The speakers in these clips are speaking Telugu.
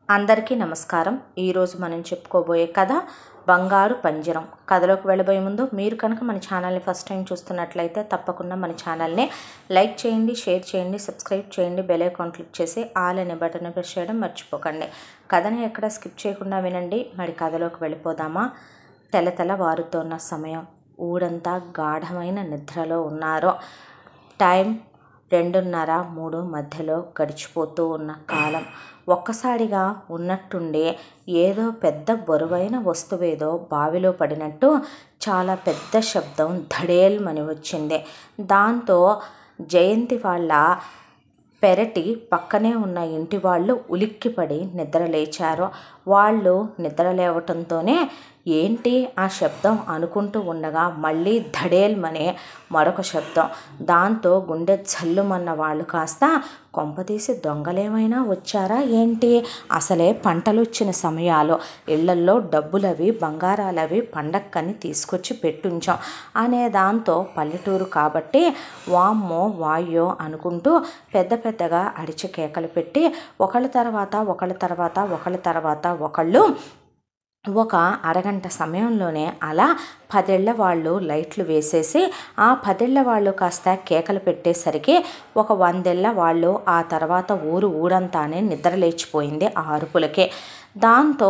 అందరికీ నమస్కారం. ఈరోజు మనం చెప్పుకోబోయే కథ బంగారు పంజరం. కథలోకి వెళ్ళబోయే ముందు మీరు కనుక మన ఛానల్ని ఫస్ట్ టైం చూస్తున్నట్లయితే తప్పకుండా మన ఛానల్ని లైక్ చేయండి, షేర్ చేయండి, సబ్స్క్రైబ్ చేయండి, బెల్ ఐకాన్ క్లిక్ చేసి ఆల్ అనే బటన్ ప్రెస్ చేయడం మర్చిపోకండి. కథని ఎక్కడ స్కిప్ చేయకుండా వినండి. మరి కథలోకి వెళ్ళిపోదామా? తెల్ల వారుతోన్న సమయం. ఊరంతా గాఢమైన నిద్రలో ఉన్నారు. టైం 2:30-3 మధ్యలో గడిచిపోతూ ఉన్న కాలం. ఒక్కసారిగా ఉన్నట్టుండి ఏదో పెద్ద బరువైన వస్తువేదో బావిలో పడినట్టు చాలా పెద్ద శబ్దం ధడేల్మని వచ్చింది. దాంతో జయంతి వాళ్ళ పెరటి పక్కనే ఉన్న ఇంటి వాళ్ళు ఉలిక్కిపడి నిద్ర లేచారు. వాళ్ళు నిద్ర లేవటంతోనే ఏంటి ఆ శబ్దం అనుకుంటూ ఉండగా మళ్ళీ ధడేల్మనే మరొక శబ్దం. దాంతో గుండె జల్లుమన్న వాళ్ళు కాస్త కొంపతీసి దొంగలేమైనా వచ్చారా ఏంటి? అసలే పంటలు వచ్చిన సమయాలు, ఇళ్లల్లో డబ్బులవి బంగారాలవి పండక్కని తీసుకొచ్చి పెట్టుంచాం అనే దాంతో పల్లెటూరు కాబట్టి వామ్మో వాయ్యో అనుకుంటూ పెద్దగా అడిచి కేకలు పెట్టి ఒకళ్ళ తర్వాత ఒకళ్ళు ఒక అరగంట సమయంలోనే అలా 10 ఏళ్ల వాళ్ళు లైట్లు వేసేసి ఆ 10 ఏళ్ల వాళ్ళు కాస్త కేకలు పెట్టేసరికి ఒక 100 ఏళ్ల వాళ్ళు ఆ తర్వాత ఊరంతానే నిద్ర లేచిపోయింది ఆ అరుపులకే. దాంతో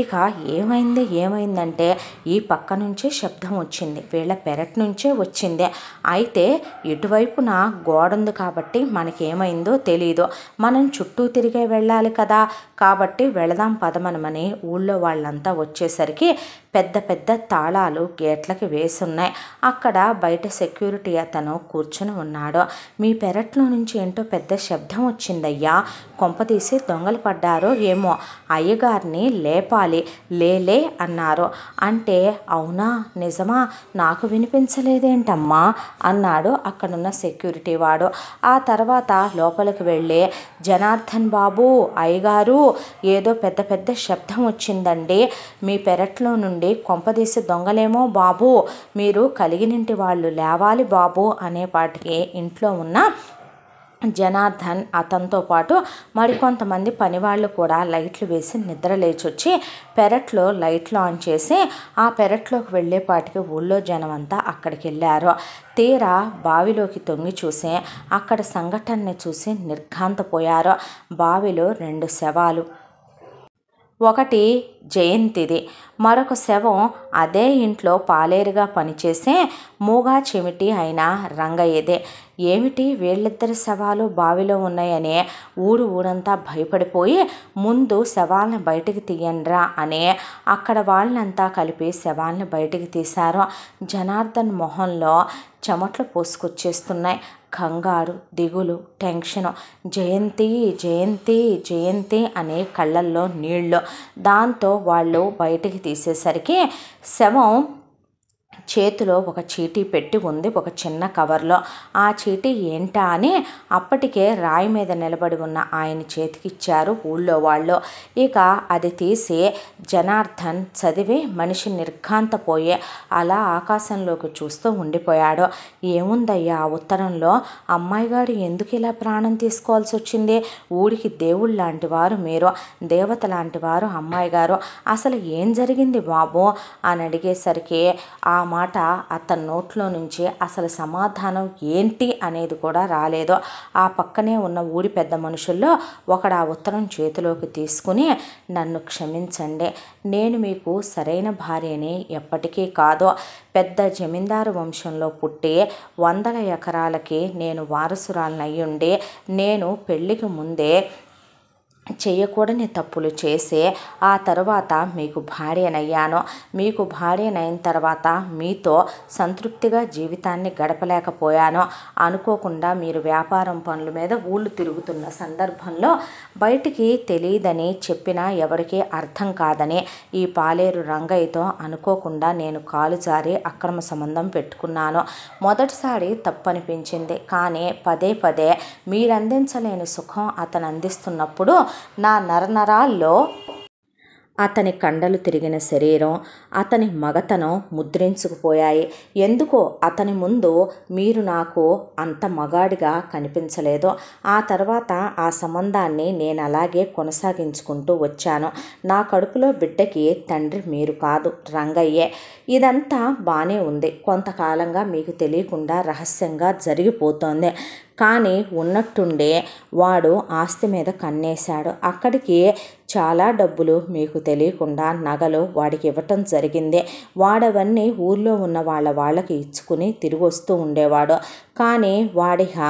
ఇక ఏమైందంటే ఈ పక్క నుంచే శబ్దం వచ్చింది, వీళ్ళ పెరట్ నుంచే వచ్చింది. అయితే ఇటువైపున గోడ ఉంది కాబట్టి మనకేమైందో తెలీదు, మనం చుట్టూ తిరిగే వెళ్ళాలి కదా, కాబట్టి వెళదాం పదమనమని ఊళ్ళో వాళ్ళంతా వచ్చేసరికి పెద్ద తాళాలు గేట్లకి వేసున్నాయి. అక్కడ బయట సెక్యూరిటీ అతను కూర్చుని ఉన్నాడు. మీ పెరట్లో నుంచి ఏంటో పెద్ద శబ్దం వచ్చిందయ్యా, కొంపతీసి దొంగలు పడ్డారో ఏమో, అయ్యగారిని లేపాలి, లేలే అన్నారు. అంటే అవునా నిజమా, నాకు వినిపించలేదేంటమ్మా అన్నాడు అక్కడున్న సెక్యూరిటీ వాడు. ఆ తర్వాత లోపలికి వెళ్ళి జనార్దన్ బాబు, అయ్యగారు ఏదో పెద్ద శబ్దం వచ్చిందండి మీ పెరట్లో నుండి, కొంపదీసి దొంగలేమో బాబు, మీరు కలిగినింటి వాళ్ళు లేవాలి బాబు అనేపాటికి ఇంట్లో ఉన్న జనార్దన్ అతనితో పాటు మరికొంతమంది పనివాళ్ళు కూడా లైట్లు వేసి నిద్ర లేచొచ్చి పెరట్లో లైట్లు ఆన్ చేసి ఆ పెరట్లోకి వెళ్ళేపాటికి ఊళ్ళో జనం అంతా అక్కడికి వెళ్ళారు. తీరా బావిలోకి తొంగి చూసి అక్కడ సంఘటనని చూసి నిర్ఘాంతపోయారు. బావిలో 2 శవాలు. ఒకటి జయంతిది, మరొక శవం అదే ఇంట్లో పాలేరుగా పనిచేసే మూగా చెమిటి అయిన రంగయ్యదే. ఏమిటి వీళ్ళిద్దరి శవాలు బావిలో ఉన్నాయని ఊరంతా భయపడిపోయి ముందు శవాలను బయటికి తీయండ్రా అని అక్కడ వాళ్ళంతా కలిపి శవాలను బయటికి తీశారు. జనార్దన్ మొహంలో చెమట్లు పోసుకొచ్చేస్తున్నాయి. కంగారు, దిగులు, టెన్షను. జయంతి అనే కళ్ళల్లో నీళ్ళు. దాంతో వాళ్ళు బయటికి తీసేసరికి శవం చేతిలో ఒక చీటీ పెట్టి ఉంది, ఒక చిన్న కవర్లో. ఆ చీటీ ఏంటా అని అప్పటికే రాయి మీద నిలబడి ఉన్న ఆయన చేతికిచ్చారు ఊళ్ళో వాళ్ళు. ఇక అది తీసి జనార్దన్ చదివి మనిషి నిర్ఘాంతపోయే అలా ఆకాశంలోకి చూస్తూ ఉండిపోయాడు. ఏముందయ్యా ఆ ఉత్తరంలో? అమ్మాయి గారు ఎందుకు ఇలా ప్రాణం తీసుకోవాల్సి వచ్చింది? ఊరికి దేవుళ్ళు లాంటి వారు మీరు, దేవత లాంటి వారు అమ్మాయి గారు, అసలు ఏం జరిగింది బాబు అని అడిగేసరికి ఆ మాట అతని నోట్లో నుంచి అసలు సమాధానం ఏంటి అనేది కూడా రాలేదు. ఆ పక్కనే ఉన్న ఊరి పెద్ద మనుషుల్లో ఒకడు ఆ ఉత్తరం చేతిలోకి తీసుకుని, నన్ను క్షమించండి, నేను మీకు సరైన భార్యని ఎప్పటికీ కాదు, పెద్ద జమీందారు వంశంలో పుట్టి 100 ఎకరాలకి నేను వారసురాలనయ్యుండి నేను పెళ్ళికి ముందే చేయకూడని తప్పులు చేసి ఆ తర్వాత మీకు భార్యనయ్యాను. మీకు భార్యనైన తర్వాత మీతో సంతృప్తిగా జీవితాన్ని గడపలేకపోయాను. అనుకోకుండా మీరు వ్యాపారం పనుల మీద ఊళ్ళు తిరుగుతున్న సందర్భంలో బయటికి తెలియదని చెప్పినా ఎవరికీ అర్థం కాదని ఈ పాలేరు రంగయ్యతో అనుకోకుండా నేను కాలు జారి అక్రమ సంబంధం పెట్టుకున్నాను. మొదటిసారి తప్పనిపించింది, కానీ పదే మీరందించలేని సుఖం అతను అందిస్తున్నప్పుడు నా నరనరాల్లో అతని కండలు తిరిగిన శరీరం, అతని మగతనం ముద్రించుకుపోయాయి. ఎందుకో అతని ముందు మీరు నాకు అంత మగాడిగా కనిపించలేదు. ఆ తర్వాత ఆ సంబంధాన్ని నేను అలాగే కొనసాగించుకుంటూ వచ్చాను. నా కడుపులో బిడ్డకి తండ్రి మీరు కాదు, రంగయ్యే. ఇదంతా బానే ఉంది. కొంతకాలంగా మీకు తెలియకుండా రహస్యంగా జరిగిపోతోంది. కానీ ఉన్నట్టుండే వాడు ఆస్తి మీద కన్నేశాడు. అక్కడికి చాలా డబ్బులు మీకు తెలియకుండా నగలు వాడికి ఇవ్వటం జరిగింది. వాడవన్నీ ఊర్లో ఉన్న వాళ్ళకి ఇచ్చుకుని తిరిగి వస్తూ ఉండేవాడు. కానీ వాడిగా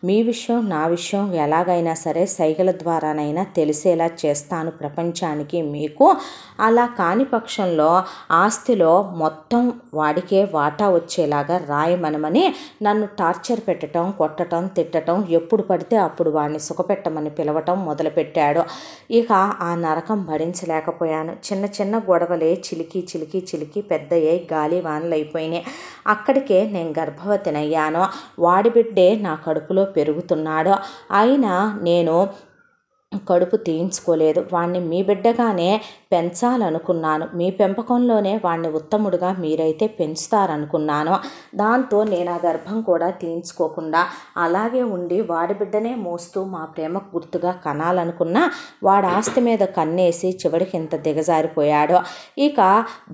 మీ విషయం నా విషయం ఎలాగైనా సరే సైగల ద్వారానైనా తెలిసేలా చేస్తాను ప్రపంచానికి మీకు. అలా కాని పక్షంలో ఆస్తిలో మొత్తం వాడికే వాటా వచ్చేలాగా రాయమనమని నన్ను టార్చర్ పెట్టడం, కొట్టడం, తిట్టడం, ఎప్పుడు పడితే అప్పుడు వాడిని సుఖపెట్టమని పిలవటం మొదలుపెట్టాడు. ఇక ఆ నరకం భరించలేకపోయాను. చిన్న చిన్న గొడవలే చిలికి పెద్దయ్యాయి, గాలి వానలు అయిపోయినాయి. అక్కడికే నేను గర్భవతినయ్యాను. వాడి బిడ్డే నా కడుపులో పెరుగుతున్నాడు. అయినా నేను కడుపు తీయించుకోలేదు. వాణ్ణి మీ బిడ్డగానే పెంచాలనుకున్నాను. మీ పెంపకంలోనే వాణ్ణి ఉత్తముడుగా మీరైతే పెంచుతారనుకున్నాను. దాంతో నేను ఆ గర్భం కూడా తీయించుకోకుండా అలాగే ఉండి వాడి బిడ్డనే మోస్తూ మా ప్రేమకు గుర్తుగా కనాలనుకున్నా వాడి ఆస్తి మీద కన్నేసి చివరికి ఇంత దిగజారిపోయాడు. ఇక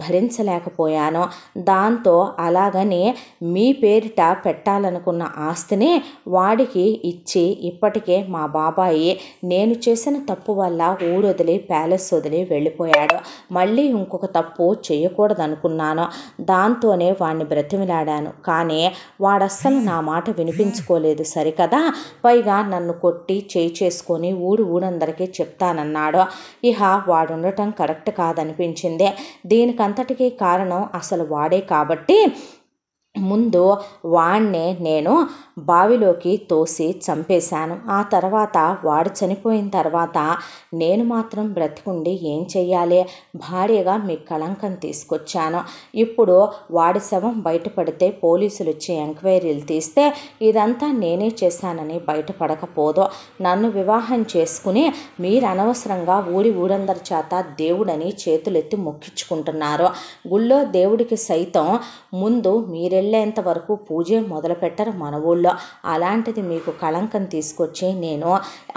భరించలేకపోయాను. దాంతో అలాగని మీ పేరిట పెట్టాలనుకున్న ఆస్తిని వాడికి ఇచ్చి ఇప్పటికే మా బాబాయి నేను చేసిన తప్పు వల్ల ఊరొదిలి ప్యాలెస్ వదిలి వెళ్ళిపోయాడు. మళ్ళీ ఇంకొక తప్పు చేయకూడదనుకున్నాను. దాంతోనే వాడిని బ్రతిమిలాడాను. కానీ వాడస్సలు నా మాట వినిపించుకోలేదు సరికదా. పైగా నన్ను కొట్టి చేయి చేసుకొని ఊరందరికీ చెప్తానన్నాడు. ఇహ వాడుండటం కరెక్ట్ కాదనిపించింది. దీనికంతటికీ కారణం అసలు వాడే కాబట్టి ముందు వాణ్ణే నేను బావిలోకి తోసి చంపేశాను. ఆ తర్వాత వాడు చనిపోయిన తర్వాత నేను మాత్రం బ్రతికుండి ఏం చెయ్యాలి? భార్యగా మీ కళంకం తీసుకొచ్చాను. ఇప్పుడు వాడి శవం బయటపడితే పోలీసులు వచ్చి ఎంక్వైరీలు తీస్తే ఇదంతా నేనే చేశానని బయటపడకపోదు. నన్ను వివాహం చేసుకుని మీరు అనవసరంగా ఊరందరి చేత దేవుడని చేతులెత్తి మొక్కించుకుంటున్నారు. గుళ్ళో దేవుడికి సైతం ముందు మీరెళ్ళేంత వరకు పూజే మొదలుపెట్టరు మన ఊళ్ళో. అలాంటిది మీకు కళంకం తీసుకొచ్చి నేను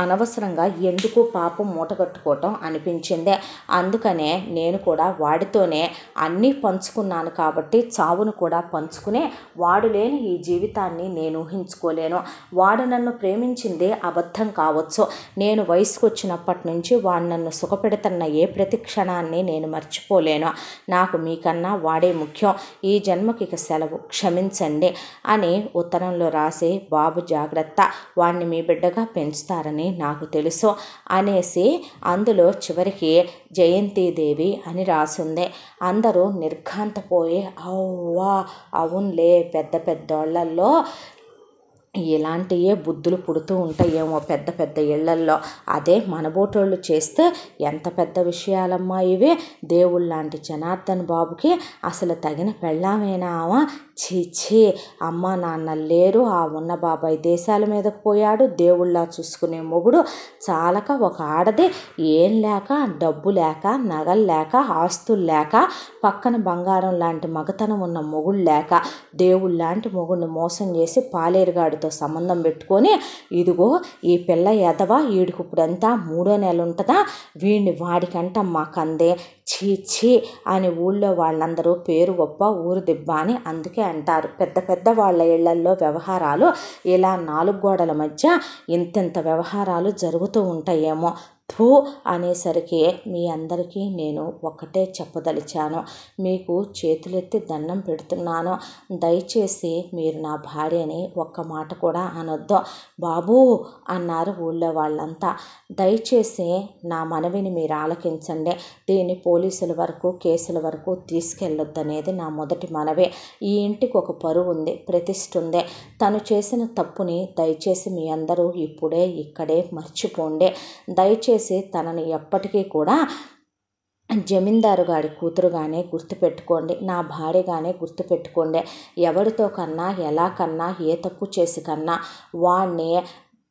అనవసరంగా ఎందుకు పాపం మూటగట్టుకోవటం అనిపించిందే. అందుకనే నేను కూడా వాడితోనే అన్నీ పంచుకున్నాను కాబట్టి చావును కూడా పంచుకునే వాడు లేని ఈ జీవితాన్ని నేను ఊహించుకోలేను. వాడు నన్ను ప్రేమించిందే అబద్ధం కావచ్చు. నేను వయసుకు వచ్చినప్పటి నుంచి వాడు నన్ను సుఖపెడుతున్న ఏ ప్రతి క్షణాన్ని నేను మర్చిపోలేను. నాకు మీకన్నా వాడే ముఖ్యం. ఈ జన్మకి ఇక సెలవు, క్షమించండి అని ఉత్తరంలో రాసి బాబు జాగ్రత్త, వాణ్ణి మీ బిడ్డగా పెంచుతారని నాకు తెలుసు అనేసి అందులో చివరికి జయంతిదేవి అని రాసుంది. అందరూ నిర్ఘాంతపోయి అవ్వా అవునులే పెద్ద పెద్దోళ్లల్లో ఇలాంటియే బుద్ధులు పుడుతూ ఉంటాయేమో పెద్ద ఇళ్లల్లో. అదే మనబోటోళ్ళు చేస్తే ఎంత పెద్ద విషయాలమ్మా ఇవి. దేవుళ్ళలాంటి జనార్దన్ బాబుకి అసలు తగిన పెళ్ళామేనావా? చీచీ, అమ్మ నాన్న లేరు, ఆ ఉన్న బాబాయ్ దేశాల మీదకు పోయాడు, దేవుళ్ళ చూసుకునే మొగుడు చాలక ఒక ఆడది ఏం లేక, డబ్బు లేక, నగలు లేక, ఆస్తులు లేక, పక్కన బంగారం లాంటి మగతనం ఉన్న మొగుడు లేక, దేవుళ్ళలాంటి మొగుడిని మోసం చేసి పాలేరుగాడు సంబంధం పెట్టుకొని ఇదిగో ఈ పిల్ల ఎదవా, వీడికి ఇప్పుడంతా 3వ నెల ఉంటుందా, వీడిని వాడికంటమ్మా కందే, చీ అని ఊళ్ళో వాళ్ళందరూ పేరు గొప్ప ఊరు దిబ్బ అని అందుకే అంటారు. పెద్ద వాళ్ళ ఇళ్లల్లో వ్యవహారాలు ఇలా 4 గోడల మధ్య ఇంతింత వ్యవహారాలు జరుగుతూ ఉంటాయేమో. థూ అనేసరికి మీ అందరికీ నేను ఒక్కటే చెప్పదలిచాను. మీకు చేతులెత్తి దండం పెడుతున్నాను. దయచేసి మీరు నా భార్యని ఒక్క మాట కూడా అనొద్దు. బాబూ అన్నారు ఊళ్ళో వాళ్ళంతా. దయచేసి నా మనవిని మీరు ఆలకించండి. దీన్ని పోలీసుల వరకు, కేసుల వరకు తీసుకెళ్ళొద్దనేది నా మొదటి మనవి. ఈ ఇంటికి ఒక పరువు ఉంది, ప్రతిష్ఠ ఉంది. తను చేసిన తప్పుని దయచేసి మీ అందరూ ఇప్పుడే ఇక్కడే మర్చిపోండి. దయచేసి తనని ఎప్పటికీ కూడా జమీందారు గారి కూతురుగానే గుర్తుపెట్టుకోండి, నా భార్యగానే గుర్తుపెట్టుకోండి. ఎవరితో కన్నా, ఎలా కన్నా, ఏ తప్పు చేసి కన్నా వాణ్ణి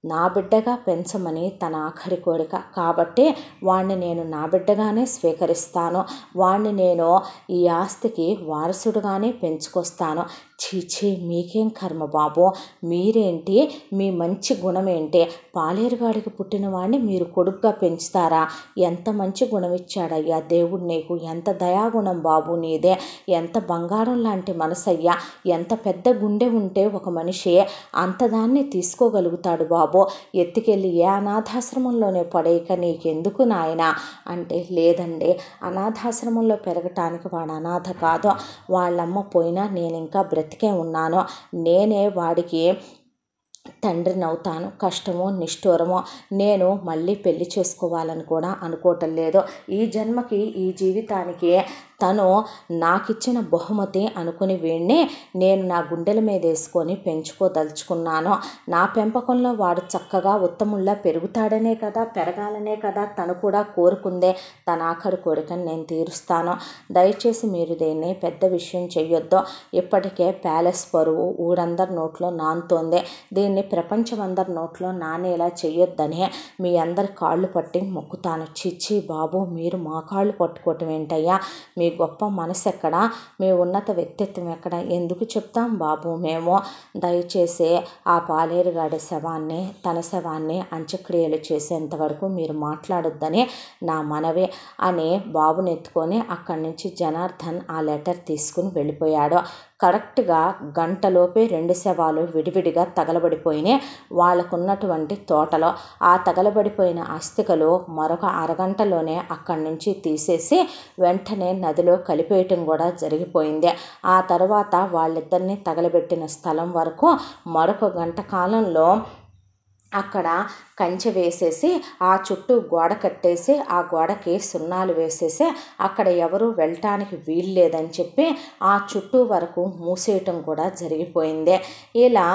నా బిడ్డగా పెంచమని తన ఆఖరి కోరిక. కాబట్టి వాణ్ణి నేను నా బిడ్డగానే స్వీకరిస్తాను, వాణ్ణి నేను ఈ ఆస్తికి వారసుడుగానే పెంచుకొస్తాను. చీచీ, మీకేం కర్మ బాబు, మీరేంటి, మీ మంచి గుణమేంటి, పాలేరుగాడికి పుట్టిన వాడిని మీరు కొడుకుగా పెంచుతారా? ఎంత మంచి గుణం ఇచ్చాడయ్యా దేవుడు నీకు, ఎంత దయాగుణం బాబు నీదే, ఎంత బంగారం లాంటి మనసయ్యా, ఎంత పెద్ద గుండె ఉంటే ఒక మనిషి అంతదాన్ని తీసుకోగలుగుతాడు బాబు, ఎత్తుకెళ్ళి ఏ అనాథాశ్రమంలోనే పడేయక నీకెందుకు నాయనా అంటే, లేదండి, అనాథాశ్రమంలో పెరగటానికి వాడు అనాథ కాదు, వాళ్ళమ్మ పోయినా నేను ఇంకా బ్రతికే ఉన్నాను, నేనే వాడికి తండ్రినవుతాను. కష్టమో నిష్ఠూరమో నేను మళ్ళీ పెళ్లి చేసుకోవాలని కూడా అనుకోవటం లేదు. ఈ జన్మకి, ఈ జీవితానికి తను నాకిచ్చిన బహుమతి అనుకుని వీడిని నేను నా గుండెల మీద వేసుకొని పెంచుకోదలుచుకున్నాను. నా పెంపకంలో వాడు చక్కగా ఉత్తముల్లా పెరుగుతాడనే కదా, పెరగాలనే కదా తను కూడా కోరుకుందే. తన ఆఖరి కోరికను నేను తీరుస్తాను. దయచేసి మీరు దీన్ని పెద్ద విషయం చెయ్యొద్దు. ఇప్పటికే ప్యాలెస్ పరువు ఊరందరి నోట్లో నానుతోంది. దీన్ని ప్రపంచం అందరి నోట్లో నానేలా చెయ్యొద్దని మీ అందరి కాళ్ళు పట్టి మొక్కుతాను. చిచ్చి బాబు, మీరు మా కాళ్ళు పట్టుకోవటం ఏంటయ్యా? మీ గొప్ప మనసు ఎక్కడా, మీ ఉన్నత వ్యక్తిత్వం ఎక్కడ, ఎందుకు చెప్తాం బాబు మేము? దయచేసి ఆ పాలేరుగాడి శవాన్ని, తన శవాన్ని అంత్యక్రియలు చేసేంత వరకు మీరు మాట్లాడొద్దని నా మనవి అని బాబుని ఎత్తుకొని అక్కడి నుంచి జనార్దన్ ఆ లెటర్ తీసుకుని వెళ్ళిపోయాడు. కరెక్ట్గా గంటలోపే 2 శవాలు విడివిడిగా తగలబడిపోయినాయి వాళ్ళకున్నటువంటి తోటలో. ఆ తగలబడిపోయిన అస్థికలు మరొక అరగంటలోనే అక్కడి నుంచి తీసేసి వెంటనే నదిలో కలిపేయటం కూడా జరిగిపోయింది. ఆ తర్వాత వాళ్ళిద్దరిని తగలబెట్టిన స్థలం వరకు మరొక గంట కాలంలో అక్కడ కంచె వేసేసి ఆ చుట్టూ గోడ కట్టేసి ఆ గోడకి సున్నాలు వేసేసి అక్కడ ఎవరు వెళ్ళటానికి వీలు లేదని చెప్పి ఆ చుట్టూ వరకు మూసేయటం కూడా జరిగిపోయింది. ఇలా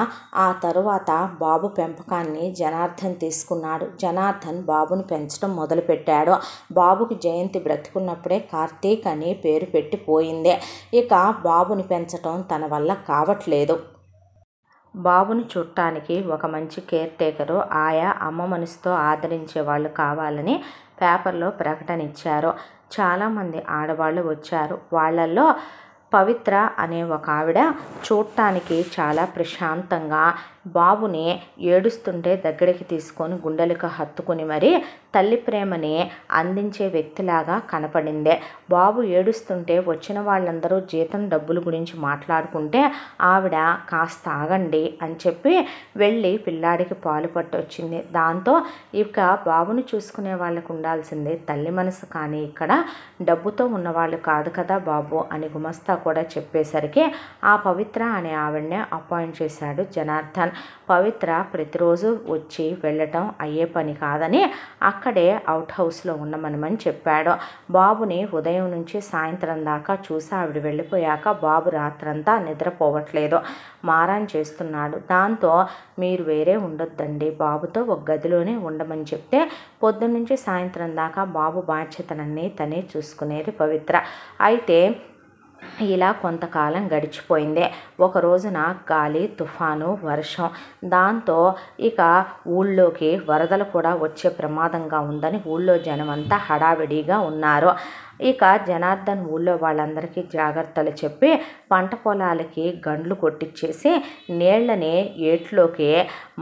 ఆ తరువాత బాబు పెంపకాన్ని జనార్దన్ తీసుకున్నాడు. జనార్దన్ బాబుని పెంచడం మొదలుపెట్టాడు. బాబుకి జయంతి బ్రతుకున్నప్పుడే కార్తీక్ అని పేరు పెట్టి పోయింది. ఇక బాబుని పెంచటం తన వల్ల కావట్లేదు. బాబుని చూడటానికి ఒక మంచి కేర్ టేకరు, ఆయా అమ్మ మనసుతో ఆదరించే వాళ్ళు కావాలని పేపర్లో ప్రకటన ఇచ్చారు. చాలామంది ఆడవాళ్ళు వచ్చారు. వాళ్ళల్లో పవిత్ర అనే ఒక ఆవిడ చూడటానికి చాలా ప్రశాంతంగా బాబుని ఏడుస్తుంటే దగ్గరికి తీసుకొని గుండెలకు హత్తుకుని మరీ తల్లి ప్రేమని అందించే వ్యక్తిలాగా కనపడింది. బాబు ఏడుస్తుంటే వచ్చిన వాళ్ళందరూ జీతం డబ్బుల గురించి మాట్లాడుకుంటే ఆవిడ కాస్త ఆగండి అని చెప్పి వెళ్ళి పిల్లాడికి పాలు పట్టొచ్చింది. దాంతో ఇక బాబుని చూసుకునే వాళ్ళకు ఉండాల్సిందే తల్లి మనసు, కానీ ఇక్కడ డబ్బుతో ఉన్నవాళ్ళు కాదు కదా బాబు అని గుమస్తా కూడా చెప్పేసరికి ఆ పవిత్ర అనే ఆవిడనే అపాయింట్ చేశాడు జనార్దన్. పవిత్ర ప్రతిరోజు వచ్చి వెళ్ళటం అయ్యే పని కాదని అక్కడే అవుట్ హౌస్లో ఉండమని చెప్పాడు. బాబుని ఉదయం నుంచి సాయంత్రం దాకా చూసి ఆవిడ వెళ్ళిపోయాక బాబు రాత్రంతా నిద్రపోవట్లేదు, మారాన్ చేస్తున్నాడు. దాంతో మీరు వేరే ఉండొద్దండి, బాబుతో ఒక గదిలోనే ఉండమని చెప్తే పొద్దున్నుంచి సాయంత్రం దాకా బాబు బాధ్యతలన్నీ తనే చూసుకునేది పవిత్ర. అయితే ఇలా కొంతకాలం గడిచిపోయింది. ఒక రోజున గాలి, తుఫాను, వర్షం, దాంతో ఇక ఊళ్ళోకి వరదలు కూడా వచ్చే ప్రమాదంగా ఉందని ఊళ్ళో జనమంతా హడావిడిగా ఉన్నారు. ఇక జనార్దన్ ఊళ్ళో వాళ్ళందరికీ జాగ్రత్తలు చెప్పి పంట పొలాలకి గండ్లు కొట్టించేసి నీళ్లని ఏట్లోకి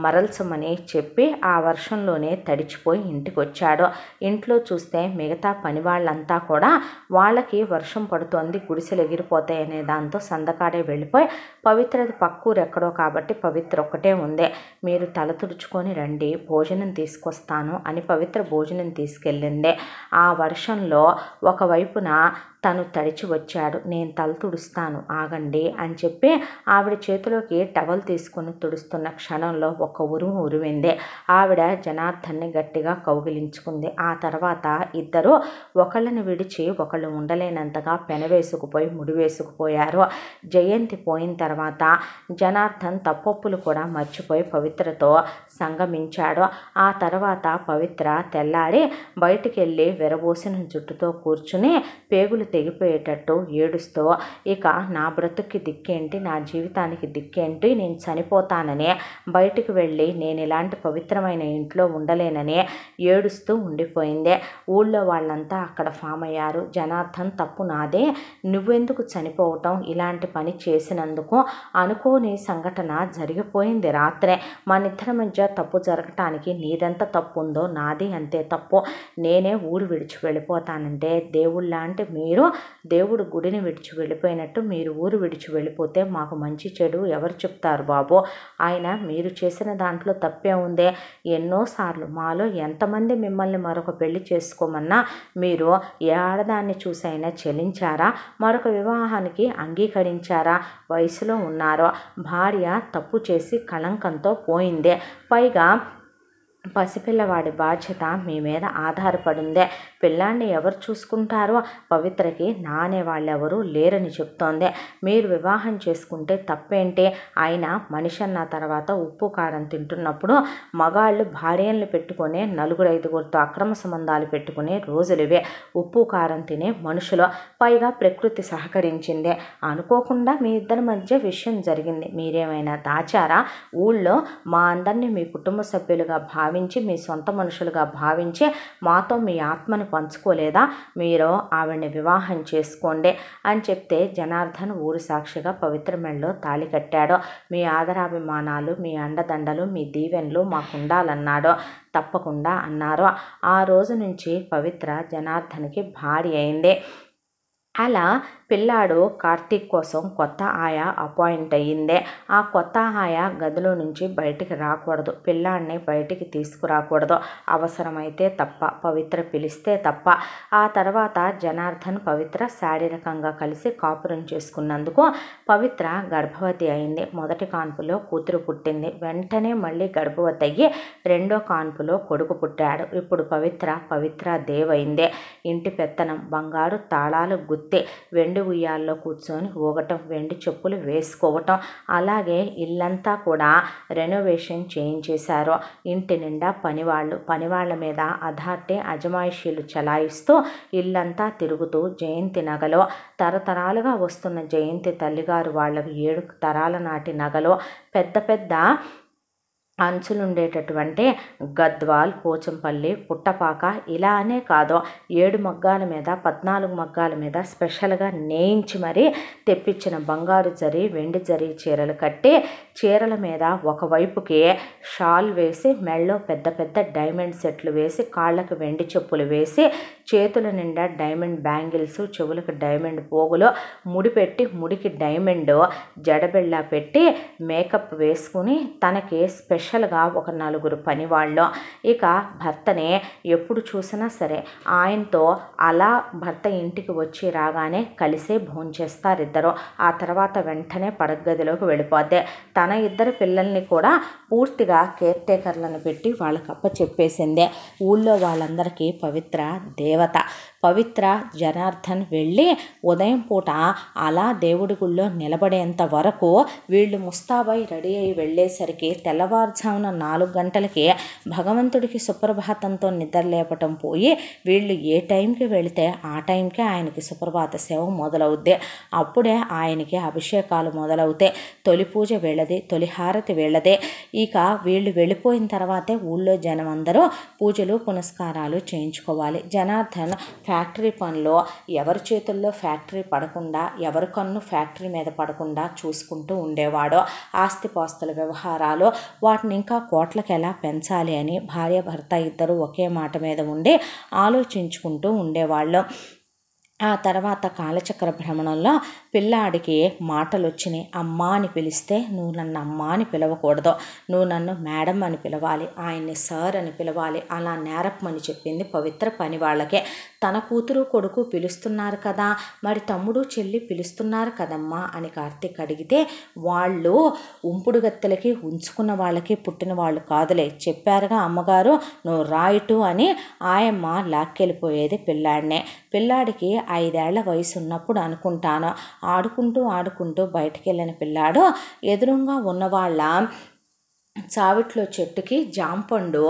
మరల్చమని చెప్పి ఆ వర్షంలోనే తడిచిపోయి ఇంటికి వచ్చాడు. ఇంట్లో చూస్తే మిగతా పని వాళ్ళంతా కూడా వాళ్ళకి వర్షం పడుతోంది, గుడిసెలు ఎగిరిపోతాయి అనే దాంతో సందకాడే వెళ్ళిపోయి పవిత్రది పక్కూరు ఎక్కడో కాబట్టి పవిత్ర ఒక్కటే ఉంది, మీరు తల తుడుచుకొని రండి, భోజనం తీసుకొస్తాను అని పవిత్ర భోజనం తీసుకెళ్ళింది. ఆ వర్షంలో ఒకవైపున తను తడిచి వచ్చాడు. నేను తల తుడుస్తాను ఆగండి అని చెప్పి ఆవిడ చేతిలోకి టవల్ తీసుకుని తుడుస్తున్న క్షణంలో ఒక ఉరుము ఉరిమింది. ఆవిడ జనార్దన్ని గట్టిగా కౌగిలించుకుంది. ఆ తర్వాత ఇద్దరు ఒకళ్ళని విడిచి ఒకళ్ళు ఉండలేనంతగా పెనవేసుకుపోయి ముడివేసుకుపోయారు. జయంతి పోయిన తర్వాత జనార్దన్ తప్పొప్పులు కూడా మర్చిపోయి పవిత్రతో సంగమించాడు. ఆ తర్వాత పవిత్ర తెల్లారి బయటికి వెళ్ళి విరబోసిన జుట్టుతో కూర్చుని పేగులు తెగిపోయేటట్టు ఏడుస్తూ ఇక నా బ్రతుక్కి దిక్కేంటి, నా జీవితానికి దిక్కేంటి, నేను చనిపోతానని బయటికి వెళ్ళి నేను ఇలాంటి పవిత్రమైన ఇంట్లో ఉండలేనని ఏడుస్తూ ఉండిపోయింది. ఊళ్ళో వాళ్ళంతా అక్కడ ఫామ్ అయ్యారు. జనార్దన్ తప్పు నాదే, నువ్వెందుకు చనిపోవటం, ఇలాంటి పని చేసినందుకు అనుకోని సంఘటన జరిగిపోయింది రాత్రే. మనిద్దరి మధ్య తప్పు జరగటానికి నీదెంత తప్పు ఉందో నాది అంతే తప్పు. నేనే ఊరు విడిచి వెళ్ళిపోతానంటే దేవుళ్ళలాంటి మీరు దేవుడు గుడిని విడిచి వెళ్ళిపోయినట్టు మీరు ఊరు విడిచి వెళ్ళిపోతే మాకు మంచి చెడు ఎవరు చెప్తారు బాబు? ఆయన మీరు చేసిన దాంట్లో తప్పే ఉందే. ఎన్నోసార్లు మాలో ఎంతమంది మిమ్మల్ని మరొక పెళ్లి చేసుకోమన్నా మీరు ఏ ఆడదాన్ని చూసైనా చెలించారా? మరొక వివాహానికి అంగీకరించారా? వయసులో ఉన్నారో, భార్య తప్పు చేసి కళంకంతో పోయిందే, పైగా పసిపిల్లవాడి బాధ్యత మీ మీద ఆధారపడిందే. పిల్లాన్ని ఎవరు చూసుకుంటారో? పవిత్రకి నానే వాళ్ళెవరూ లేరని చెప్తోంది. మీరు వివాహం చేసుకుంటే తప్పేంటి? ఆయన మనిషి అన్న తర్వాత ఉప్పు కారం తింటున్నప్పుడు మగాళ్ళు భార్యలను పెట్టుకునే 4-5గురితో అక్రమ సంబంధాలు పెట్టుకునే రోజులివే. ఉప్పు కారం తినే మనుషులు, పైగా ప్రకృతి సహకరించింది. అనుకోకుండా మీ ఇద్దరి మధ్య విషయం జరిగింది. మీరేమైనా దాచారా? ఊళ్ళో మా అందరినీ మీ కుటుంబ సభ్యులుగా భావించి, మీ సొంత మనుషులుగా భావించి మాతో మీ ఆత్మని పంచుకోలేదా? మీరు ఆవిడ్ని వివాహం చేసుకోండి అని చెప్తే జనార్దన్ ఊరు సాక్షిగా పవిత్ర మెడలో తాళి కట్టాడు. మీ ఆదరాభిమానాలు, మీ అండదండలు, మీ దీవెనలు మాకుండాలన్నాడు. తప్పకుండా అన్నారు. ఆ రోజు నుంచి పవిత్ర జనార్దన్కి భార్య అయింది. అలా పిల్లాడు కార్తీక్ కోసం కొత్త ఆయా అపాయింట్ అయ్యిందే. ఆ కొత్త ఆయా గదిలో నుంచి బయటికి రాకూడదు, పిల్లాడిని బయటికి తీసుకురాకూడదు, అవసరమైతే తప్ప, పవిత్ర పిలిస్తే తప్ప. ఆ తర్వాత జనార్దన్ పవిత్ర శారీరకంగా కలిసి కాపురం చేసుకున్నందుకు పవిత్ర గర్భవతి అయింది. మొదటి కాన్పులో కూతురు పుట్టింది. వెంటనే మళ్ళీ గర్భవతి అయ్యి రెండో కాన్పులో కొడుకు పుట్టాడు. ఇప్పుడు పవిత్ర దేవైందే. ఇంటి పెత్తనం, బంగారు తాళాలు గుత్తి, వెండి ఉయ్యాల్లో కూర్చొని ఊగటం, వెండి చెప్పులు వేసుకోవటం, అలాగే ఇల్లంతా కూడా రెనోవేషన్ చేయించేశారు. ఇంటి నిండా పనివాళ్ల మీద అధార్టే అజమాయిషీలు చలాయిస్తూ ఇల్లంతా తిరుగుతూ జయంతి నగలు, తరతరాలుగా వస్తున్న జయంతి తల్లిగారు వాళ్ళకి 7 తరాల నాటి నగలు, పెద్ద పెద్ద అంచులుండేటటువంటి గద్వాల్, పోచంపల్లి, పుట్టపాక, ఇలా అనే కాదు 7 మగ్గాల మీద 14 మగ్గాల మీద స్పెషల్గా నేయించి మరీ తెప్పించిన బంగారు జరీ, వెండి జరీ చీరలు కట్టి, చీరల మీద ఒకవైపుకి షాల్ వేసి, మెళ్ళో పెద్ద పెద్ద డైమండ్ సెట్లు వేసి, కాళ్ళకు వెండి చెప్పులు వేసి, చేతుల నిండా డైమండ్ బ్యాంగిల్స్, చెవులకు డైమండ్ పోగులు ముడిపెట్టి, ముడికి డైమండ్ జడబెళ్ళ పెట్టి మేకప్ వేసుకుని తనకి స్పెషల్గా ఒక 4 పనివాళ్ళు, ఇక భర్తనే ఎప్పుడు చూసినా సరే ఆయనతో అలా భర్త ఇంటికి వచ్చి రాగానే కలిసే భోంచేస్తారిద్దరు. ఆ తర్వాత వెంటనే పడగదిలోకి వెళ్ళిపోద్ది. తన 2 పిల్లల్ని కూడా పూర్తిగా కేర్ టేకర్లను పెట్టి వాళ్ళకి అప్పచెప్పేసిందే. ఊళ్ళో వాళ్ళందరికీ పవిత్ర దేవత. పవిత్ర జనార్దన్ వెళ్ళి ఉదయం పూట అలా దేవుడి గుళ్ళో నిలబడేంత వరకు వీళ్ళు ముస్తాబై రెడీ అయి వెళ్ళేసరికి తెల్లవారుజామున 4 గంటలకి భగవంతుడికి సుప్రభాతంతో నిద్ర లేపటం పోయి వీళ్ళు ఏ టైంకి వెళితే ఆ టైంకే ఆయనకి సుప్రభాత సేవ మొదలవుద్ది. అప్పుడే ఆయనకి అభిషేకాలు మొదలవుతాయి. తొలి పూజ వీళ్ళది, తొలి హారతి వీళ్ళదే. ఇక వీళ్ళు వెళ్ళిపోయిన తర్వాతే ఊళ్ళో జనం అందరూ పూజలు పునస్కారాలు చేయించుకోవాలి. జనార్దన్ ఫ్యాక్టరీ పనిలో ఎవరి చేతుల్లో ఫ్యాక్టరీ పడకుండా, ఎవరి కన్ను ఫ్యాక్టరీ మీద పడకుండా చూసుకుంటూ ఉండేవాడు. ఆస్తిపాస్తుల వ్యవహారాలు, వాటిని ఇంకా కోట్లకు ఎలా పెంచాలి అని భార్యాభర్త ఇద్దరు ఒకే మాట మీద ఉండి ఆలోచించుకుంటూ ఉండేవాళ్ళు. ఆ తర్వాత కాలచక్ర భ్రమణంలో పిల్లాడికి మాటలు వచ్చినాయి. అమ్మ అని పిలిస్తే నువ్వు నన్ను అమ్మ అని పిలవకూడదు, నువ్వు నన్ను మేడం అని పిలవాలి, ఆయన్ని సార్ అని పిలవాలి, అలా నేరపమని చెప్పింది పవిత్ర పని వాళ్ళకే. తన కూతురు కొడుకు పిలుస్తున్నారు కదా, మరి తమ్ముడు చెల్లి పిలుస్తున్నారు కదమ్మా అని కార్తీక్ అడిగితే, వాళ్ళు ఉంపుడు గత్తెలకి ఉంచుకున్న వాళ్ళకి పుట్టిన వాళ్ళు కాదులే, చెప్పారుగా అమ్మగారు నువ్వు రాయిటు అని ఆయమ్మ లాక్కెళ్ళిపోయేది పిల్లాడినే. పిల్లాడికి 5 ఏళ్ల వయసు ఉన్నప్పుడు అనుకుంటాను, ఆడుకుంటూ బయటికి వెళ్ళిన పిల్లాడు ఎదురుగా ఉన్నవాళ్ళ చావిట్లో చెట్టుకి జాంపండు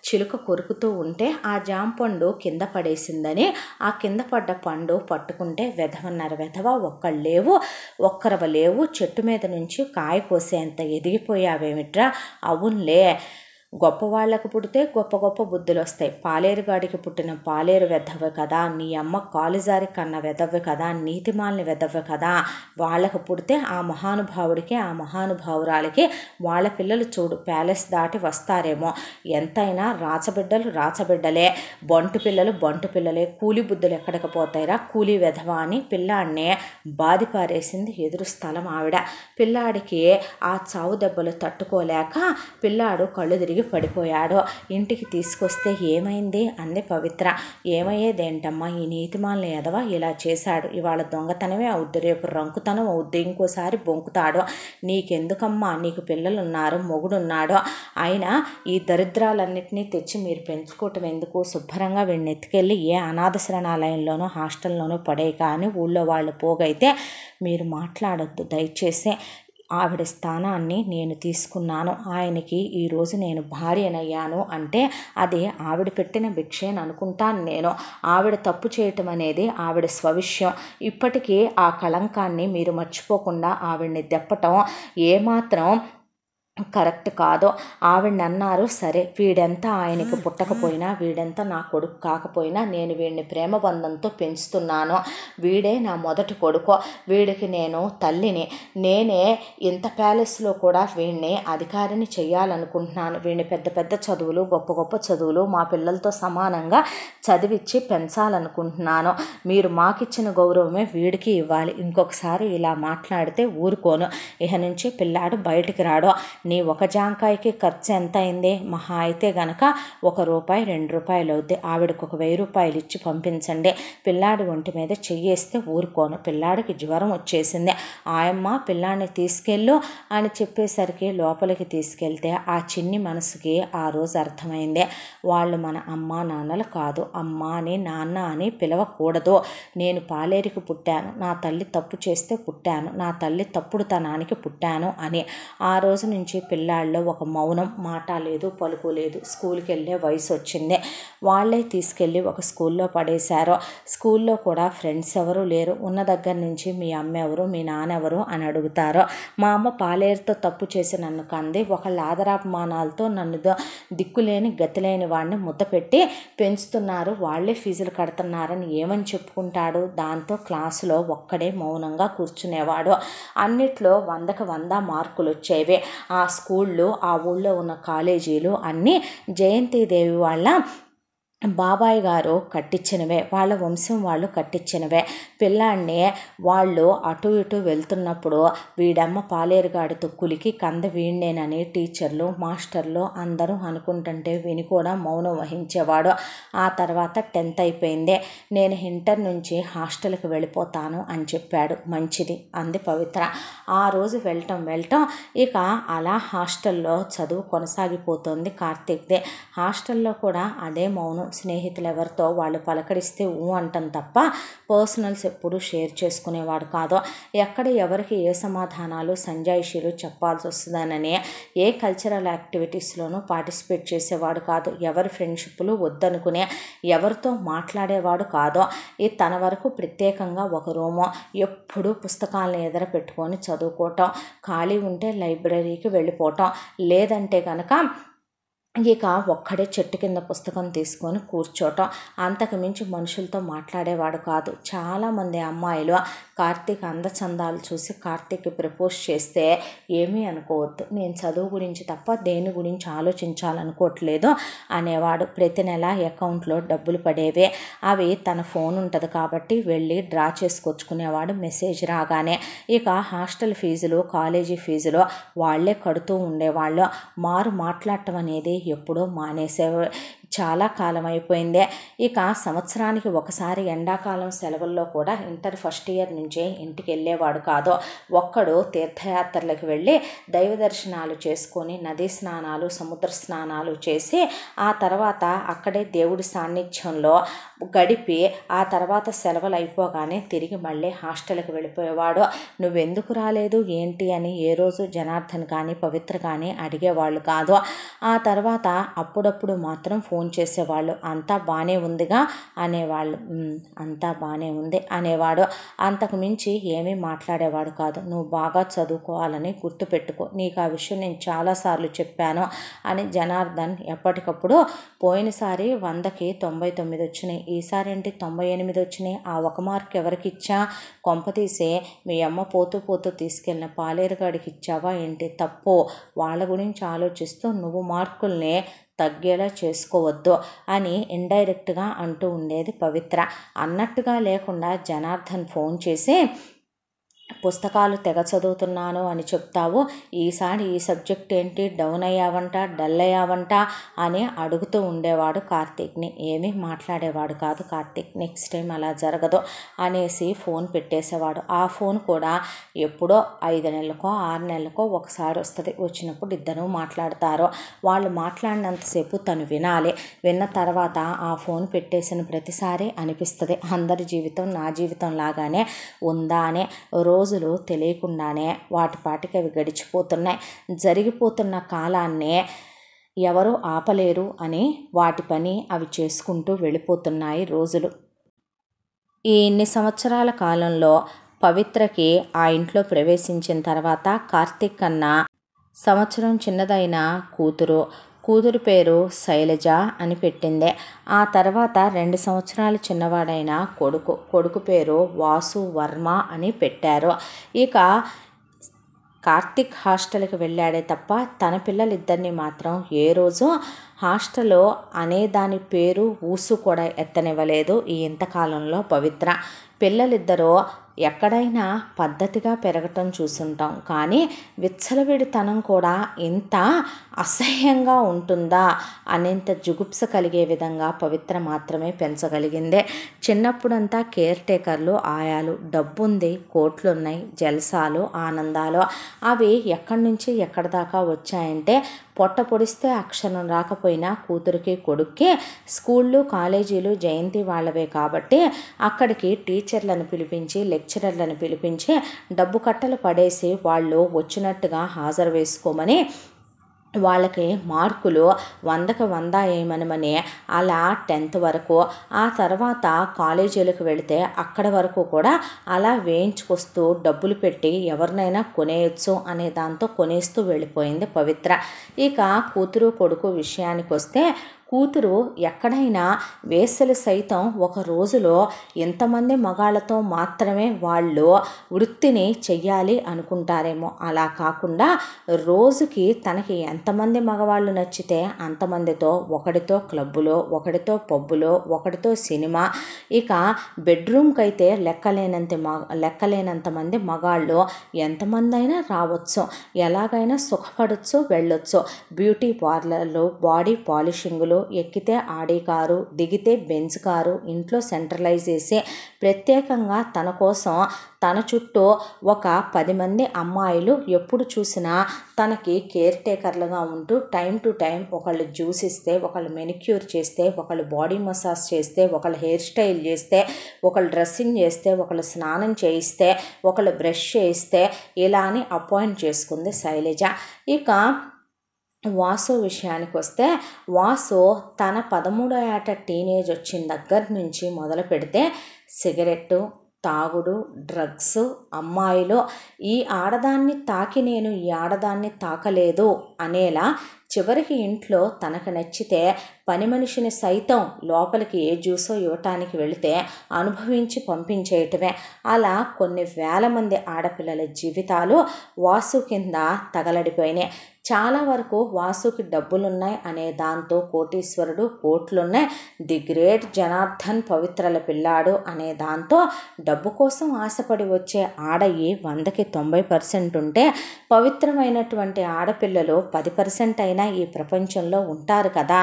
చిలుక కొరుకుతూ ఉంటే ఆ జాంపండు కింద పడేసిందని ఆ కింద పడ్డ పండు పట్టుకుంటే వెధవన్నర వెధవ ఒక్కరవ లేవు చెట్టు మీద నుంచి కాయ కోసేంత ఎదిగిపోయావేమిట్రా? అవునులే, గొప్పవాళ్లకు పుడితే గొప్ప గొప్ప బుద్ధులు వస్తాయి. పాలేరుగాడికి పుట్టిన పాలేరు వెధవ్వే కదా, నీ అమ్మ కాలుజారి కన్న వెధవ్వే కదా, నీతిమాలిని వెధవ్వే కదా. వాళ్ళకు పుడితే ఆ మహానుభావుడికి ఆ మహానుభావురాలకి వాళ్ళ పిల్లలు చూడు ప్యాలెస్ దాటి వస్తారేమో. ఎంతైనా రాచబిడ్డలు రాచబిడ్డలే, బంటు పిల్లలు బంటు పిల్లలే. కూలి బుద్ధులు ఎక్కడికి పోతాయిరా కూలి వెధవ అని పిల్లాడిని బాదిపారేసింది ఎదురు స్థలం ఆవిడ. పిల్లాడికి ఆ చావు దెబ్బలు తట్టుకోలేక పిల్లాడు కళ్ళు తిరిగి పడిపోయాడు. ఇంటికి తీసుకొస్తే ఏమైంది అంది పవిత్ర. ఏమయ్యేదేంటమ్మా, ఈ నీతిమాలిన ఎదవ ఇలా చేశాడు, ఇవాళ దొంగతనమే అవుద్ది, రేపు రంకుతనం అవుద్ది, ఇంకోసారి బొంకుతాడు. నీకెందుకమ్మా, నీకు పిల్లలున్నారు, మొగుడున్నాడు, అయినా ఈ దరిద్రాలన్నింటినీ తెచ్చి మీరు పెంచుకోవటం ఎందుకు? శుభ్రంగా వీడిని ఎత్తుకెళ్ళి ఏ అనాథ శరణాలయంలోనో హాస్టల్లోనో పడే కానీ ఊళ్ళో వాళ్ళు పోగైతే మీరు మాట్లాడొద్దు దయచేసి. ఆవిడ స్థానాన్ని నేను తీసుకున్నాను, ఆయనకి ఈరోజు నేను భార్యనయ్యాను అంటే అది ఆవిడ పెట్టిన భిక్షేని అనుకుంటాను నేను. ఆవిడ తప్పు చేయటం అనేది ఆవిడ స్వవిషయం. ఇప్పటికీ ఆ కళంకాన్ని మీరు మర్చిపోకుండా ఆవిడ్ని దెప్పటం ఏమాత్రం కరెక్ట్ కాదు. ఆవిడని అన్నారు, సరే వీడెంత ఆయనకు పుట్టకపోయినా వీడెంత నా కొడుకు కాకపోయినా నేను వీడిని ప్రేమ బంధంతో పెంచుతున్నాను, వీడే నా మొదటి కొడుకు, వీడికి నేను తల్లిని, నేనే ఇంత ప్యాలెస్లో కూడా వీడిని అధికారిని చెయ్యాలనుకుంటున్నాను, వీడిని పెద్ద పెద్ద చదువులు గొప్ప గొప్ప చదువులు మా పిల్లలతో సమానంగా చదివించి పెంచాలనుకుంటున్నాను, మీరు మాకిచ్చిన గౌరవమే వీడికి ఇవ్వాలి, ఇంకొకసారి ఇలా మాట్లాడితే ఊరుకోను, ఇహ నుంచి పిల్లాడు బయటికి రాడు, నీ ఒక జాంకాయకి ఖర్చు ఎంత అయింది? మహా అయితే గనక ₹1 ₹2 అవుద్ది, ఆవిడకు ఒక ₹1000 ఇచ్చి పంపించండి. పిల్లాడి ఒంటి మీద చెయ్యేస్తే ఊరుకోను, పిల్లాడికి జ్వరం వచ్చేసింది, ఆయమ్మ పిల్లాడిని తీసుకెళ్ళు అని చెప్పేసరికి లోపలికి తీసుకెళ్తే ఆ చిన్ని మనసుకి ఆ రోజు అర్థమైంది, వాళ్ళు మన అమ్మా నాన్నలు కాదు, అమ్మ అని నాన్న అని పిలవకూడదు, నేను పాలేరికి పుట్టాను, నా తల్లి తప్పు చేస్తే పుట్టాను, నా తల్లి తప్పుడుతనానికి పుట్టాను అని. ఆ రోజు నుంచి పిల్లాళ్ళలో ఒక మౌనం, మాట లేదు పలుకు లేదు. స్కూల్కి వెళ్ళే వయసు వచ్చింది, వాళ్ళే తీసుకెళ్ళి ఒక స్కూల్లో పడేశారు. స్కూల్లో కూడా ఫ్రెండ్స్ ఎవరు లేరు. ఉన్న దగ్గర నుంచి మీ అమ్మ ఎవరు మీ నాన్న ఎవరు అని అడుగుతారు. మా అమ్మ పాలేరుతో తప్పు చేసి నన్ను కంది, ఒకళ్ళ ఆదరాభిమానాలతో నన్ను దిక్కులేని గతిలేని వాడిని ముద్ద పెట్టి పెంచుతున్నారు, వాళ్ళే ఫీజులు కడుతున్నారని ఏమని చెప్పుకుంటాడు? దాంతో క్లాసులో ఒక్కడే మౌనంగా కూర్చునేవాడు. అన్నిట్లో 100కి 100 మార్కులు వచ్చేవి. ఆ స్కూళ్ళు ఆ ఊళ్ళో ఉన్న కాలేజీలు అన్నీ జయంతిదేవి వాళ్ళ బాబాయ్ గారు కట్టించినవే, వాళ్ళ వంశం వాళ్ళు కట్టించినవే. పిల్లాడిని వాళ్ళు అటు ఇటు వెళ్తున్నప్పుడు వీడమ్మ పాలేరుగాడి తొక్కులికి కంద వీణ్ణేనని టీచర్లు మాస్టర్లు అందరూ అనుకుంటుంటే విని కూడా మౌనం వహించేవాడు. ఆ తర్వాత 10th అయిపోయింది, నేను ఇంటర్ నుంచి హాస్టల్కి వెళ్ళిపోతాను అని చెప్పాడు. మంచిది అంది పవిత్ర. ఆ రోజు వెళ్ళటం ఇక అలా హాస్టల్లో చదువు కొనసాగిపోతుంది కార్తీక్దే. హాస్టల్లో కూడా అదే మౌనం. స్నేహితులు ఎవరితో వాళ్ళు పలకరిస్తే అంటాం తప్ప పర్సనల్స్ ఎప్పుడూ షేర్ చేసుకునేవాడు కాదు. ఎక్కడ ఎవరికి ఏ సమాధానాలు సంజాయిషీలు చెప్పాల్సి వస్తుందనని ఏ కల్చరల్ యాక్టివిటీస్లోనూ పార్టిసిపేట్ చేసేవాడు కాదు. ఎవరి ఫ్రెండ్షిప్లు వద్దనుకునే ఎవరితో మాట్లాడేవాడు కాదు. తన వరకు ప్రత్యేకంగా ఒక రూము, ఎప్పుడూ పుస్తకాలను ఎదుర పెట్టుకొని చదువుకోవటం, ఖాళీ ఉంటే లైబ్రరీకి వెళ్ళిపోవటం, లేదంటే కనుక ఇక ఒక్కడే చెట్టు కింద పుస్తకం తీసుకొని కూర్చోటం, అంతకుమించి మనుషులతో మాట్లాడేవాడు కాదు. చాలామంది అమ్మాయిలు కార్తీక్ అందచందాలు చూసి కార్తీక్కి ప్రపోజ్ చేస్తే ఏమీ అనుకోవద్దు, నేను చదువు గురించి తప్ప దేని గురించి ఆలోచించాలనుకోవట్లేదు అనేవాడు. ప్రతి నెల అకౌంట్లో డబ్బులు పడేవే, అవి తన ఫోన్ ఉంటుంది కాబట్టి వెళ్ళి డ్రా చేసుకొచ్చుకునేవాడు మెసేజ్ రాగానే. ఇక హాస్టల్ ఫీజులు కాలేజీ ఫీజులు వాళ్ళే కడుతూ ఉండేవాళ్ళు. మాట్లాడటం అనేది ఎప్పుడో మానేసేవాడు. చాలా కాలం అయిపోయిందే. ఇక సంవత్సరానికి ఒకసారి ఎండాకాలం సెలవుల్లో కూడా ఇంటర్ ఫస్ట్ ఇయర్ నుంచే ఇంటికి వెళ్ళేవాడు కాదు. ఒక్కడు తీర్థయాత్రలకు వెళ్ళి దైవ దర్శనాలు చేసుకొని నదీ స్నానాలు సముద్ర స్నానాలు చేసి ఆ తర్వాత అక్కడే దేవుడి సాన్నిధ్యంలో గడిపి ఆ తర్వాత సెలవులు అయిపోగానే తిరిగి మళ్ళీ హాస్టల్కి వెళ్ళిపోయేవాడు. నువ్వెందుకు రాలేదు ఏంటి అని ఏ రోజు జనార్దన్ కానీ పవిత్ర కానీ అడిగేవాళ్ళు కాదు. ఆ తర్వాత అప్పుడప్పుడు మాత్రం ఫోన్ చేసేవాళ్ళు. అంతా బాగానే ఉందిగా అనేవాళ్ళు. అంతా బాగానే ఉంది అనేవాడు. అంతకు మించి ఏమీ మాట్లాడేవాడు కాదు. నువ్వు బాగా చదువుకోవాలని గుర్తుపెట్టుకో, నీకు ఆ విషయం నేను చాలాసార్లు చెప్పాను అని జనార్దన్ ఎప్పటికప్పుడు పోయినసారి 100కి 99 వచ్చినాయి, ఈసారి ఏంటి 98 వచ్చినాయి, ఆ ఒక మార్క్ ఎవరికి ఇచ్చా, కొంపతీసే మీ అమ్మ పోతూ పోతూ తీసుకెళ్ళిన పాలేరుగాడికి ఇచ్చావా ఏంటి, తప్పు, వాళ్ళ గురించి ఆలోచిస్తూ నువ్వు మార్కుల్ని తగ్గేలా చేసుకోవద్దు అని ఇండైరెక్ట్గా అంటూ ఉండేది పవిత్ర. అన్నట్టుగా లేకుండా జనార్దన్ ఫోన్ చేసి పుస్తకాలు తెగ చదువుతున్నాను అని చెప్తావు, ఈసారి ఈ సబ్జెక్ట్ ఏంటి డౌన్ అయ్యావంట, డల్ అయ్యావంట అని అడుగుతూ ఉండేవాడు కార్తీక్ని. ఏమీ మాట్లాడేవాడు కాదు కార్తీక్. నెక్స్ట్ టైం అలా జరగదు అనేసి ఫోన్ పెట్టేసేవాడు. ఆ ఫోన్ కూడా ఎప్పుడో 5 నెలలకో 6 నెలలకో ఒకసారి వస్తుంది. వచ్చినప్పుడు ఇద్దరు మాట్లాడతారు. వాళ్ళు మాట్లాడినంతసేపు తను వినాలి. విన్న తర్వాత ఆ ఫోన్ పెట్టేసిన ప్రతిసారి అనిపిస్తుంది అందరి జీవితం నా జీవితం లాగానే ఉందా అనే. రోజులు తెలియకుండానే వాటి పాటికి అవి గడిచిపోతున్నాయి. జరిగిపోతున్న కాలాన్నే ఎవరు ఆపలేరు అని వాటి పని అవి చేసుకుంటూ వెళ్ళిపోతున్నాయి రోజులు. ఈ ఇన్ని సంవత్సరాల కాలంలో పవిత్రకి ఆ ఇంట్లో ప్రవేశించిన తర్వాత కార్తీక్ కన్నా సంవత్సరం చిన్నదైన కూతురు పేరు శైలజ అని పెట్టింది. ఆ తర్వాత 2 సంవత్సరాలు చిన్నవాడైన కొడుకు పేరు వాసు వర్మ అని పెట్టారు. ఇక కార్తీక్ హాస్టల్కి వెళ్ళాడే తప్ప తన పిల్లలిద్దరిని మాత్రం ఏ రోజు హాస్టల్లో అనే దాని పేరు ఊసు కూడా ఎత్తనివ్వలేదు ఈ ఇంతకాలంలో పవిత్ర. పిల్లలిద్దరూ ఎక్కడైనా పద్ధతిగా పెరగటం చూసుంటాం, కానీ విచ్చలవిడితనం కూడా ఇంత అసహ్యంగా ఉంటుందా అనేంత జుగుప్స కలిగే విధంగా పవిత్ర మాత్రమే పెంచగలిగిందే. చిన్నప్పుడంతా కేర్ టేకర్లు, ఆయాలు, డబ్బుంది, కోట్లున్నాయి, జల్సాలు, ఆనందాలు, అవి ఎక్కడి నుంచి ఎక్కడి దాకా వచ్చాయంటే పొట్ట పొడిస్తే అక్షరం రాకపోయినా కూతురికి కొడుక్కి స్కూళ్ళు కాలేజీలు జయంతి వాళ్ళవే కాబట్టి అక్కడికి టీచర్లను పిలిపించి లెక్చరర్లను పిలిపించి డబ్బు కట్టలు పడేసి వాళ్ళు వచ్చినట్టుగా హాజరు వేసుకోమని వాళ్ళకి మార్కులు 100కి 100 వేయమనమని అలా 10th వరకు, ఆ తర్వాత కాలేజీలకు వెళితే అక్కడ వరకు కూడా అలా వేయించుకొస్తూ డబ్బులు పెట్టి ఎవరినైనా కొనేయచ్చు అనే దాంతో కొనేస్తూ వెళ్ళిపోయింది పవిత్ర. ఇక కూతురు కొడుకు విషయానికి వస్తే కూతురు ఎక్కడైనా వేసలు సైతం ఒక రోజులో ఎంతమంది మగాళ్ళతో మాత్రమే వాళ్ళు వృత్తిని చెయ్యాలి అనుకుంటారేమో, అలా కాకుండా రోజుకి తనకి ఎంతమంది మగవాళ్ళు నచ్చితే అంతమందితో, ఒకడితో క్లబ్బులో, ఒకడితో పబ్బులో, ఒకడితో సినిమా, ఇక బెడ్రూమ్కి అయితే లెక్కలేనంత మంది మగాళ్ళు ఎంతమంది అయినా రావచ్చు, ఎలాగైనా సుఖపడవచ్చు, వెళ్ళొచ్చు. బ్యూటీ పార్లర్లు, బాడీ పాలిషింగులు, ఎక్కితే ఆడి కారు, దిగితే బెంజ్ కారు, ఇంట్లో సెంట్రలైజ్ చేసి ప్రత్యేకంగా తన కోసం తన చుట్టూ ఒక 10 మంది అమ్మాయిలు ఎప్పుడు చూసినా తనకి కేర్ టేకర్లుగా ఉంటూ టైం టు టైం ఒకళ్ళు జ్యూస్ ఇస్తే, ఒకళ్ళు మెనిక్యూర్ చేస్తే, ఒకళ్ళు బాడీ మసాజ్ చేస్తే, ఒకళ్ళు హెయిర్ స్టైల్ చేస్తే, ఒకళ్ళు డ్రెస్సింగ్ చేస్తే, ఒకళ్ళు స్నానం చేయిస్తే, ఒకళ్ళు బ్రష్ చేయిస్తే, ఇలా అని అపాయింట్ చేసుకుంది శైలజ. ఇక వాసు విషయానికి వస్తే వాసు తన 13వ ఏట టీనేజ్ వచ్చిన దగ్గర నుంచి మొదలు పెడితే సిగరెట్టు, తాగుడు, డ్రగ్స్, అమ్మాయిలు, ఈ ఆడదాన్ని తాకి నేను ఈ ఆడదాన్ని తాకలేదు అనేలా చివరికి ఇంట్లో తనకు నచ్చితే పని మనిషిని సైతం లోపలికి ఏ జ్యూసో ఇవ్వటానికి వెళితే అనుభవించి పంపించేయటమే. అలా కొన్ని వేల మంది ఆడపిల్లల జీవితాలు వాసు కింద తగలడిపోయినాయి. చాలా వరకు వాసుకి డబ్బులున్నాయి అనే దాంతో కోటీశ్వరుడు, కోట్లున్నాయి, ది గ్రేట్ జనార్దన్ పవిత్రల పిల్లాడు అనే దాంతో డబ్బు కోసం ఆశపడి వచ్చే ఆడయి 100కి 90% ఉంటే పవిత్రమైనటువంటి ఆడపిల్లలు 10% అయినా ఈ ప్రపంచంలో ఉంటారు కదా.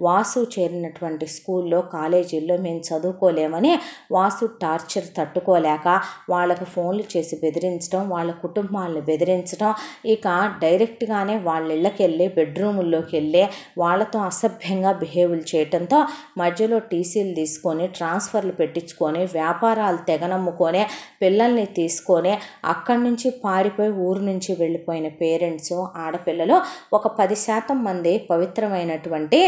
వాసు చేరినటువంటి స్కూల్లో, కాలేజీల్లో మేము చదువుకోలేమని వాసు టార్చర్ తట్టుకోలేక వాళ్ళకు ఫోన్లు చేసి బెదిరించడం, వాళ్ళ కుటుంబాలను బెదిరించడం, ఇక డైరెక్ట్గానే వాళ్ళ ఇళ్ళకి వెళ్ళి బెడ్రూముల్లోకి వెళ్ళి వాళ్ళతో అసభ్యంగా బిహేవ్లు చేయటంతో మధ్యలో టీసీలు తీసుకొని ట్రాన్స్ఫర్లు పెట్టించుకొని వ్యాపారాలు తెగనమ్ముకొని పిల్లల్ని తీసుకొని అక్కడి నుంచి పారిపోయి ఊరు నుంచి వెళ్ళిపోయిన పేరెంట్స్ ఆడపిల్లలు ఒక 10% మంది పవిత్రమైనటువంటి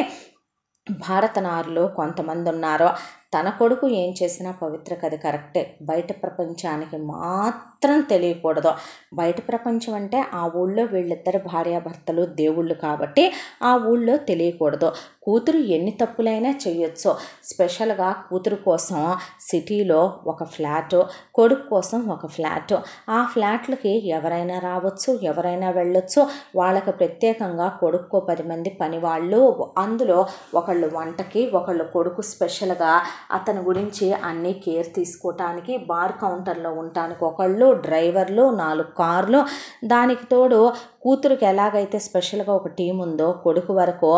భారతనారులు కొంతమంది ఉన్నారు. తన కొడుకు ఏం చేసినా పవిత్రకు అది కరెక్టే, బయట ప్రపంచానికి మాత్రం తెలియకూడదు. బయట ప్రపంచం అంటే ఆ ఊళ్ళో వీళ్ళిద్దరు భార్యాభర్తలు దేవుళ్ళు కాబట్టి ఆ ఊళ్ళో తెలియకూడదు. కూతురు ఎన్ని తప్పులైనా చేయొచ్చు. స్పెషల్గా కూతురు కోసం సిటీలో ఒక ఫ్లాటు, కొడుకు కోసం ఒక ఫ్లాటు. ఆ ఫ్లాట్లకి ఎవరైనా రావచ్చు, ఎవరైనా వెళ్ళొచ్చు. వాళ్ళకి ప్రత్యేకంగా కొడుకు 10 మంది పనివాళ్ళు, అందులో ఒకళ్ళు వంటకి, ఒకళ్ళు కొడుకు స్పెషల్గా అతని గురించి అన్నీ కేర్ తీసుకోవటానికి, బార్ కౌంటర్లో ఉండటానికి ఒకళ్ళు, డ్రైవర్లు, 4 కార్లు. దానికి తోడు కూతురికి ఎలాగైతే స్పెషల్గా ఒక టీం ఉందో కొడుకు వరకు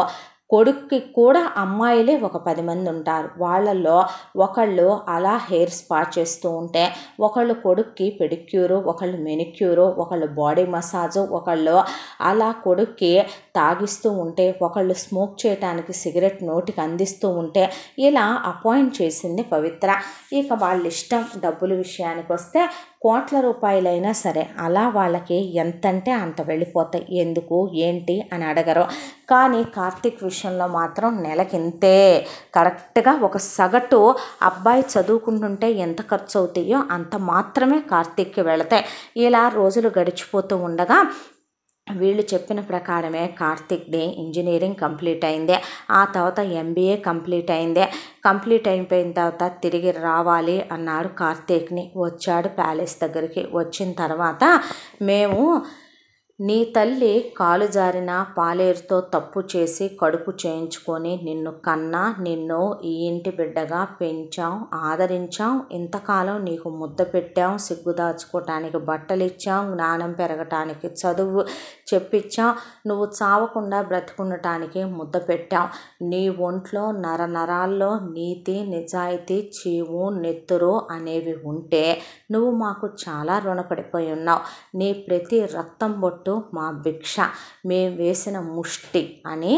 కొడుక్కి కూడా అమ్మాయిలే ఒక 10 మంది ఉంటారు. వాళ్ళల్లో ఒకళ్ళు అలా హెయిర్ స్పా చేస్తూ ఉంటే, ఒకళ్ళు కొడుక్కి పెడిక్యూరు, ఒకళ్ళు మెనిక్యూరు, ఒకళ్ళు బాడీ మసాజు, ఒకళ్ళు అలా కొడుక్కి తాగిస్తూ ఉంటే, ఒకళ్ళు స్మోక్ చేయటానికి సిగరెట్ నోటికి అందిస్తూ ఉంటే, ఇలా అపాయింట్ చేసింది పవిత్ర. ఇక వాళ్ళ ఇష్టం. డబ్బుల విషయానికి వస్తే కోట్ల రూపాయలైనా సరే అలా వాళ్ళకి ఎంతంటే అంత వెళ్ళిపోతాయి. ఎందుకు ఏంటి అని అడగరు. కానీ కార్తీక్ విషయంలో మాత్రం నెలకింతే. కరెక్ట్గా ఒక సగటు అబ్బాయి చదువుకుంటుంటే ఎంత ఖర్చు అవుతాయో అంత మాత్రమే కార్తీక్కి వెళతాయి. ఇలా రోజులు గడిచిపోతూ ఉండగా వీళ్ళు చెప్పిన ప్రకారమే కార్తీక్ది ఇంజనీరింగ్ కంప్లీట్ అయింది. ఆ తర్వాత MBA కంప్లీట్ అయింది. కంప్లీట్ అయిపోయిన తర్వాత తిరిగి రావాలి అన్నాడు కార్తీక్ని. వచ్చాడు ప్యాలెస్ దగ్గరికి. వచ్చిన తర్వాత మేము నీ తల్లి కాలు జారిన పాలేరుతో తప్పు చేసి కడుపు చేయించుకొని నిన్ను కన్నా, నిన్ను ఈ ఇంటి బిడ్డగా పెంచాం, ఆదరించాం, ఇంతకాలం నీకు ముద్ద పెట్టాం, సిగ్గు దాచుకోవటానికి బట్టలు ఇచ్చాం, జ్ఞానం పెరగటానికి చదువు చెప్పించాం, నువ్వు చావకుండా బ్రతుకుండటానికి ముద్ద పెట్టాం. నీ ఒంట్లో నరాల్లో నీతి, నిజాయితీ, చీము, నెత్తురు అనేవి ఉంటే నువ్వు మాకు చాలా రుణపడిపోయి ఉన్నావు. నీ ప్రతి రక్తం బొట్టు మా భిక్ష, మేము వేసిన ముష్టి అని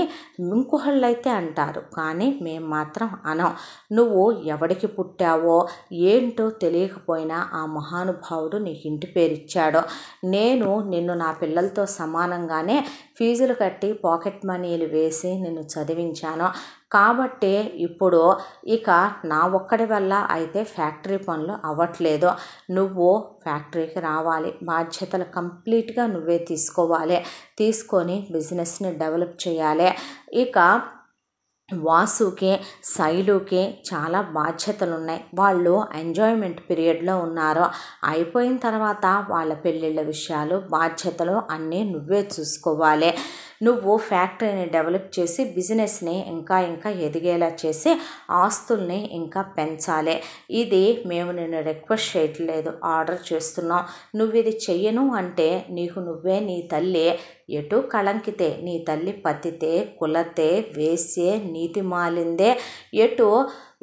ఇంకొకళ్ళైతే అంటారు, కానీ మేము మాత్రం అనం. నువ్వు ఎవడికి పుట్టావో ఏంటో తెలియకపోయినా ఆ మహానుభావుడు నీకు ఇంటి పేరు ఇచ్చాడు. నేను నిన్ను నా పిల్లలతో సమానంగానే ఫీజులు కట్టి పాకెట్ మనీలు వేసి నిన్ను చదివించాను. కాబట్టి ఇప్పుడు ఇక నా ఒక్కడి వల్ల అయితే ఫ్యాక్టరీ పనులు అవ్వట్లేదు. నువ్వు ఫ్యాక్టరీకి రావాలి, బాధ్యతలు కంప్లీట్గా నువ్వే తీసుకోవాలి, తీసుకొని బిజినెస్ని డెవలప్ చేయాలి. ఇక వాసుకి, శైలుకి చాలా బాధ్యతలు ఉన్నాయి. వాళ్ళు ఎంజాయ్మెంట్ పీరియడ్లో ఉన్నారు. అయిపోయిన తర్వాత వాళ్ళ పెళ్ళిళ్ళ విషయాలు, బాధ్యతలు అన్నీ నువ్వే చూసుకోవాలి. నువ్వు ఫ్యాక్టరీని డెవలప్ చేసి బిజినెస్ని ఇంకా ఇంకా ఎదిగేలా చేసి ఆస్తుల్ని ఇంకా పెంచాలి. ఇది మేము నిన్ను రిక్వెస్ట్ చేయట్లేదు, ఆర్డర్ చేస్తున్నాం. నువ్వు ఇది చెయ్యను అంటే నీకు నువ్వే నీ తల్లి ఎటు కళంకితే, నీ తల్లి పతితే, కులతే, వేసే, నీతి మాలిందే, ఎటు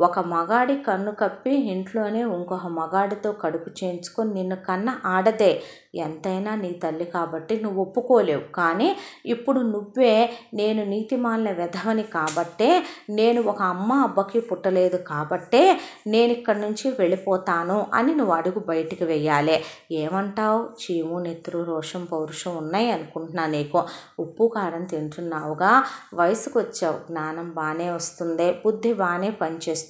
ఒక మగాడి కన్ను కప్పి ఇంట్లోనే ఇంకొక మగాడితో కడుపు చేయించుకొని నిన్ను కన్న ఆడదే. ఎంతైనా నీ తల్లి కాబట్టి నువ్వు ఒప్పుకోలేవు. కానీ ఇప్పుడు నువ్వే నేను నీతిమాలిన వెధవని కాబట్టే, నేను ఒక అమ్మ అబ్బకి పుట్టలేదు కాబట్టే నేను ఇక్కడి నుంచి వెళ్ళిపోతాను అని నువ్వు అడుగు బయటికి వెయ్యాలి. ఏమంటావు? చీము, నెత్తురు, రోషం, పౌరుషం ఉన్నాయి అనుకుంటున్నా. నీకు ఉప్పు కారం తింటున్నావుగా, వయసుకు వచ్చావు, జ్ఞానం బాగానే వస్తుంది, బుద్ధి బాగానే పనిచేస్తుంది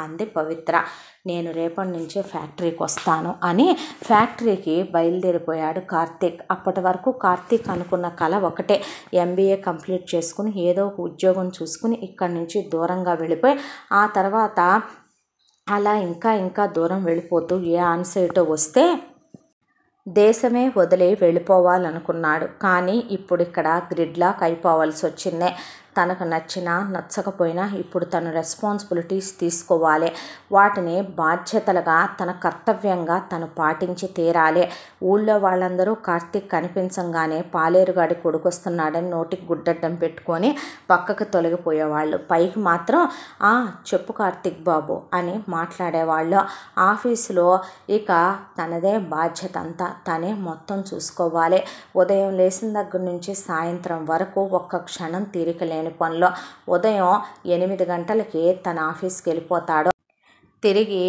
అంది పవిత్ర. నేను రేపటి నుంచే ఫ్యాక్టరీకి వస్తాను అని ఫ్యాక్టరీకి బయలుదేరిపోయాడు కార్తీక్. అప్పటి వరకు కార్తీక్ అనుకున్న కళ ఒకటే, MBA కంప్లీట్ చేసుకుని ఏదో ఒక ఉద్యోగం చూసుకుని ఇక్కడి నుంచి దూరంగా వెళ్ళిపోయి ఆ తర్వాత అలా ఇంకా ఇంకా దూరం వెళ్ళిపోతూ ఏ ఆన్సైటో వస్తే దేశమే వదిలి వెళ్ళిపోవాలనుకున్నాడు. కానీ ఇప్పుడు ఇక్కడ గ్రిడ్లాక్ అయిపోవాల్సి వచ్చింది. తనకు నచ్చినా నచ్చకపోయినా ఇప్పుడు తను రెస్పాన్సిబిలిటీస్ తీసుకోవాలి. వాటిని బాధ్యతలుగా తన కర్తవ్యంగా తను పాటించి తీరాలి. ఊళ్ళో వాళ్ళందరూ కార్తీక్ కనిపించంగానే పాలేరుగాడి కొడుకొస్తున్నాడని నోటికి గుడ్డడ్డం పెట్టుకొని పక్కకు తొలగిపోయేవాళ్ళు. పైకి మాత్రం చెప్పు కార్తీక్ బాబు అని మాట్లాడేవాళ్ళు. ఆఫీసులో ఇక తనదే బాధ్యత అంతా, తనే మొత్తం చూసుకోవాలి. ఉదయం లేచిన దగ్గర నుంచి సాయంత్రం వరకు ఒక్క క్షణం తీరిక లేని పనిలో. ఉదయం 8 గంటలకి తన ఆఫీస్కి వెళ్ళిపోతాడు. తిరిగి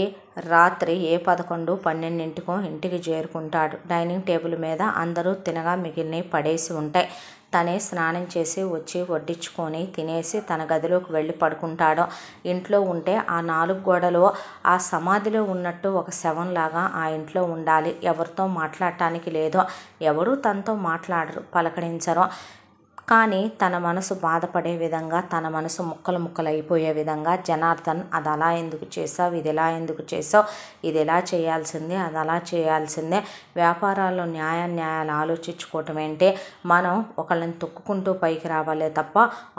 రాత్రి 11, 12 ఇంటికి చేరుకుంటాడు. డైనింగ్ టేబుల్ మీద అందరూ తినగా మిగిలినవి పడేసి ఉంటాయి. తనే స్నానం చేసి వచ్చి వడ్డించుకొని తినేసి తన గదిలోకి వెళ్ళి పడుకుంటాడు. ఇంట్లో ఉంటే ఆ 4 గోడలు ఆ సమాధిలో ఉన్నట్టు ఒక శవంలాగా ఆ ఇంట్లో ఉండాలి. ఎవరితో మాట్లాడటానికి లేదు. ఎవరూ తనతో మాట్లాడరు, పలకరించరు. కానీ తన మనసు బాధపడే విధంగా, తన మనసు ముక్కలు ముక్కలు అయిపోయే విధంగా జనార్దన్ అది అలా ఎందుకు చేసావు, ఇది ఎలా ఎందుకు చేసావు, ఇది ఎలా చేయాల్సిందే, అది అలా చేయాల్సిందే, వ్యాపారాల్లో న్యాయాలు ఆలోచించుకోవటం ఏంటి, మనం ఒకళ్ళని తొక్కుకుంటూ పైకి రావాలే తప్ప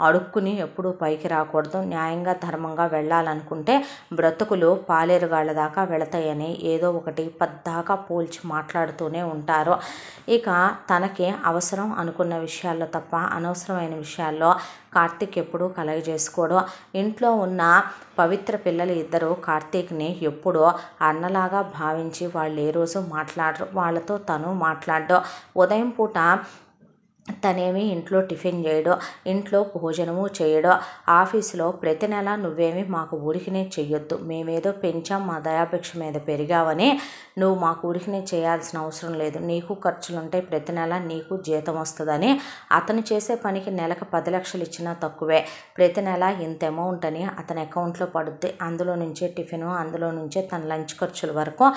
అడుక్కుని ఎప్పుడూ పైకి రాకూడదు, న్యాయంగా ధర్మంగా వెళ్ళాలనుకుంటే బ్రతుకులు పాలేరుగాళ్ళ దాకా వెళతాయని ఏదో ఒకటి పద్దాకా పోల్చి మాట్లాడుతూనే ఉంటారు. ఇక తనకి అవసరం అనుకున్న విషయాల్లో తప్ప అనవసరమైన విషయాల్లో కార్తీక్ ఎప్పుడూ కలగజేసుకోడు. ఇంట్లో ఉన్న పవిత్ర పిల్లలు ఇద్దరు కార్తీక్ని ఎప్పుడూ అన్నలాగా భావించి వాళ్ళు ఏ రోజు మాట్లాడరు. వాళ్ళతో తను మాట్లాడడు. ఉదయం పూట తనేమి ఇంట్లో టిఫిన్ చేయడు, ఇంట్లో భోజనము చేయడు. ఆఫీసులో ప్రతి నెల నువ్వేమి మాకు ఊరికినే చెయ్యొద్దు, మేమేదో పెంచాం, మా దయాభిక్ష మీద పెరిగావని నువ్వు మాకు ఊరికినే చేయాల్సిన అవసరం లేదు, నీకు ఖర్చులుంటాయి, ప్రతి నెల నీకు జీతం వస్తుందని అతను చేసే పనికి నెలకు 10 లక్షలు ఇచ్చినా తక్కువే. ప్రతి నెల ఇంత అమౌంట్ అని అతని అకౌంట్లో పడుద్ది. అందులో నుంచే టిఫిను, అందులో నుంచే తన లంచ్ ఖర్చుల వరకు,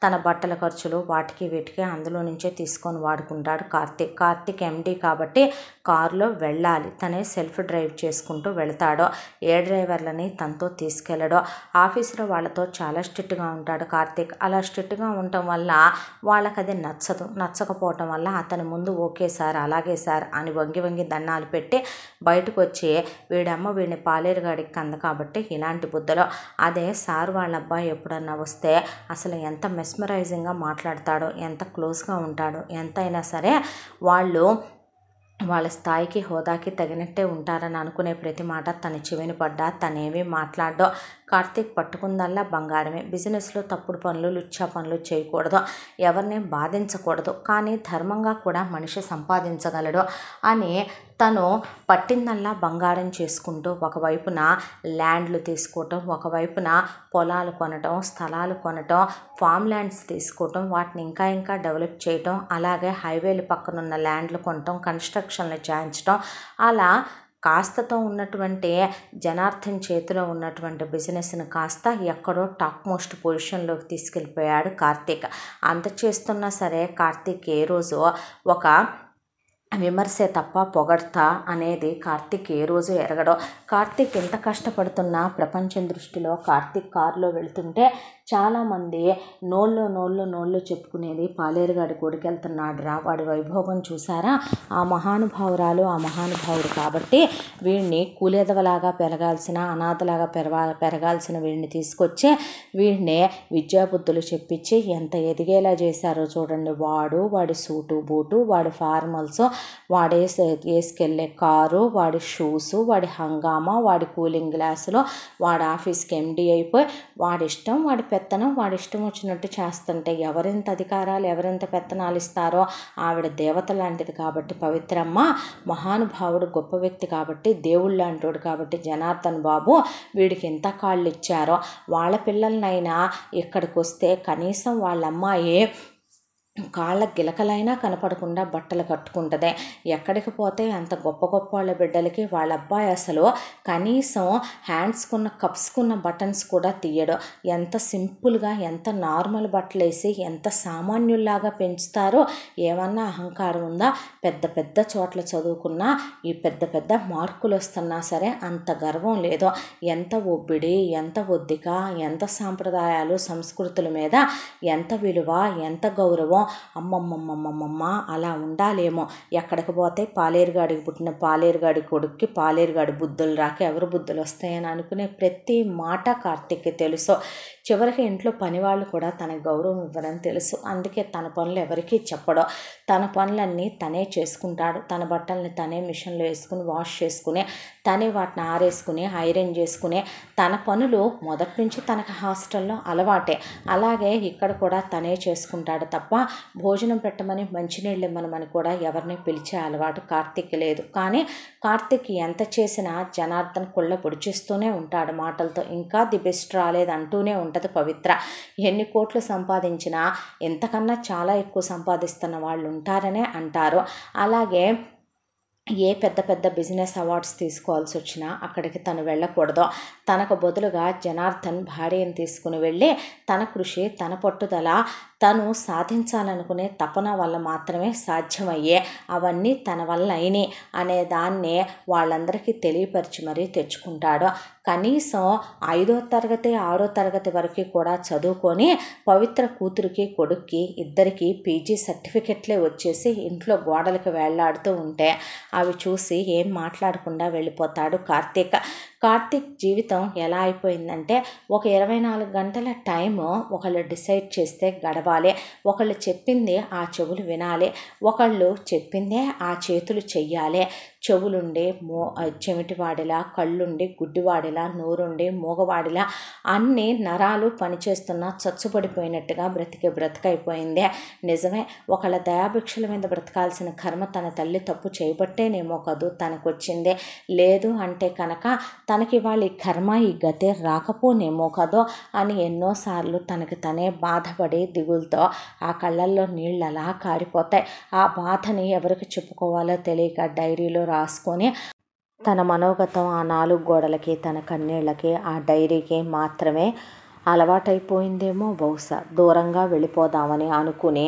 తన బట్టల ఖర్చులు, వాటికి వీటికి అందులో నుంచే తీసుకొని వాడుకుంటాడు కార్తీక్ ఎండి కాబట్టి కారులో వెళ్ళాలి. తనే సెల్ఫ్ డ్రైవ్ చేసుకుంటూ వెళతాడు. ఏ డ్రైవర్లని తనతో తీసుకెళ్ళడు. ఆఫీసులో వాళ్ళతో చాలా స్ట్రిక్ట్గా ఉంటాడు కార్తీక్. అలా స్ట్రిక్ట్గా ఉండటం వల్ల వాళ్ళకి అది నచ్చకపోవటం వల్ల అతని ముందు ఓకే సార్, అలాగే సార్ అని వంగి దండాలు పెట్టి బయటకు వచ్చి వీడమ్మ వీడిని పాలేరుగాడికి కంద కాబట్టి ఇలాంటి బుద్ధలో. అదే సార్ వాళ్ళ అబ్బాయి ఎప్పుడన్నా వస్తే అసలు ఎంత మెస్మరైజింగ్గా మాట్లాడతాడో, ఎంత క్లోజ్గా ఉంటాడో, ఎంతైనా సరే వాళ్ళు వాళ్ళ స్థాయికి హోదాకి తగినట్టే ఉంటారని అనుకునే ప్రతి మాట తన చెవిని పడ్డా తనేమీ మాట్లాడో. కార్తీక్ పట్టుకుందల్లా బంగారమే. బిజినెస్లో తప్పుడు పనులు, లుచ్చా పనులు చేయకూడదు, ఎవరిని బాధించకూడదు, కానీ ధర్మంగా కూడా మనిషి సంపాదించగలడు అని తను పట్టిందల్లా బంగారం చేసుకుంటూ ఒకవైపున ల్యాండ్లు తీసుకోవటం, ఒకవైపున పొలాలు కొనటం, స్థలాలు కొనటం, ఫామ్ ల్యాండ్స్ తీసుకోవటం, వాటిని ఇంకా డెవలప్ చేయటం, అలాగే హైవేలు పక్కనున్న ల్యాండ్లు కొనటం, కన్స్ట్రక్షన్లు చేయించటం, అలా కాస్తతో ఉన్నటువంటి జనార్దన్ చేతిలో ఉన్నటువంటి బిజినెస్ని కాస్త ఎక్కడో టాప్ మోస్ట్ పొజిషన్లోకి తీసుకెళ్ళిపోయాడు కార్తీక్. అంత చేస్తున్నా సరే కార్తీక్ ఏ రోజు ఒక విమర్శే తప్ప పొగడ్తా అనేది కార్తీక్ ఏ రోజు ఎరగడో. కార్తీక్ ఎంత కష్టపడుతున్నా ప్రపంచం దృష్టిలో కార్తీక్ కారులో వెళుతుంటే చాలామంది నోళ్ళు చెప్పుకునేది పాలేరుగాడి కొడుకెళ్తున్నాడు రా, వాడి వైభోగం చూసారా, ఆ మహానుభావురాలు ఆ మహానుభావుడు కాబట్టి వీడిని కూలేదవలాగా పెరగాల్సిన, అనాథలాగా పెరగాల్సిన వీడిని తీసుకొచ్చి వీడిని విద్యాబుద్ధులు చెప్పించి ఎంత ఎదిగేలా చేశారో చూడండి. వాడి సూటు బూటు, వాడి ఫార్మల్స్, వాడు వేసుకెళ్ళే కారు, వాడి షూసు, వాడి హంగామా, వాడి కూలింగ్ గ్లాసులు, వాడి ఆఫీస్కి ఎండి అయిపోయి వాడి ఇష్టం, వాడి పెత్తనం, వాడి ఇష్టం వచ్చినట్టు చేస్తుంటే ఎవరెంత అధికారాలు, ఎవరెంత పెత్తనాలు ఇస్తారో. ఆవిడ దేవత లాంటిది కాబట్టి పవిత్రమ్మ, మహానుభావుడు గొప్ప వ్యక్తి కాబట్టి, దేవుళ్ళు లాంటోడు కాబట్టి జనార్దన్ బాబు వీడికి ఎంత కాళ్ళు ఇచ్చారో. వాళ్ళ పిల్లలనైనా ఇక్కడికి వస్తే కనీసం వాళ్ళ అమ్మాయి కాళ్ళ గిలకలైనా కనపడకుండా బట్టలు కట్టుకుంటుంది. ఎక్కడికి పోతే అంత గొప్ప వాళ్ళ బిడ్డలకి వాళ్ళ అబ్బాయి అసలు కనీసం హ్యాండ్స్కున్న కప్స్కున్న బటన్స్ కూడా తీయడు. ఎంత సింపుల్గా, ఎంత నార్మల్ బట్టలు వేసి ఎంత సామాన్యుల్లాగా పెంచుతారో. ఏమన్నా అహంకారం ఉందా? పెద్ద చోట్ల చదువుకున్నా, ఈ పెద్ద మార్కులు వస్తున్నా సరే అంత గర్వం లేదు. ఎంత ఒబ్బిడి, ఎంత ఒద్దిక, ఎంత సాంప్రదాయాలు సంస్కృతుల మీద ఎంత విలువ, ఎంత గౌరవం. అమ్మమ్మమ్మమ్మమ్మ అలా ఉండాలేమో, ఎక్కడికి పోతే పాలేరుగాడికి పుట్టిన పాలేరుగాడి కొడుక్కి పాలేరుగాడి బుద్ధులు రాక ఎవరు బుద్ధులు వస్తాయని అనుకునే ప్రతి మాట కార్తీక్కి తెలుసు. చివరికి ఇంట్లో పనివాళ్ళు కూడా తనకు గౌరవం ఇవ్వరని తెలుసు. అందుకే తన పనులు ఎవరికీ చెప్పడం, తన పనులన్నీ తనే చేసుకుంటాడు. తన బట్టల్ని తనే మిషన్లో వేసుకుని వాష్ చేసుకుని, తనే వాటిని ఆరేసుకుని ఐరన్ చేసుకుని, తన పనులు మొదటి నుంచి తనకు హాస్టల్లో అలవాటే. అలాగే ఇక్కడ కూడా తనే చేసుకుంటాడు తప్ప భోజనం పెట్టమని మంచినీళ్ళు ఇమ్మనమని కూడా ఎవరిని పిలిచే అలవాటు కార్తీక్ లేదు. కానీ కార్తీక్ ఎంత చేసినా జనార్దన్ కుళ్ళ పొడిచిస్తూనే ఉంటాడు మాటలతో. ఇంకా ది బెస్ట్ రాలేదు అంటూనే ఉంటుంది పవిత్ర. ఎన్ని కోట్లు సంపాదించినా ఎంతకన్నా చాలా ఎక్కువ సంపాదిస్తున్న వాళ్ళు ఉంటారనే అంటారు. అలాగే ఏ పెద్ద పెద్ద బిజినెస్ అవార్డ్స్ తీసుకోవాల్సి వచ్చినా అక్కడికి తను వెళ్ళకూడదు. తనకు బదులుగా జనార్దన్ భార్యను తీసుకుని వెళ్ళి తన కృషి, తన పట్టుదల, తను సాధించాలనుకునే తపన వల్ల మాత్రమే సాధ్యమయ్యే, అవన్నీ తన వల్ల అయినాయి అనే దాన్ని వాళ్ళందరికీ తెలియపరిచి మరీ తెచ్చుకుంటాడు. కనీసం 5వ తరగతి 6వ తరగతి వరకు కూడా చదువుకొని పవిత్ర కూతురికి కొడుక్కి ఇద్దరికి పీజీ సర్టిఫికెట్లే వచ్చేసి ఇంట్లో గోడలకు వేళ్లాడుతూ ఉంటే అవి చూసి ఏం మాట్లాడకుండా వెళ్ళిపోతాడు కార్తీక్. కార్తీక్ జీవితం ఎలా అయిపోయిందంటే ఒక 24 గంటల టైము ఒకళ్ళు డిసైడ్ చేస్తే గడవాలి, ఒకళ్ళు చెప్పింది ఆ చెవులు వినాలి, ఒకళ్ళు చెప్పిందే ఆ చేతులు చెయ్యాలి. చెవులుండి చెమిటివాడిలా, కళ్ళుండి గుడ్డివాడిలా, నోరుండి మూగవాడిలా అన్ని నరాలు పనిచేస్తున్నా చచ్చుపడిపోయినట్టుగా బ్రతికైపోయిందే. నిజమే, ఒకళ్ళ దయాభిక్షల మీద బ్రతకాల్సిన కర్మ తన తల్లి తప్పు చేయబట్టేనేమో కదూ తనకొచ్చిందే. లేదు అంటే కనుక తనకి వాళ్ళ ఈ కర్మ ఈ గతే రాకపోనేమో కదో అని ఎన్నోసార్లు తనకి తనే బాధపడి దిగులతో ఆ కళ్ళల్లో నీళ్ళు అలా కారిపోతాయి. ఆ బాధని ఎవరికి చెప్పుకోవాలో తెలియక డైరీలో రాసుకొని తన మనోగతం ఆ 4 గోడలకి, తన కన్నీళ్ళకి, ఆ డైరీకి మాత్రమే అలవాటైపోయిందేమో బహుశా. దూరంగా వెళ్ళిపోదామని అనుకుని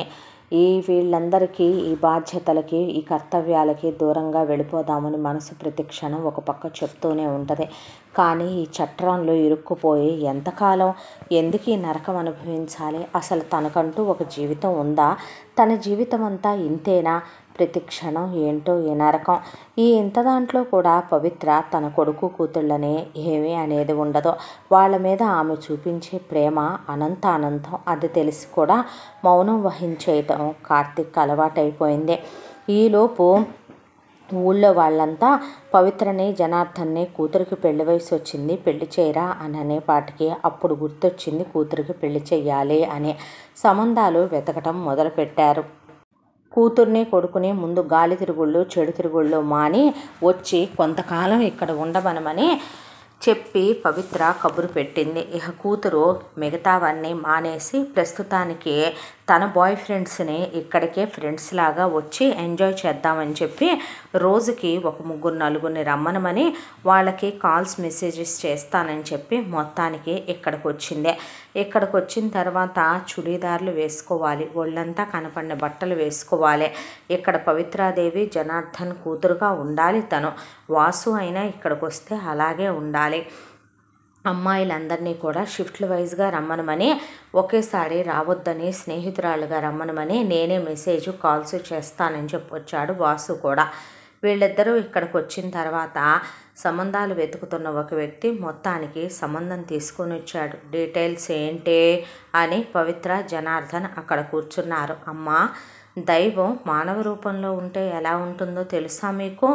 వీళ్ళందరికీ, ఈ బాధ్యతలకి, ఈ కర్తవ్యాలకి దూరంగా వెళ్ళిపోదామని మనసు ప్రతి క్షణం ఒక పక్క చెప్తూనే ఉంటుంది. కానీ ఈ చట్రంలో ఇరుక్కుపోయి ఎంతకాలం, ఎందుకు ఈ నరకం అనుభవించాలి? అసలు తనకంటూ ఒక జీవితం ఉందా? తన జీవితం అంతా ఇంతేనా? ప్రతి క్షణం ఏంటో ఈ నరకం. ఇంత దాంట్లో కూడా పవిత్ర తన కొడుకు కూతుళ్ళని ఏమీ అనేది ఉండదు. వాళ్ళ మీద ఆమె చూపించే ప్రేమ అనంతం. అది తెలిసి కూడా మౌనం వహించేయటం కార్తీక్ అలవాటైపోయింది. ఈలోపు ఊళ్ళో వాళ్ళంతా పవిత్రని, జనార్దన్ని కూతురికి పెళ్లి వయసు వచ్చింది, పెళ్లి చేయరా అని అనేపాటికి అప్పుడు గుర్తొచ్చింది కూతురికి పెళ్లి చెయ్యాలి అని. సంబంధాలు వెతకటం మొదలుపెట్టారు. కూతుర్ని కొడుకుని ముందు గాలి తిరుగుళ్ళు, చెడు తిరుగుళ్ళు మాని వచ్చి కొంతకాలం ఇక్కడ ఉండమనమని చెప్పి పవిత్ర కబురు పెట్టింది. ఇక కూతురు మిగతావన్నీ మానేసి ప్రస్తుతానికి తన బాయ్ ఫ్రెండ్స్ని ఇక్కడికే ఫ్రెండ్స్ లాగా వచ్చి ఎంజాయ్ చేద్దామని చెప్పి రోజుకి ఒక 3-4 రమ్మనమని వాళ్ళకి కాల్స్ మెసేజెస్ చేస్తానని చెప్పి మొత్తానికి ఇక్కడికి వచ్చింది. ఇక్కడికి వచ్చిన తర్వాత చుడీదార్లు వేసుకోవాలి, ఒళ్ళంతా కనపడిన బట్టలు వేసుకోవాలి. ఇక్కడ పవిత్రాదేవి జనార్దన్ కూతురుగా ఉండాలి. తను వాసు అయినా ఇక్కడికి వస్తే అలాగే ఉండాలి. అమ్మాయిలందరినీ కూడా షిఫ్ట్ల వైజ్గా రమ్మనమని, ఒకేసారి రావద్దని స్నేహితురాలుగా రమ్మనమని నేనే మెసేజ్ కాల్స్ చేస్తానని చెప్పొచ్చాడు వాసు కూడా. వీళ్ళిద్దరూ ఇక్కడికి వచ్చిన తర్వాత సంబంధాలు వెతుకుతున్న ఒక వ్యక్తి మొత్తానికి సంబంధం తీసుకొని వచ్చాడు. డీటెయిల్స్ ఏంటి అని పవిత్ర, జనార్దన్ అక్కడ కూర్చున్నారు. అమ్మా, దైవం మానవ రూపంలో ఉంటే ఎలా ఉంటుందో తెలుసా మీకు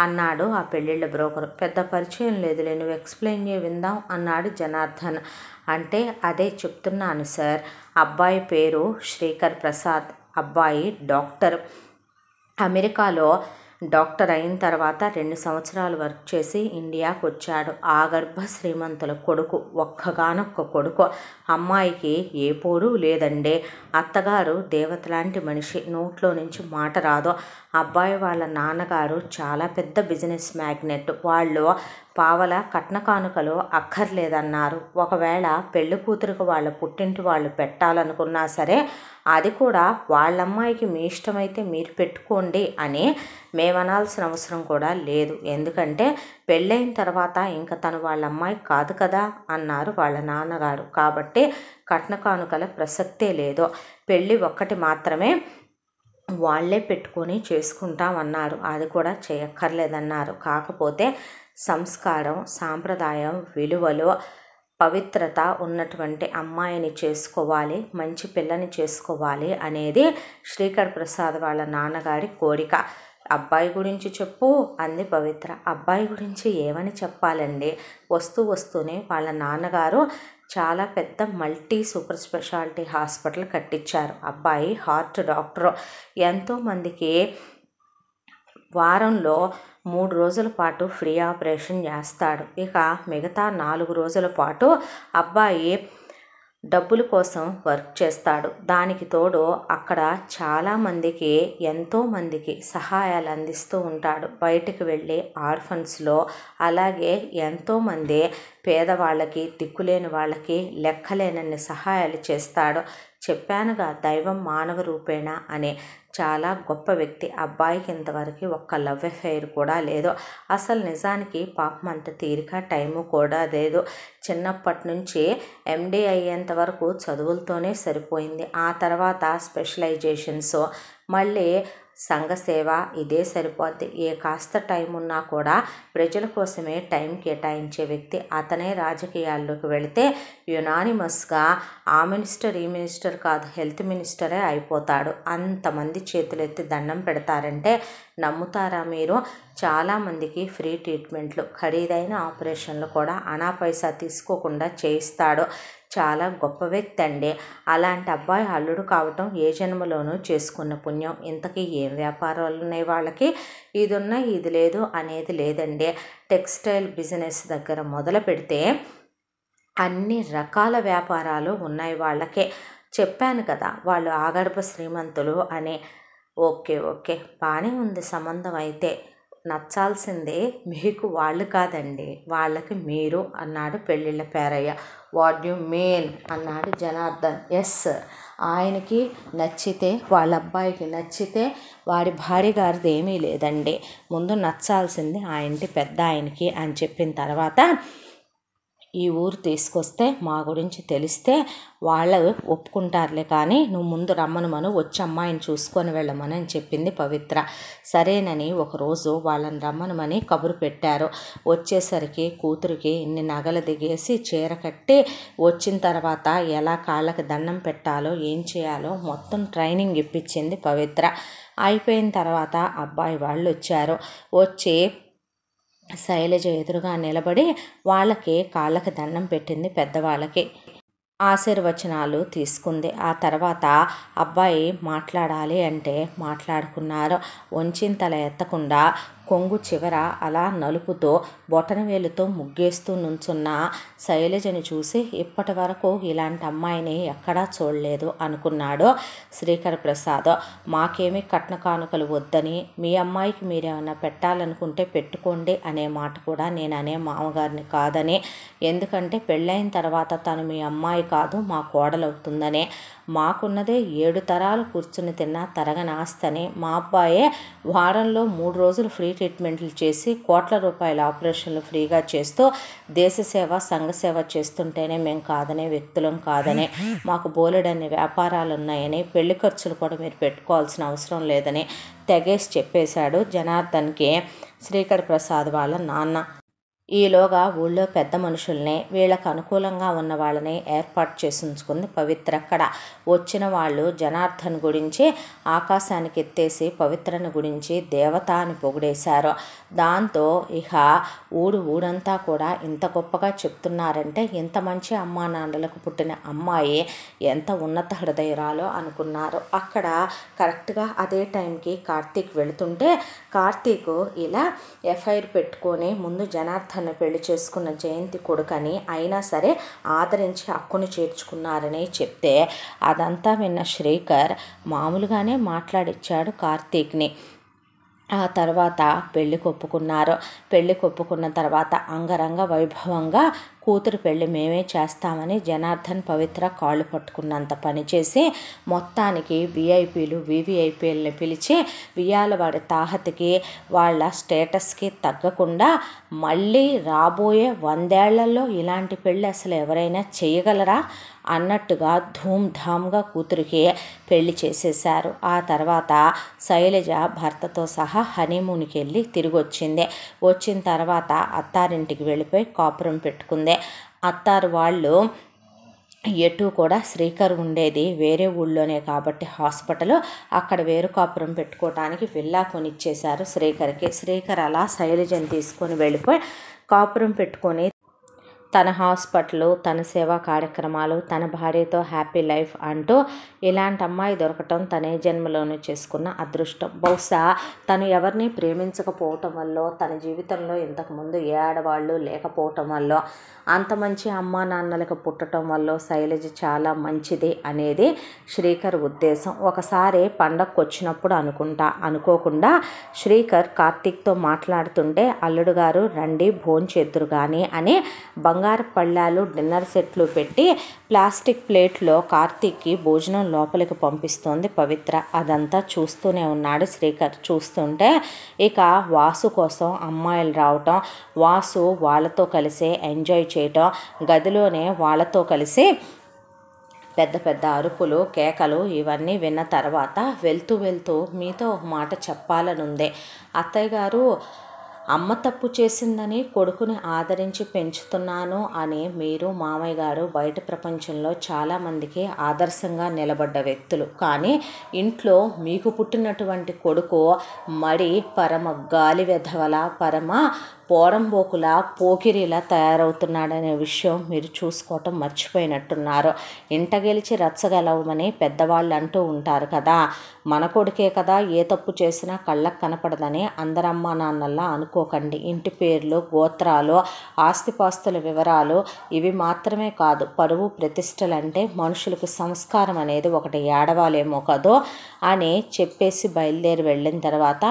అన్నాడు ఆ పెళ్ళిళ్ళ బ్రోకరు. పెద్ద పరిచయం లేదులే, నువ్వు ఎక్స్ప్లెయిన్ చేయి విందాం అన్నాడు జనార్దన్. అంటే అదే చెప్తున్నాను సార్, అబ్బాయి పేరు శ్రీకర్ ప్రసాద్, అబ్బాయి డాక్టర్. అమెరికాలో డాక్టర్ అయిన తర్వాత 2 సంవత్సరాలు వర్క్ చేసి ఇండియాకు వచ్చాడు. ఆగర్భ శ్రీమంతుల కొడుకు, ఒక్కగానొక్క కొడుకు. అమ్మాయికి ఏ పోరు లేదండి. అత్తగారు దేవతలాంటి మనిషి, నోట్లో నుంచి మాట రాదు. అబ్బాయి వాళ్ళ నాన్నగారు చాలా పెద్ద బిజినెస్ మ్యాగ్నెట్. వాళ్ళు పావల కట్న కానుకలు అక్కర్లేదన్నారు. ఒకవేళ పెళ్లి కూతురికి వాళ్ళ పుట్టింటి వాళ్ళు పెట్టాలనుకున్నా సరే అది కూడా వాళ్ళమ్మాయికి మీ ఇష్టమైతే మీరు పెట్టుకోండి అని మేమనాల్సిన అవసరం కూడా లేదు. ఎందుకంటే పెళ్ళైన తర్వాత ఇంకా తను వాళ్ళ అమ్మాయి కాదు కదా అన్నారు వాళ్ళ నాన్నగారు. కాబట్టి కట్న కానుకల ప్రసక్తే లేదు. పెళ్ళి ఒక్కటి మాత్రమే వాళ్ళే పెట్టుకొని చేసుకుంటామన్నారు. అది కూడా చేయక్కర్లేదన్నారు. కాకపోతే సంస్కారం, సాంప్రదాయం, విలువలు, పవిత్రత ఉన్నటువంటి అమ్మాయిని చేసుకోవాలి, మంచి పిల్లని చేసుకోవాలి అనేది శ్రీకర్ ప్రసాద్ వాళ్ళ నాన్నగారి కోరిక. అబ్బాయి గురించి చెప్పు అంది పవిత్ర. అబ్బాయి గురించి ఏమని చెప్పాలండి? వస్తూనే వాళ్ళ నాన్నగారు చాలా పెద్ద మల్టీ సూపర్ స్పెషాలిటీ హాస్పిటల్ కట్టించారు. అబ్బాయి హార్ట్ డాక్టరు. ఎంతోమందికి వారంలో 3 రోజుల పాటు ఫ్రీ ఆపరేషన్ చేస్తాడు. ఇక మిగతా 4 రోజుల పాటు అబ్బాయి డబ్బుల కోసం వర్క్ చేస్తాడు. దానికి తోడు అక్కడ చాలామందికి ఎంతోమందికి సహాయాలు అందిస్తూ ఉంటాడు. బయటికి వెళ్ళి ఆర్ఫన్స్లో అలాగే ఎంతోమంది పేదవాళ్ళకి, దిక్కులేని వాళ్ళకి లెక్కలేనన్ని సహాయాలు చేస్తాడు. చెప్పానుగా దైవం మానవ రూపేణ అని. చాలా గొప్ప వ్యక్తి. అబ్బాయికి ఇంతవరకు ఒక్క లవ్ అఫైర్ కూడా లేదు. అసలు నిజానికి పాపం అంత తీరిక టైము కూడా లేదు. చిన్నప్పటి నుంచి ఎండి అయ్యేంత వరకు చదువులతోనే సరిపోయింది. ఆ తర్వాత స్పెషలైజేషన్స్, మళ్ళీ సంఘసేవ, ఇదే సరిపోద్ది. ఏ కాస్త టైం ఉన్నా కూడా ప్రజల కోసమే టైం కేటాయించే వ్యక్తి. అతనే రాజకీయాల్లోకి వెళితే యునానిమస్గా ఆ మినిస్టర్ ఈ మినిస్టర్ కాదు, హెల్త్ మినిస్టరే అయిపోతాడు. అంతమంది చేతులెత్తి దండం పెడతారంటే నమ్ముతారా మీరు? చాలామందికి ఫ్రీ ట్రీట్మెంట్లు, ఖరీదైన ఆపరేషన్లు కూడా అనా పైసా తీసుకోకుండా చేయిస్తాడు. చాలా గొప్ప వ్యక్తి అండి. అలాంటి అబ్బాయి అల్లుడు కావటం ఏ జన్మలోనూ చేసుకున్న పుణ్యం. ఇంతకీ ఏం వ్యాపారాలు ఉన్నాయి వాళ్ళకి? ఇది ఉన్నా ఇది లేదు అనేది లేదండి. టెక్స్టైల్ బిజినెస్ దగ్గర మొదలు పెడితే అన్ని రకాల వ్యాపారాలు ఉన్నాయి వాళ్ళకే. చెప్పాను కదా వాళ్ళు ఆగర్భ శ్రీమంతులు అని. ఓకే బాగానే ఉంది సంబంధం. అయితే నచ్చాల్సిందే మీకు వాళ్ళు కాదండి, వాళ్ళకి మీరు అన్నాడు పెళ్ళిళ్ళ పేరయ్య. వాట్ యు మీన్ అన్నాడు జనార్దన్. ఎస్, ఆయనకి నచ్చితే, వాళ్ళ అబ్బాయికి నచ్చితే వాడి భార్య గారిది ఏమీ లేదండి. ముందు నచ్చాల్సింది ఆ ఇంటి పెద్ద ఆయనకి అని చెప్పిన తర్వాత ఈ ఊరు తీసుకొస్తే మా గురించి తెలిస్తే వాళ్ళు ఒప్పుకుంటారులే, కానీ నువ్వు ముందు రమ్మనమను, వచ్చి అమ్మాయిని చూసుకొని వెళ్ళమని చెప్పింది పవిత్ర. సరేనని ఒకరోజు వాళ్ళని రమ్మనమని కబురు పెట్టారు. వచ్చేసరికి కూతురికి ఇన్ని నగలు దిగేసి చీర కట్టి వచ్చిన తర్వాత ఎలా కాళ్ళకి దండం పెట్టాలో ఏం చేయాలో మొత్తం ట్రైనింగ్ ఇప్పించింది పవిత్ర. అయిపోయిన తర్వాత అబ్బాయి వాళ్ళు వచ్చారు. వచ్చి శైలజ ఎదురుగా నిలబడి వాళ్ళకి కాళ్ళకి దండం పెట్టింది, పెద్దవాళ్ళకి ఆశీర్వచనాలు తీసుకుంది. ఆ తర్వాత అబ్బాయి మాట్లాడాలి అంటే మాట్లాడుకున్నారు. వంచిన తల ఎత్తకుండా కొంగు చివర అలా నలుపుతో బొటనవేలుతో ముగ్గేస్తూ నుంచున్న శైలజని చూసి ఇప్పటి వరకు ఇలాంటి అమ్మాయిని ఎక్కడా చూడలేదు అనుకున్నాడు శ్రీకర్ ప్రసాద్. మాకేమీ కట్న కానుకలు వద్దని, మీ అమ్మాయికి మీరేమన్నా పెట్టాలనుకుంటే పెట్టుకోండి అనే మాట కూడా నేను అనే మామగారిని కాదని, ఎందుకంటే పెళ్ళైన తర్వాత తను మీ అమ్మాయి కాదు మా కోడలవుతుందనే. మాకున్నదే 7 తరాలు కూర్చుని తిన్నా తరగని ఆస్తని. మా అబ్బాయే వారంలో 3 రోజులు ఫ్రీ ట్రీట్మెంట్లు చేసి కోట్ల రూపాయల ఆపరేషన్లు ఫ్రీగా చేస్తూ దేశసేవ, సంఘసేవ చేస్తుంటేనే మేము కాదనే వ్యక్తులం కాదనే. మాకు బోలెడన్ని వ్యాపారాలు ఉన్నాయని, పెళ్లి ఖర్చులు కూడా మీరు పెట్టుకోవాల్సిన అవసరం లేదని తెగేసి చెప్పేశాడు జనార్దన్కి శ్రీకర్ ప్రసాద్ వాళ్ళ నాన్న. ఈలోగా ఊళ్ళో పెద్ద మనుషుల్ని, వీళ్ళకు అనుకూలంగా ఉన్న వాళ్ళని ఏర్పాటు చేసి ఉంచుకుంది పవిత్ర. అక్కడ వచ్చిన వాళ్ళు జనార్దన్ గురించి ఆకాశానికి ఎత్తేసి పవిత్రను గురించి దేవత అని పొగిడేశారు. దాంతో ఇక ఊరంతా కూడా ఇంత గొప్పగా చెప్తున్నారంటే ఇంత మంచి అమ్మా నాన్నలకు పుట్టిన అమ్మాయి ఎంత ఉన్నత హృదయరాలో అనుకున్నారు. అక్కడ కరెక్ట్గా అదే టైంకి కార్తీక్ వెళుతుంటే కార్తీక్ ఇలా ఎఫ్ఐఆర్ పెట్టుకొని ముందు జనార్దన్ పెళ్లి చేసుకున్న జయంతి కొడుకని, అయినా సరే ఆదరించి హక్కును చేర్చుకున్నారని చెప్తే అదంతా విన్న శ్రీకర్ మామూలుగానే మాట్లాడిచ్చాడు కార్తీక్ని. ఆ తర్వాత పెళ్లి కొప్పుకున్నారు. పెళ్లి కొప్పుకున్న తర్వాత అంగరంగ వైభవంగా కూతురు పెళ్లి మేమే చేస్తామని జనార్దన్ పవిత్ర కాళ్ళు పట్టుకున్నంత పనిచేసి మొత్తానికి విఐపీలు వివిఐపీలని పిలిచి వియ్యాలవాడి తాహతకి వాళ్ళ స్టేటస్కి తగ్గకుండా మళ్ళీ రాబోయే 100 ఏళ్లలో ఇలాంటి పెళ్ళి అసలు ఎవరైనా చేయగలరా అన్నట్టుగా ధూమ్ధామ్గా కూతురికి పెళ్లి చేసేశారు. ఆ తర్వాత శైలజ భర్తతో సహా హనీమూన్కి వెళ్ళి తిరిగి వచ్చింది. వచ్చిన తర్వాత అత్తారింటికి వెళ్ళిపోయి కాపురం పెట్టుకుంది. అత్తారు వాళ్ళు ఎటు కూడా శ్రీకర్ ఉండేది వేరే ఊళ్ళోనే కాబట్టి హాస్పిటల్, అక్కడ వేరు కాపురం పెట్టుకోవడానికి విల్లా కొనిచ్చేశారు శ్రీకర్కి. శ్రీకర్ అలా శైలజని తీసుకొని వెళ్ళిపోయి కాపురం పెట్టుకొని తన హాస్పిటల్, తన సేవా కార్యక్రమాలు, తన భార్యతో హ్యాపీ లైఫ్ అంటూ ఇలాంటి అమ్మాయి దొరకటం తనే జన్మలోనే చేసుకున్న అదృష్టం. బహుశా తను ఎవరిని ప్రేమించకపోవటం వల్ల, తన జీవితంలో ఇంతకుముందు ఏ ఆడవాళ్ళు లేకపోవటం వల్ల, అంత మంచి అమ్మా నాన్నలకు పుట్టడం వల్ల శైలజ చాలా మంచిది అనేది శ్రీకర్ ఉద్దేశం. ఒకసారి పండగకు వచ్చినప్పుడు అనుకోకుండా శ్రీకర్ కార్తీక్తో మాట్లాడుతుంటే అల్లుడు గారు రండి భోంచేద్దురు కానీ అని బంగారు పళ్ళాలు డిన్నర్ సెట్లు పెట్టి ప్లాస్టిక్ ప్లేట్లో కార్తీక్కి భోజనం లోపలికి పంపిస్తోంది పవిత్ర. అదంతా చూస్తూనే ఉన్నాడు శ్రీకర్. చూస్తుంటే ఇక వాసు కోసం అమ్మాయిలు రావటం, వాసు వాళ్ళతో కలిసి ఎంజాయ్ చేయటం, గదిలోనే వాళ్ళతో కలిసి పెద్ద పెద్ద అరుపులు కేకలు ఇవన్నీ విన్న తర్వాత వెళ్తూ మీతో ఒక మాట చెప్పాలనుంది అత్తయ్య గారు. అమ్మ తప్పు చేసిందని కొడుకుని ఆదరించి పెంచుతున్నాను అని మీరు మామయ్య గారు బయట ప్రపంచంలో చాలామందికి ఆదర్శంగా నిలబడ్డ వ్యక్తులు. కానీ ఇంట్లో మీకు పుట్టినటువంటి కొడుకు మడి పరమ గాలి వెధవల పరమ పోరంబోకుల పోకిరిలా తయారవుతున్నాడనే విషయం మీరు చూసుకోవటం మర్చిపోయినట్టున్నారు. ఇంట గెలిచి రచ్చగలవమని పెద్దవాళ్ళు అంటూ ఉంటారు కదా, మన కొడుకే కదా ఏ తప్పు చేసినా కళ్ళకు కనపడదని అందరమ్మా నాన్నల్లా అనుకోకండి. ఇంటి పేర్లు, గోత్రాలు, ఆస్తిపాస్తుల వివరాలు ఇవి మాత్రమే కాదు, పరువు ప్రతిష్టలంటే మనుషులకు సంస్కారం అనేది ఒకటి ఏడవాలేమో కదో అని చెప్పేసి బయలుదేరి వెళ్ళిన తర్వాత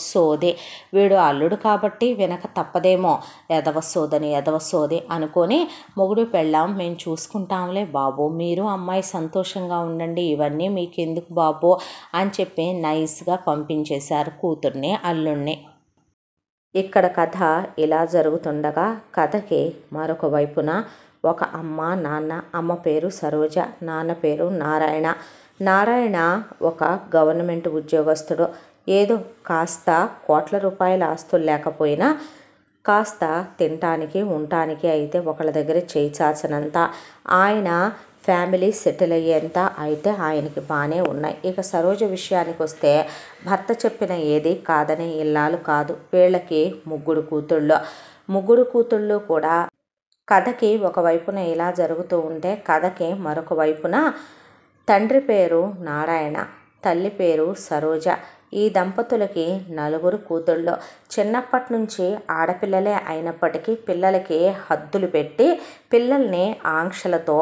సోది, వీడు అల్లుడు కాబట్టి వెనక తప్పదేమో, ఎదవ సోది అనుకొని మొగుడు పెళ్ళాం మేము చూసుకుంటాంలే బాబు, మీరు అమ్మాయి సంతోషంగా ఉండండి, ఇవన్నీ మీకెందుకు బాబు అని చెప్పి నైస్గా పంపించేశారు కూతుర్ని అల్లుడిని. ఇక్కడ కథ ఇలా జరుగుతుండగా కథకి మరొక వైపున ఒక అమ్మ నాన్న. అమ్మ పేరు సరోజ, నాన్న పేరు నారాయణ. నారాయణ ఒక గవర్నమెంట్ ఉద్యోగస్తుడు. ఏదో కాస్త కోట్ల రూపాయల ఆస్తులు లేకపోయినా కాస్త తినటానికి ఉండటానికి అయితే ఒకళ్ళ దగ్గర చేయి చాచనంత, ఆయన ఫ్యామిలీ సెటిల్ అయ్యేంత అయితే ఆయనకి బాగానే ఉన్నాయి. ఇక సరోజ విషయానికి వస్తే భర్త చెప్పిన ఏది కాదనే ఇల్లాలు కాదు. వీళ్ళకి ముగ్గురు కూతుళ్ళు కూడా. కథకి ఒకవైపున ఇలా జరుగుతూ ఉంటే కథకి మరొక వైపున తండ్రి పేరు నారాయణ, తల్లి పేరు సరోజ. ఈ దంపతులకి 4 కూతుళ్ళు. చిన్నప్పటి నుంచి ఆడపిల్లలే అయినప్పటికీ పిల్లలకి హద్దులు పెట్టి పిల్లల్ని ఆంక్షలతో,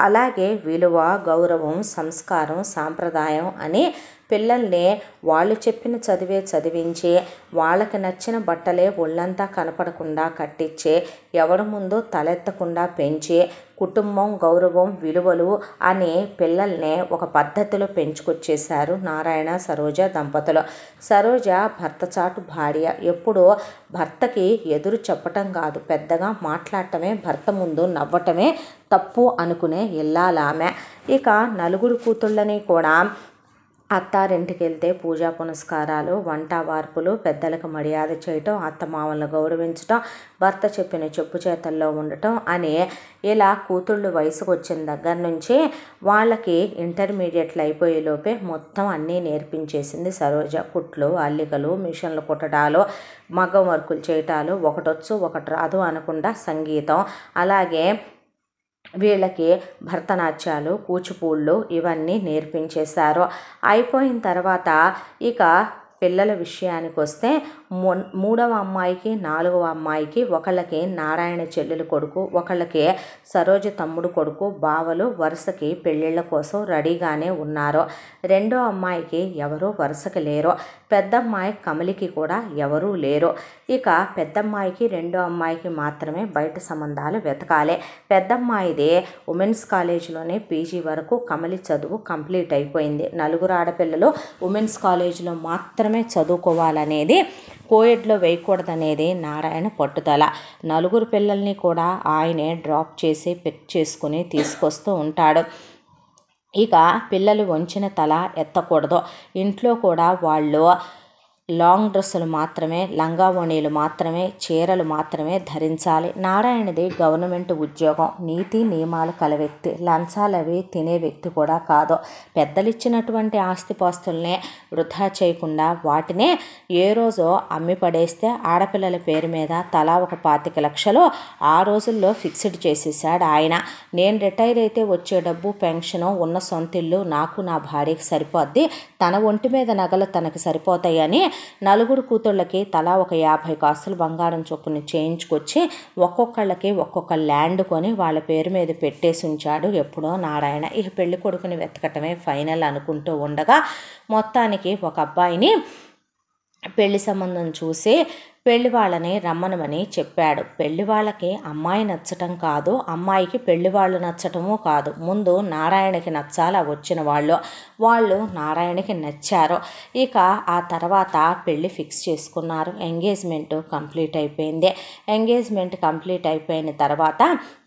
అలాగే విలువ, గౌరవం, సంస్కారం, సాంప్రదాయం అని పిల్లల్ని వాళ్ళు చెప్పిన చదివే చదివించి వాళ్ళకి నచ్చిన బట్టలే ఒళ్ళంతా కనపడకుండా కట్టించి ఎవరి ముందు తలెత్తకుండా పెంచి కుటుంబం, గౌరవం, విలువలు అని పిల్లల్ని ఒక పద్ధతిలో పెంచుకొచ్చేశారు నారాయణ సరోజ దంపతులు. సరోజ భర్త చాటు భార్య. ఎప్పుడూ భర్తకి ఎదురు చెప్పటం కాదు, పెద్దగా మాట్లాడటమే, భర్త ముందు నవ్వటమే తప్పు అనుకునే ఇల్లాలామె. ఇక 4 కూతుళ్ళని కూడా అత్తారింటికి వెళ్తే పూజా పునస్కారాలు, వంట వార్పులు, పెద్దలకు మర్యాద చేయటం, అత్తమామలను గౌరవించటం, భర్త చెప్పిన చెప్పు చేతల్లో ఉండటం అని ఇలా కూతుళ్ళు వయసుకు వచ్చిన దగ్గర నుంచి వాళ్ళకి ఇంటర్మీడియట్లు అయిపోయేలోపే మొత్తం అన్నీ నేర్పించేసింది సరోజ. కుట్లు, అల్లికలు, మిషన్లు కుట్టడాలు, మగ్గం వర్కులు చేయటాలు, ఒకటొచ్చు ఒకటి రాదు అనకుండా సంగీతం, అలాగే వీళ్ళకి భరతనాట్యాలు, కూచిపూళ్ళు ఇవన్నీ నేర్పించేశారు. అయిపోయిన తర్వాత ఇక పిల్లల విషయానికి వస్తే మూడవ అమ్మాయికి నాలుగవ అమ్మాయికి ఒకళ్ళకి నారాయణ చెల్లెలు కొడుకు, ఒకళ్ళకి సరోజ తమ్ముడు కొడుకు, బావలు వరుసకి పెళ్ళిళ్ళ కోసం రెడీగానే ఉన్నారు. రెండో అమ్మాయికి ఎవరూ వరుసకి లేరు. పెద్దమ్మాయి కమలికి కూడా ఎవరూ లేరు. ఇక పెద్దమ్మాయికి రెండో అమ్మాయికి మాత్రమే బయట సంబంధాలు వెతకాలి. పెద్దమ్మాయిది ఉమెన్స్ కాలేజీలోనే పీజీ వరకు కమలి చదువు కంప్లీట్ అయిపోయింది. నలుగురు ఆడపిల్లలు ఉమెన్స్ కాలేజీలో మాత్రమే చదువుకోవాలనేది, కోయెడ్లో వేయకూడదనేది నారాయణ పట్టుదల. నలుగురు పిల్లల్ని కూడా ఆయనే డ్రాప్ చేసి పిక్ చేసుకుని తీసుకొస్తూ ఉంటాడు. ఇక పిల్లలు వంచిన తల ఎత్తకూడదు. ఇంట్లో కూడా వాళ్ళు లాంగ్ డ్రెస్సులు మాత్రమే, లంగా ఓణీలు మాత్రమే, చీరలు మాత్రమే ధరించాలి. నారాయణది గవర్నమెంట్ ఉద్యోగం. నీతి నియమాలు కల వ్యక్తి. లంచాలు అవి తినే వ్యక్తి కూడా కాదు. పెద్దలిచ్చినటువంటి ఆస్తిపాస్తుల్నే వృధా చేయకుండా వాటినే ఏ రోజో అమ్మి పడేస్తే ఆడపిల్లల పేరు మీద తలా ఒక 25 లక్షలు ఆ రోజుల్లో ఫిక్స్డ్ చేసేసాడు ఆయన. నేను రిటైర్ అయితే వచ్చే డబ్బు, పెన్షను, ఉన్న సొంతిల్లు నాకు నా భార్యకి సరిపోద్ది, తన ఒంటి మీద నగలు తనకి సరిపోతాయని నలుగురు కూతుళ్ళకి తలా ఒక 50 కాసులు బంగారం చొప్పున చేయించుకొచ్చి ఒక్కొక్కళ్ళకి ఒక్కొక్క ల్యాండ్ కొని వాళ్ళ పేరు మీద పెట్టేసి ఉంచాడు ఎప్పుడో నారాయణ. ఇక పెళ్లి కొడుకుని వెతకటమే ఫైనల్ అనుకుంటూ ఉండగా మొత్తానికి ఒక అబ్బాయిని పెళ్లి సంబంధం చూసి పెళ్లి వాళ్ళని రమ్మనమని చెప్పాడు. పెళ్లి వాళ్ళకి అమ్మాయి నచ్చటం కాదు, అమ్మాయికి పెళ్లి వాళ్ళు నచ్చటము కాదు. ముందు నారాయణకి నచ్చాలి. వచ్చిన వాళ్ళు నారాయణకి నచ్చారు. ఇక ఆ తర్వాత పెళ్లి ఫిక్స్ చేసుకున్నారు. ఎంగేజ్మెంట్ కంప్లీట్ అయిపోయింది. ఎంగేజ్మెంట్ కంప్లీట్ అయిపోయిన తర్వాత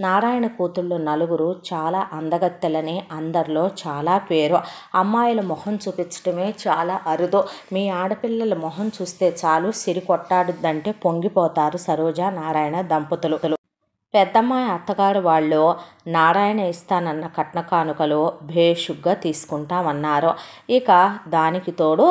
నారాయణ కూతుళ్ళు నలుగురు చాలా అందగత్తెలని అందరిలో చాలా పేరు. అమ్మాయిల మొహం చూపించడమే చాలా అరుదు. మీ ఆడపిల్లల మొహం చూస్తే చాలు సిరి కొట్టాడుద్దంటే పొంగిపోతారు సరోజ నారాయణ దంపతులు. పెద్దమ్మాయి అత్తగారు వాళ్ళు నారాయణ ఇస్తానన్న కట్న కానుకలు భేషుగ్గా తీసుకుంటామన్నారు. ఇక దానికి తోడు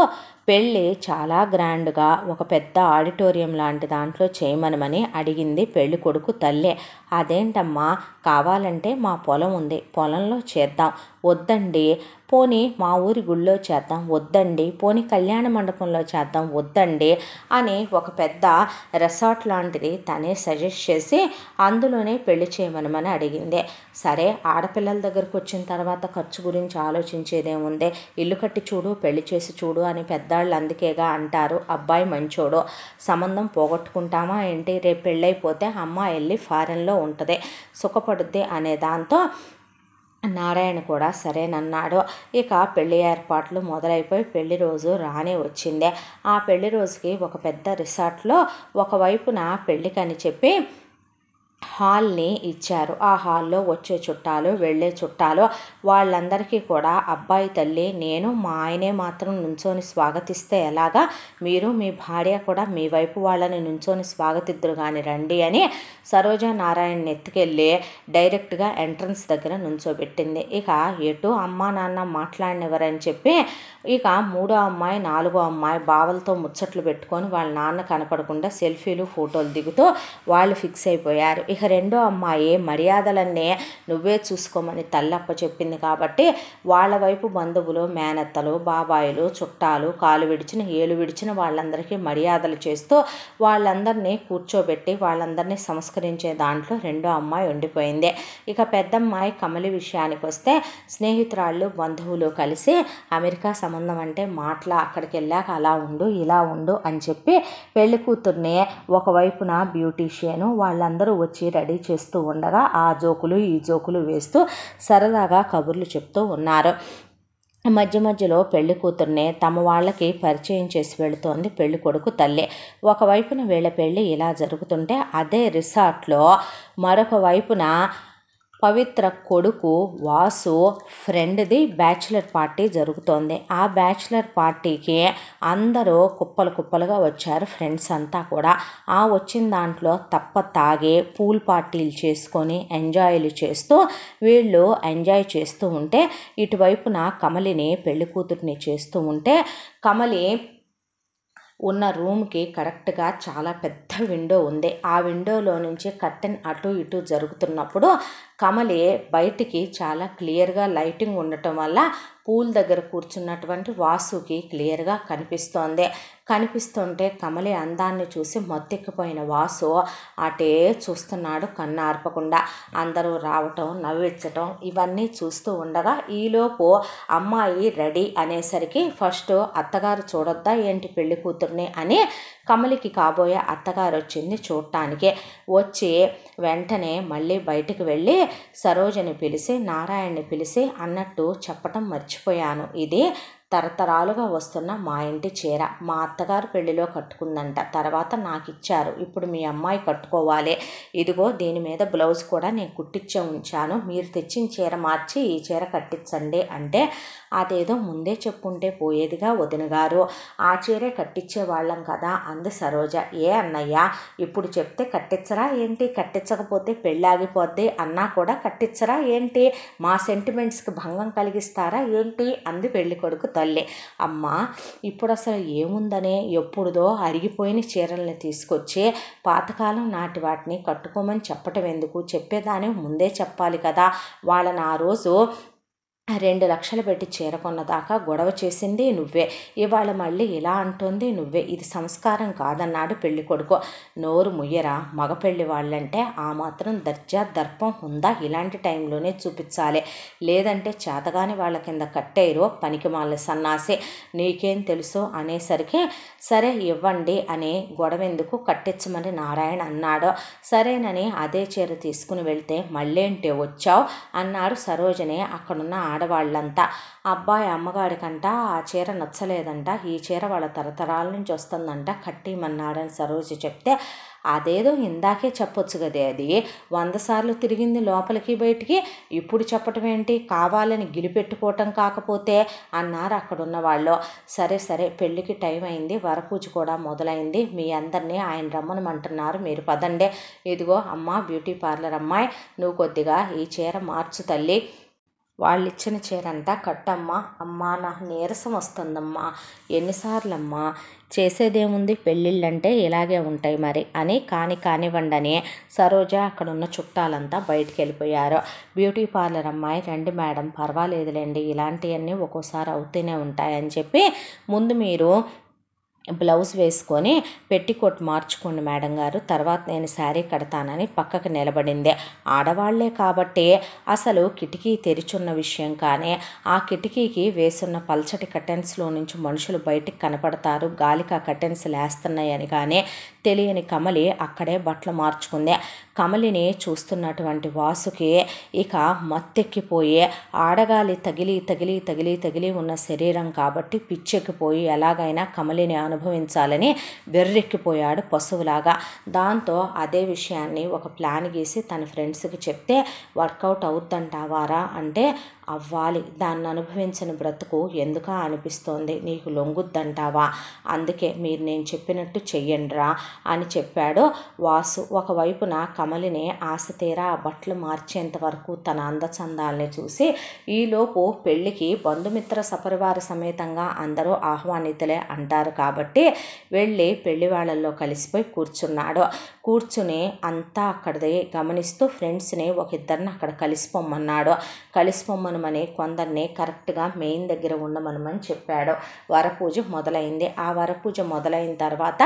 పెళ్ళి చాలా గ్రాండ్గా ఒక పెద్ద ఆడిటోరియం లాంటి దాంట్లో చేయమనమని అడిగింది పెళ్లి కొడుకు తల్లే. అదేంటమ్మా, కావాలంటే మా పొలం ఉంది, పొలంలో చేద్దాం. వద్దండి. పోనీ మా ఊరి గుళ్ళో చేద్దాం. వద్దండి. పోనీ కళ్యాణ మండపంలో చేద్దాం. వద్దండి అని ఒక పెద్ద రిసార్ట్ లాంటిది తనే సజెస్ట్ చేసి అందులోనే పెళ్లి చేయమనమని అడిగింది. సరే, ఆడపిల్లల దగ్గరకు వచ్చిన తర్వాత ఖర్చు గురించి ఆలోచించేదేముంది, ఇల్లు కట్టి చూడు, పెళ్లి చేసి చూడు అని పెద్దవాళ్ళు అందుకేగా అంటారు. అబ్బాయి మంచోడు, సంబంధం పోగొట్టుకుంటామా ఏంటి, రేపు పెళ్ళైపోతే అమ్మాయి వెళ్ళి ఫారెన్లో ఉంటుంది, సుఖపడుద్ది అనే దాంతో నారాయణ కూడా సరేనన్నాడు. ఇక పెళ్లి ఏర్పాట్లు మొదలైపోయి పెళ్లి రోజు రానే వచ్చింది. ఆ పెళ్లి రోజుకి ఒక పెద్ద రిసార్ట్లో ఒకవైపున పెళ్ళికని చెప్పి హాల్ని ఇచ్చారు. ఆ హాల్లో వచ్చే చుట్టాలు, వెళ్ళే చుట్టాలు వాళ్ళందరికీ కూడా అబ్బాయి తల్లి నేను మా ఆయనే మాత్రం నుంచొని స్వాగతిస్తే ఎలాగా, మీరు మీ భార్య కూడా మీ వైపు వాళ్ళని నుంచొని స్వాగతిద్దురు కానీ రండి అని సరోజ నారాయణని ఎత్తుకెళ్ళి డైరెక్ట్గా ఎంట్రన్స్ దగ్గర నుంచోబెట్టింది. ఇక ఎటు అమ్మా నాన్న మాట్లాడినవరని చెప్పి ఇక మూడో అమ్మాయి నాలుగో అమ్మాయి బావలతో ముచ్చట్లు పెట్టుకొని వాళ్ళ నాన్న కనపడకుండా సెల్ఫీలు ఫోటోలు దిగుతూ వాళ్ళు ఫిక్స్ అయిపోయారు. ఇక రెండో అమ్మాయి మర్యాదలన్నీ నువ్వే చూసుకోమని తల్లప్ప చెప్పింది కాబట్టి వాళ్ళ వైపు బంధువులు, మేనత్తలు, బాబాయిలు, చుట్టాలు, కాలు విడిచిన ఏలు విడిచిన వాళ్ళందరికీ మర్యాదలు చేస్తూ వాళ్ళందరినీ కూర్చోబెట్టి వాళ్ళందరినీ సంస్కరించే దాంట్లో రెండో అమ్మాయి ఉండిపోయింది. ఇక పెద్దమ్మాయి కమలి విషయానికి వస్తే స్నేహితురాళ్ళు, బంధువులు కలిసి అమెరికా సంబంధం అంటే మాటలా, అక్కడికి వెళ్ళాక అలా ఉండు ఇలా ఉండు అని చెప్పి పెళ్లి కూతుర్ని ఒకవైపున బ్యూటీషియను వాళ్ళందరూ వచ్చి రెడీ చేస్తూ ఉండగా ఆ జోకులు ఈ జోకులు వేస్తూ సరదాగా కబుర్లు చెప్తూ ఉన్నారు. మధ్య మధ్యలో పెళ్లి కూతుర్నే తమ వాళ్ళకి పరిచయం చేసి వెళుతోంది పెళ్లి కొడుకు తల్లి. ఒకవైపున వీళ్ళ పెళ్ళి ఇలా జరుగుతుంటే అదే రిసార్ట్లో మరొక వైపున పవిత్ర కొడుకు వాసు ఫ్రెండ్ది బ్యాచులర్ పార్టీ జరుగుతోంది. ఆ బ్యాచులర్ పార్టీకి అందరూ కుప్పలు కుప్పలుగా వచ్చారు ఫ్రెండ్స్ అంతా కూడా. ఆ వచ్చిన దాంట్లో తప్ప తాగి పూల్ పార్టీలు చేసుకొని ఎంజాయ్లు చేస్తూ వీళ్ళు ఎంజాయ్ చేస్తూ ఉంటే ఇటువైపున కమలిని పెళ్లి కూతుర్ని చేస్తూ ఉంటే కమలి ఉన్న రూమ్కి కరెక్ట్గా చాలా పెద్ద విండో ఉంది. ఆ విండోలో నుంచి కర్టెన్ అటు ఇటు జరుగుతున్నప్పుడు కమలి బయటికి చాలా క్లియర్గా లైటింగ్ ఉండటం వల్ల పూల్ దగ్గర కూర్చున్నటువంటి వాసుకి క్లియర్గా కనిపిస్తుంటే కమలి అందాన్ని చూసి మొత్తెక్కిపోయిన వాసు అటే చూస్తున్నాడు కన్ను ఆర్పకుండా. అందరూ రావటం, నవ్వించటం ఇవన్నీ చూస్తూ ఉండగా ఈలోపు అమ్మాయి రెడీ అనేసరికి ఫస్ట్ అత్తగారు చూడొద్దా ఏంటి పెళ్లి కూతుర్ని అని కమలికి కాబోయే అత్తగారు వచ్చింది చూడటానికి. వచ్చి వెంటనే మళ్ళీ బయటికి వెళ్ళి సరోజని పిలిచి నారాయణని పిలిచి అన్నట్టు చెప్పటం మర్చిపోయాను, ఇది తరతరాలుగా వస్తున్న మా ఇంటి చీర మా అత్తగారు పెళ్లిలో కట్టుకుందంట, తర్వాత నాకు ఇచ్చారు, ఇప్పుడు మీ అమ్మాయి కట్టుకోవాలి, ఇదిగో దీని మీద బ్లౌజ్ కూడా నేను కుట్టించే ఉంచాను, మీరు తెచ్చిన చీర మార్చి ఈ చీర కట్టించండి అంటే అదేదో ముందే చెప్పుంటే పోయేదిగా వదిన గారు, ఆ చీరే కట్టించే వాళ్ళం కదా అంది సరోజ. ఏ అన్నయ్య ఇప్పుడు చెప్తే కట్టించరా ఏంటి, కట్టించకపోతే పెళ్ళి ఆగిపోద్ది అన్నా కూడా కట్టించరా ఏంటి, మా సెంటిమెంట్స్కి భంగం కలిగిస్తారా ఏంటి అంది పెళ్లి కొడుకు తల్లి. అమ్మ ఇప్పుడు అసలు ఏముందనే ఎప్పుడుదో అరిగిపోయిన చీరల్ని తీసుకొచ్చి పాతకాలం నాటి వాటిని కట్టుకోమని చెప్పటం ఎందుకు, చెప్పేదాని ముందే చెప్పాలి కదా, వాళ్ళని ఆ రోజు 2 లక్షలు పెట్టి చీర కొన్నదాకా గొడవ చేసింది నువ్వే, ఇవాళ మళ్ళీ ఇలా అంటోంది నువ్వే, ఇది సంస్కారం కాదన్నాడు పెళ్లి కొడుకు. నోరు ముయ్యరా, మగ పెళ్లి వాళ్ళంటే ఆ మాత్రం దర్జా దర్పం ఉందా, ఇలాంటి టైంలోనే చూపించాలి, లేదంటే చేతగాని వాళ్ళ కింద కట్టేయరు పనికి మాల సన్నాసి, నీకేం తెలుసు అనేసరికి సరే ఇవ్వండి అని గొడవెందుకు కట్టించమని నారాయణ అన్నాడు. సరేనని అదే చీర తీసుకుని వెళ్తే మళ్ళేంటే వచ్చావు అన్నారు సరోజని అక్కడున్న ఆడవాళ్ళంతా. అబ్బాయి అమ్మగారికంట ఆ చీర నచ్చలేదంట, ఈ చీర వాళ్ళ తరతరాల నుంచి వస్తుందంట, కట్టిమన్నాడని సరోజ చెప్తే అదేదో ఇందాకే చెప్పొచ్చు కదే, అది 100 సార్లు తిరిగింది లోపలికి బయటికి, ఇప్పుడు చెప్పటం ఏంటి, కావాలని గిలిపెట్టుకోవటం కాకపోతే అన్నారు అక్కడున్న వాళ్ళు. సరే సరే పెళ్ళికి టైం అయింది, వరపూజ కూడా మొదలైంది, మీ అందరినీ ఆయన రమ్మనమంటున్నారు, మీరు పదండే, ఇదిగో అమ్మ బ్యూటీ పార్లర్ అమ్మాయి నువ్వు కొద్దిగా ఈ చీర మార్చు తల్లి, వాళ్ళు ఇచ్చిన చీరంతా కట్టమ్మా, అమ్మా నాకు నీరసం వస్తుందమ్మా, ఎన్నిసార్లమ్మా, చేసేదేముంది పెళ్ళిళ్ళంటే ఇలాగే ఉంటాయి మరి అని కానివ్వండి అని సరోజ అక్కడున్న చుట్టాలంతా బయటికి వెళ్ళిపోయారు. బ్యూటీ పార్లర్ అమ్మాయి రండి మేడం పర్వాలేదులేండి, ఇలాంటివన్నీ ఒక్కోసారి అవుతూనే ఉంటాయని చెప్పి ముందు మీరు బ్లౌజ్ వేసుకొని పెట్టికోట్ మార్చుకోండి మేడం గారు, తర్వాత నేను శారీ కడతానని పక్కకు నిలబడింది. ఆడవాళ్లే కాబట్టి అసలు కిటికీ తెరిచున్న విషయం కానీ ఆ కిటికీకి వేసున్న పల్చటి కర్టెన్స్లో నుంచి మనుషులు బయటికి కనపడతారు, గాలికి ఆ కర్టెన్స్ లేస్తున్నాయని కానీ తెలియని కమలి అక్కడే బట్టలు మార్చుకుంది. కమలిని చూస్తున్నటువంటి వాసుకి ఇక మత్తెక్కిపోయి ఆడగాలి తగిలి తగిలి తగిలి తగిలి ఉన్న శరీరం కాబట్టి పిచ్చెక్కిపోయి ఎలాగైనా కమలిని అనుభవించాలని వెర్రెక్కిపోయాడు పశువులాగా. దాంతో అదే విషయాన్ని ఒక ప్లాన్ గీసి తన ఫ్రెండ్స్కి చెప్తే వర్కౌట్ అవుద్దంటావారా అంటే అవ్వాలి, దాన్ని అనుభవించిన బ్రతుకు ఎందుకా అనిపిస్తోంది, నీకు లొంగుద్దంటావా, అందుకే మీరు నేను చెప్పినట్టు చెయ్యండిరా అని చెప్పాడు వాసు. ఒకవైపున కమలిని ఆశ తీరా ఆ బట్టలు మార్చేంత వరకు తన అందచందాలని చూసి ఈలోపు పెళ్ళికి బంధుమిత్ర సపరివార సమేతంగా అందరూ ఆహ్వానితులే అంటారు కాబట్టి వెళ్ళి పెళ్లి వాళ్ళల్లో కలిసిపోయి కూర్చున్నాడు. కూర్చుని అంతా అక్కడిది గమనిస్తూ ఫ్రెండ్స్ని ఒక ఇద్దరిని అక్కడ కలిసిపోమ్మన్నాడు. కలిసిపోమ్మనమని కొందరిని కరెక్ట్గా మెయిన్ దగ్గర ఉండమనమని చెప్పాడు. వరపూజ మొదలైంది. ఆ వరపూజ మొదలైన తర్వాత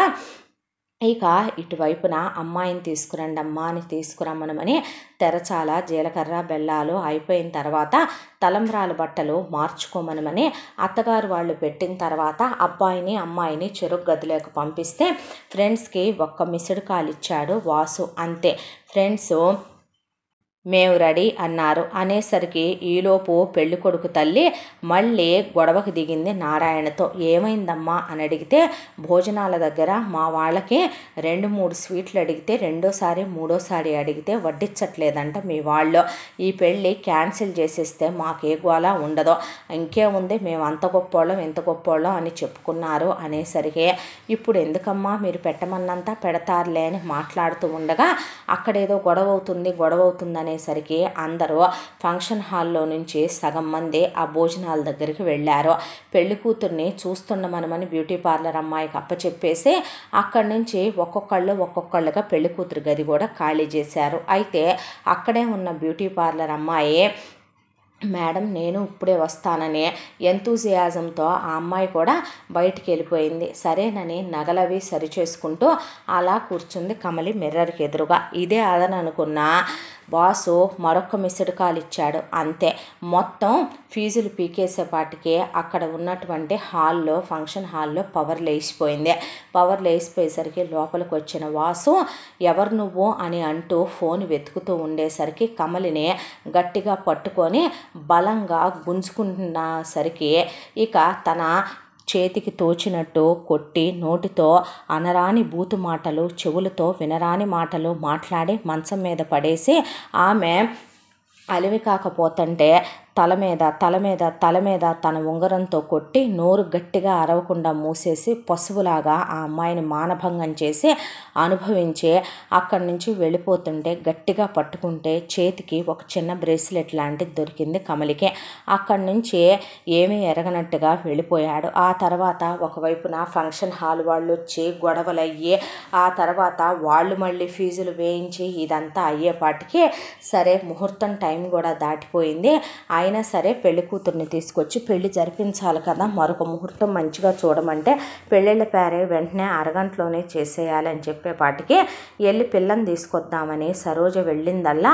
ఇక ఇటువైపున అమ్మాయిని తీసుకురండి అమ్మా అని తీసుకురమ్మనమని తెరచాల జీలకర్ర బెల్లాలు అయిపోయిన తర్వాత తలంబ్రాల బట్టలు మార్చుకోమనమని అత్తగారు వాళ్ళు పెట్టిన తర్వాత అబ్బాయిని అమ్మాయిని చెరుకు గదిలోకి పంపిస్తే ఫ్రెండ్స్కి ఒక్క మిస్డ్ కాల్ ఇచ్చాడు వాసు, అంతే. ఫ్రెండ్స్ మేము రెడీ అన్నారు. అనేసరికి ఈలోపు పెళ్లి కొడుకు తల్లి మళ్ళీ గొడవకు దిగింది నారాయణతో. ఏమైందమ్మా అని అడిగితే భోజనాల దగ్గర మా వాళ్ళకి 2-3 స్వీట్లు అడిగితే రెండోసారి మూడోసారి అడిగితే వడ్డించట్లేదంట మీ వాళ్ళు, ఈ పెళ్ళి క్యాన్సిల్ చేసేస్తే మాకే గోలా ఉండదు, ఇంకేముంది మేము అంత గొప్పోళ్ళం ఇంత గొప్పోళ్ళం అని చెప్పుకున్నారు అనేసరికి ఇప్పుడు ఎందుకమ్మా మీరు పెట్టమన్నంతా పెడతారులే అని మాట్లాడుతూ ఉండగా అక్కడేదో గొడవ అవుతుందని అనేసరికి అందరూ ఫంక్షన్ హాల్లో నుంచి సగం మంది ఆ భోజనాల దగ్గరికి వెళ్ళారు. పెళ్లి కూతుర్ని చూస్తుండమనమని బ్యూటీ పార్లర్ అమ్మాయికి అప్పచెప్పేసి అక్కడి నుంచి ఒక్కొక్కళ్ళుగా పెళ్లి కూతురు గది కూడా ఖాళీ చేశారు. అయితే అక్కడే ఉన్న బ్యూటీ పార్లర్ అమ్మాయి మేడం నేను ఇప్పుడే వస్తానని ఎంతూజియాజంతో ఆ అమ్మాయి కూడా బయటికి వెళ్ళిపోయింది. సరేనని నగలవి సరిచేసుకుంటూ అలా కూర్చుంది కమలి మిర్రర్కి ఎదురుగా. ఇదే అదననుకున్న బాసు మరొక మిస్డ్ కాల్ ఇచ్చాడు. అంతే, మొత్తం ఫీజులు పీకేసేపాటికి అక్కడ ఉన్నటువంటి ఫంక్షన్ హాల్లో పవర్ లేచిపోయింది. పవర్ లేచిపోయేసరికి లోపలికి వచ్చిన వాసు ఎవరు నువ్వు అని అంటూ ఫోన్ వెతుకుతూ ఉండేసరికి కమలిని గట్టిగా పట్టుకొని బలంగా గుంజుకున్నసరికి ఇక తన చేతికి తోచినట్టు కొట్టి నోటితో అనరాని బూతు మాటలు, చెవులతో వినరాని మాటలు మాట్లాడి మంచం మీద పడేసి ఆమె అలివి కాకపోతుంటే తల మీద తన ఉంగరంతో కొట్టి నోరు గట్టిగా అరవకుండా మూసేసి పశువులాగా ఆ అమ్మాయిని మానభంగం చేసి అనుభవించి అక్కడి నుంచి వెళ్ళిపోతుంటే గట్టిగా పట్టుకుంటే చేతికి ఒక చిన్న బ్రేస్లెట్ లాంటిది దొరికింది కమలికి. అక్కడి నుంచి ఏమీ ఎరగనట్టుగా వెళ్ళిపోయాడు. ఆ తర్వాత ఒకవైపున ఫంక్షన్ హాల్ వాళ్ళు వచ్చి గొడవలయ్యి ఆ తర్వాత వాళ్ళు మళ్ళీ ఫీజులు వేయించి ఇదంతా అయ్యేపాటికి సరే ముహూర్తం టైం కూడా దాటిపోయింది. అయినా సరే పెళ్లి కూతుర్ని తీసుకొచ్చి పెళ్లి జరిపించాలి కదా, మరొక ముహూర్తం మంచిగా చూడమంటే పెళ్ళిళ్ళ పేరే వెంటనే అరగంటలోనే చేసేయాలని చెప్పేపాటికి వెళ్ళి పిల్లని తీసుకొద్దామని సరోజ వెళ్ళిందల్లా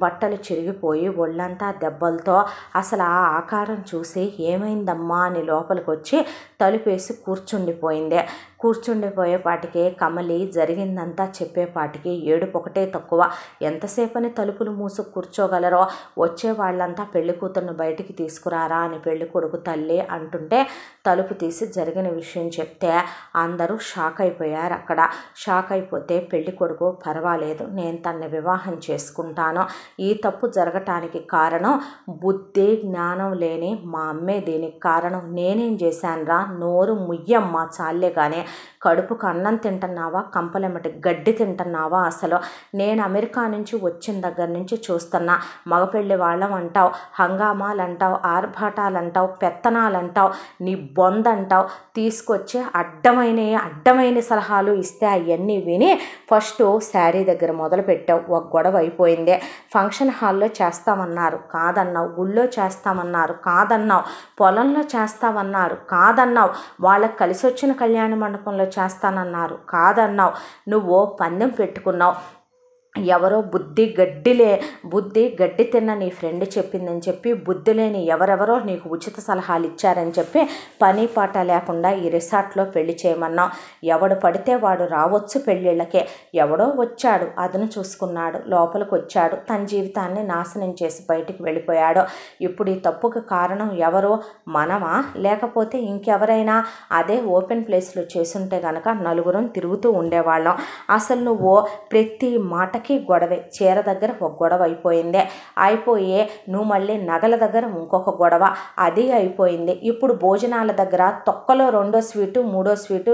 బట్టలు చిరిగిపోయి ఒళ్ళంతా దెబ్బలతో అసలు ఆ ఆకారం చూసి ఏమైందమ్మా అని లోపలికి వచ్చి తలుపేసి కూర్చుండిపోయేపాటికి కమలి జరిగిందంతా చెప్పేపాటికి ఏడుపు ఒకటే తక్కువ. ఎంతసేపని తలుపులు మూసు కూర్చోగలరో, వచ్చే వాళ్ళంతా పెళ్లి కూతురును బయటికి తీసుకురారా అని పెళ్లి కొడుకు తల్లి అంటుంటే తలుపు తీసి జరిగిన విషయం చెప్తే అందరూ షాక్ అయిపోయారు. అక్కడ షాక్ అయిపోతే పెళ్లి కొడుకు పర్వాలేదు, నేను తనని వివాహం చేసుకుంటాను, ఈ తప్పు జరగటానికి కారణం బుద్ధి జ్ఞానం లేని మా అమ్మే దీనికి కారణం, నేనేం చేశానురా, నోరు ముయ్యమ్మా చాలే కానీ కడుపుకు అన్నం తింటున్నావా, కంపలెమ్మటి గడ్డి తింటున్నావా, అసలు నేను అమెరికా నుంచి వచ్చిన దగ్గర నుంచి చూస్తున్నా, మగపెళ్ళి వాళ్ళం అంటావు, హంగామాలు అంటావు, ఆర్భాటాలు అంటావు, పెత్తనాలు అంటావు, నీ బొందంటావు, తీసుకొచ్చి అడ్డమైన సలహాలు ఇస్తే అవన్నీ విని ఫస్ట్ శారీ దగ్గర మొదలుపెట్టావు, ఒక గొడవ అయిపోయిందే. ఫంక్షన్ హాల్లో చేస్తామన్నారు కాదన్నావు, గుళ్ళో చేస్తామన్నారు కాదన్నావు, పొలంలో చేస్తామన్నారు కాదన్నావు, వాళ్ళకి కలిసి వచ్చిన కళ్యాణ మండపంలో చేస్తానన్నారు కాదన్నావు, నువ్వు పందెం పెట్టుకున్నావు. ఎవరో బుద్ధి గడ్డి తిన్న నీ ఫ్రెండ్ చెప్పిందని చెప్పి బుద్ధి లేని ఎవరెవరో నీకు ఉచిత సలహాలు ఇచ్చారని చెప్పి పని పాట లేకుండా ఈ రిసార్ట్లో పెళ్లి చేయమన్నావు. ఎవడు పడితే వాడు రావచ్చు పెళ్ళిళ్ళకే, ఎవడో వచ్చాడు అదను చూసుకున్నాడు, లోపలికి వచ్చాడు, తన జీవితాన్ని నాశనం చేసి బయటికి వెళ్ళిపోయాడు. ఇప్పుడు ఈ తప్పుకు కారణం ఎవరో, మనమా లేకపోతే ఇంకెవరైనా? అదే ఓపెన్ ప్లేస్లో చేసుంటే గనక నలుగురం తిరుగుతూ ఉండేవాళ్ళం. అసలు నువ్వు ప్రతి మాట గొడవే, చీర దగ్గర ఒక గొడవ అయిపోయి నువ్వు మళ్ళీ నగల దగ్గర ఇంకొక గొడవ, అది అయిపోయింది. ఇప్పుడు భోజనాల దగ్గర తొక్కలో 2వ స్వీటు 3వ స్వీటు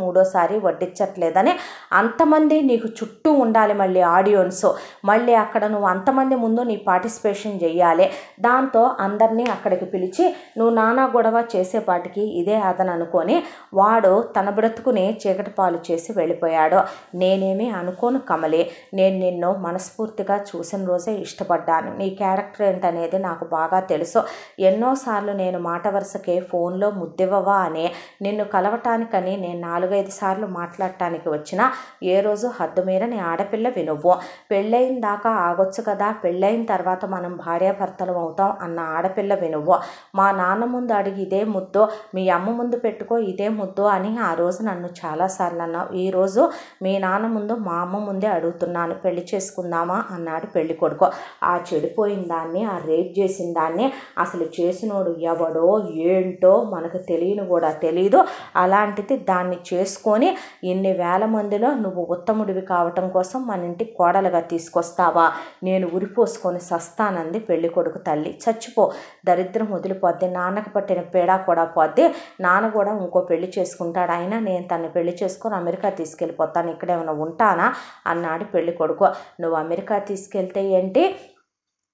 మూడోసారి వడ్డించట్లేదని అంతమంది నీకు చుట్టూ ఉండాలి, మళ్ళీ ఆడియన్స్, మళ్ళీ అక్కడ నువ్వు అంతమంది ముందు నీ పార్టిసిపేషన్ చెయ్యాలి. దాంతో అందరినీ అక్కడికి పిలిచి నువ్వు నానా గొడవ చేసేపాటికి ఇదే అదను అనుకొని వాడు తన బ్రతుకుని చీకటి పాలు చేసి వెళ్ళిపోయాడు. నేనేమీ అనుకోను కమలి, నేను నిన్ను మనస్ఫూర్తిగా చూసిన రోజే ఇష్టపడ్డాను, నీ క్యారెక్టర్ ఏంటనేది నాకు బాగా తెలుసు. ఎన్నోసార్లు నేను మాట వరుసకే ఫోన్లో ముద్దివ్వవా అని నిన్ను కలవటానికని నేను 4-5 సార్లు మాట్లాడటానికి వచ్చినా ఏ రోజు హద్దుమీరని ఆడపిల్లవి నువ్వు. పెళ్ళయిన దాకా ఆగొచ్చు కదా, పెళ్ళయిన తర్వాత మనం భార్యాభర్తలు అవుతాం అన్న ఆడపిల్లవి నువ్వు. మా నాన్న ముందు అడిగి ఇదే ముద్దు, మీ అమ్మ ముందు పెట్టుకో ఇదే ముద్దు అని ఆ రోజు నన్ను చాలాసార్లు అన్నావు. ఈరోజు మీ నాన్న ముందు మా అమ్మ ముందే అడుగుతున్నాను, పెళ్లి చేసుకుందామా అన్నాడు పెళ్లి కొడుకు. ఆ చెడిపోయిన దాన్ని, ఆ రేప్ చేసిన దాన్ని అసలు చేసినోడు ఎవడో ఏంటో మనకు తెలియని కూడా తెలియదు. అలాంటిది దాన్ని చేసుకొని ఇన్ని వేల మందిలో నువ్వు ఉత్తముడివి కావటం కోసం మన ఇంటికి కోడలుగా తీసుకొస్తావా? నేను ఉరిపోసుకొని సస్తానంది పెళ్లి కొడుకు తల్లి. చచ్చిపో, దరిద్రం వదిలిపోద్ది, నాన్నకు పట్టిన పేడ కూడా పోద్ది, నాన్న కూడా ఇంకో పెళ్లి చేసుకుంటాడు, అయినా నేను తను పెళ్లి చేసుకొని అమెరికా తీసుకెళ్ళిపోతాను, ఇక్కడేమైనా ఉంటానా అన్నాడు పెళ్లి పెళ్లి కొడుకు. నువ్వు అమెరికా తీసుకెళ్తే ఏంటి,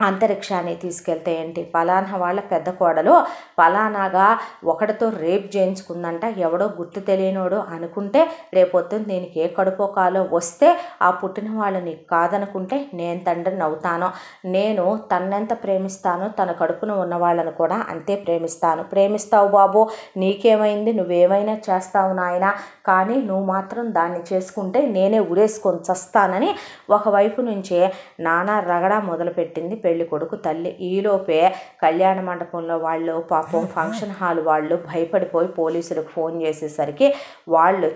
అంతరిక్షాన్ని తీసుకెళ్తే ఏంటి, పలానా వాళ్ళ పెద్ద కోడలు పలానాగా ఒకటితో రేప్ చేయించుకుందంట, ఎవడో గుర్తు తెలియనోడు అనుకుంటే రేపొద్దున దీనికి ఏ కడుపో కాలో వస్తే ఆ పుట్టిన వాళ్ళు నీకు కాదనుకుంటే నేను తండ్రిని అవుతాను. నేను తన్నెంత ప్రేమిస్తానో తన కడుపున ఉన్న వాళ్ళను కూడా అంతే ప్రేమిస్తాను. ప్రేమిస్తావు బాబు, నీకేమైంది, నువ్వేమైనా చేస్తావు నాయన, కానీ నువ్వు మాత్రం దాన్ని చేసుకుంటే నేనే ఉరేసుకొని చస్తానని ఒకవైపు నుంచే నానా రగడా మొదలుపెట్టింది పెళ్లి కొడుకు తల్లి. ఈలోపే కళ్యాణ మండపంలో వాళ్ళు పాపం ఫంక్షన్ హాల్ వాళ్ళు భయపడిపోయి పోలీసులకు ఫోన్ చేసేసరికి వాళ్ళు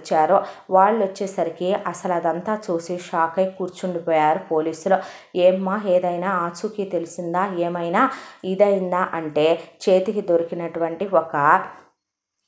వచ్చేసరికి అసలు అదంతా చూసి షాక్ అయి కూర్చుండిపోయారు పోలీసులు. ఏమ్మా ఏదైనా ఆచూకీ తెలిసిందా, ఏమైనా ఇదైందా అంటే చేతికి దొరికినటువంటి ఒక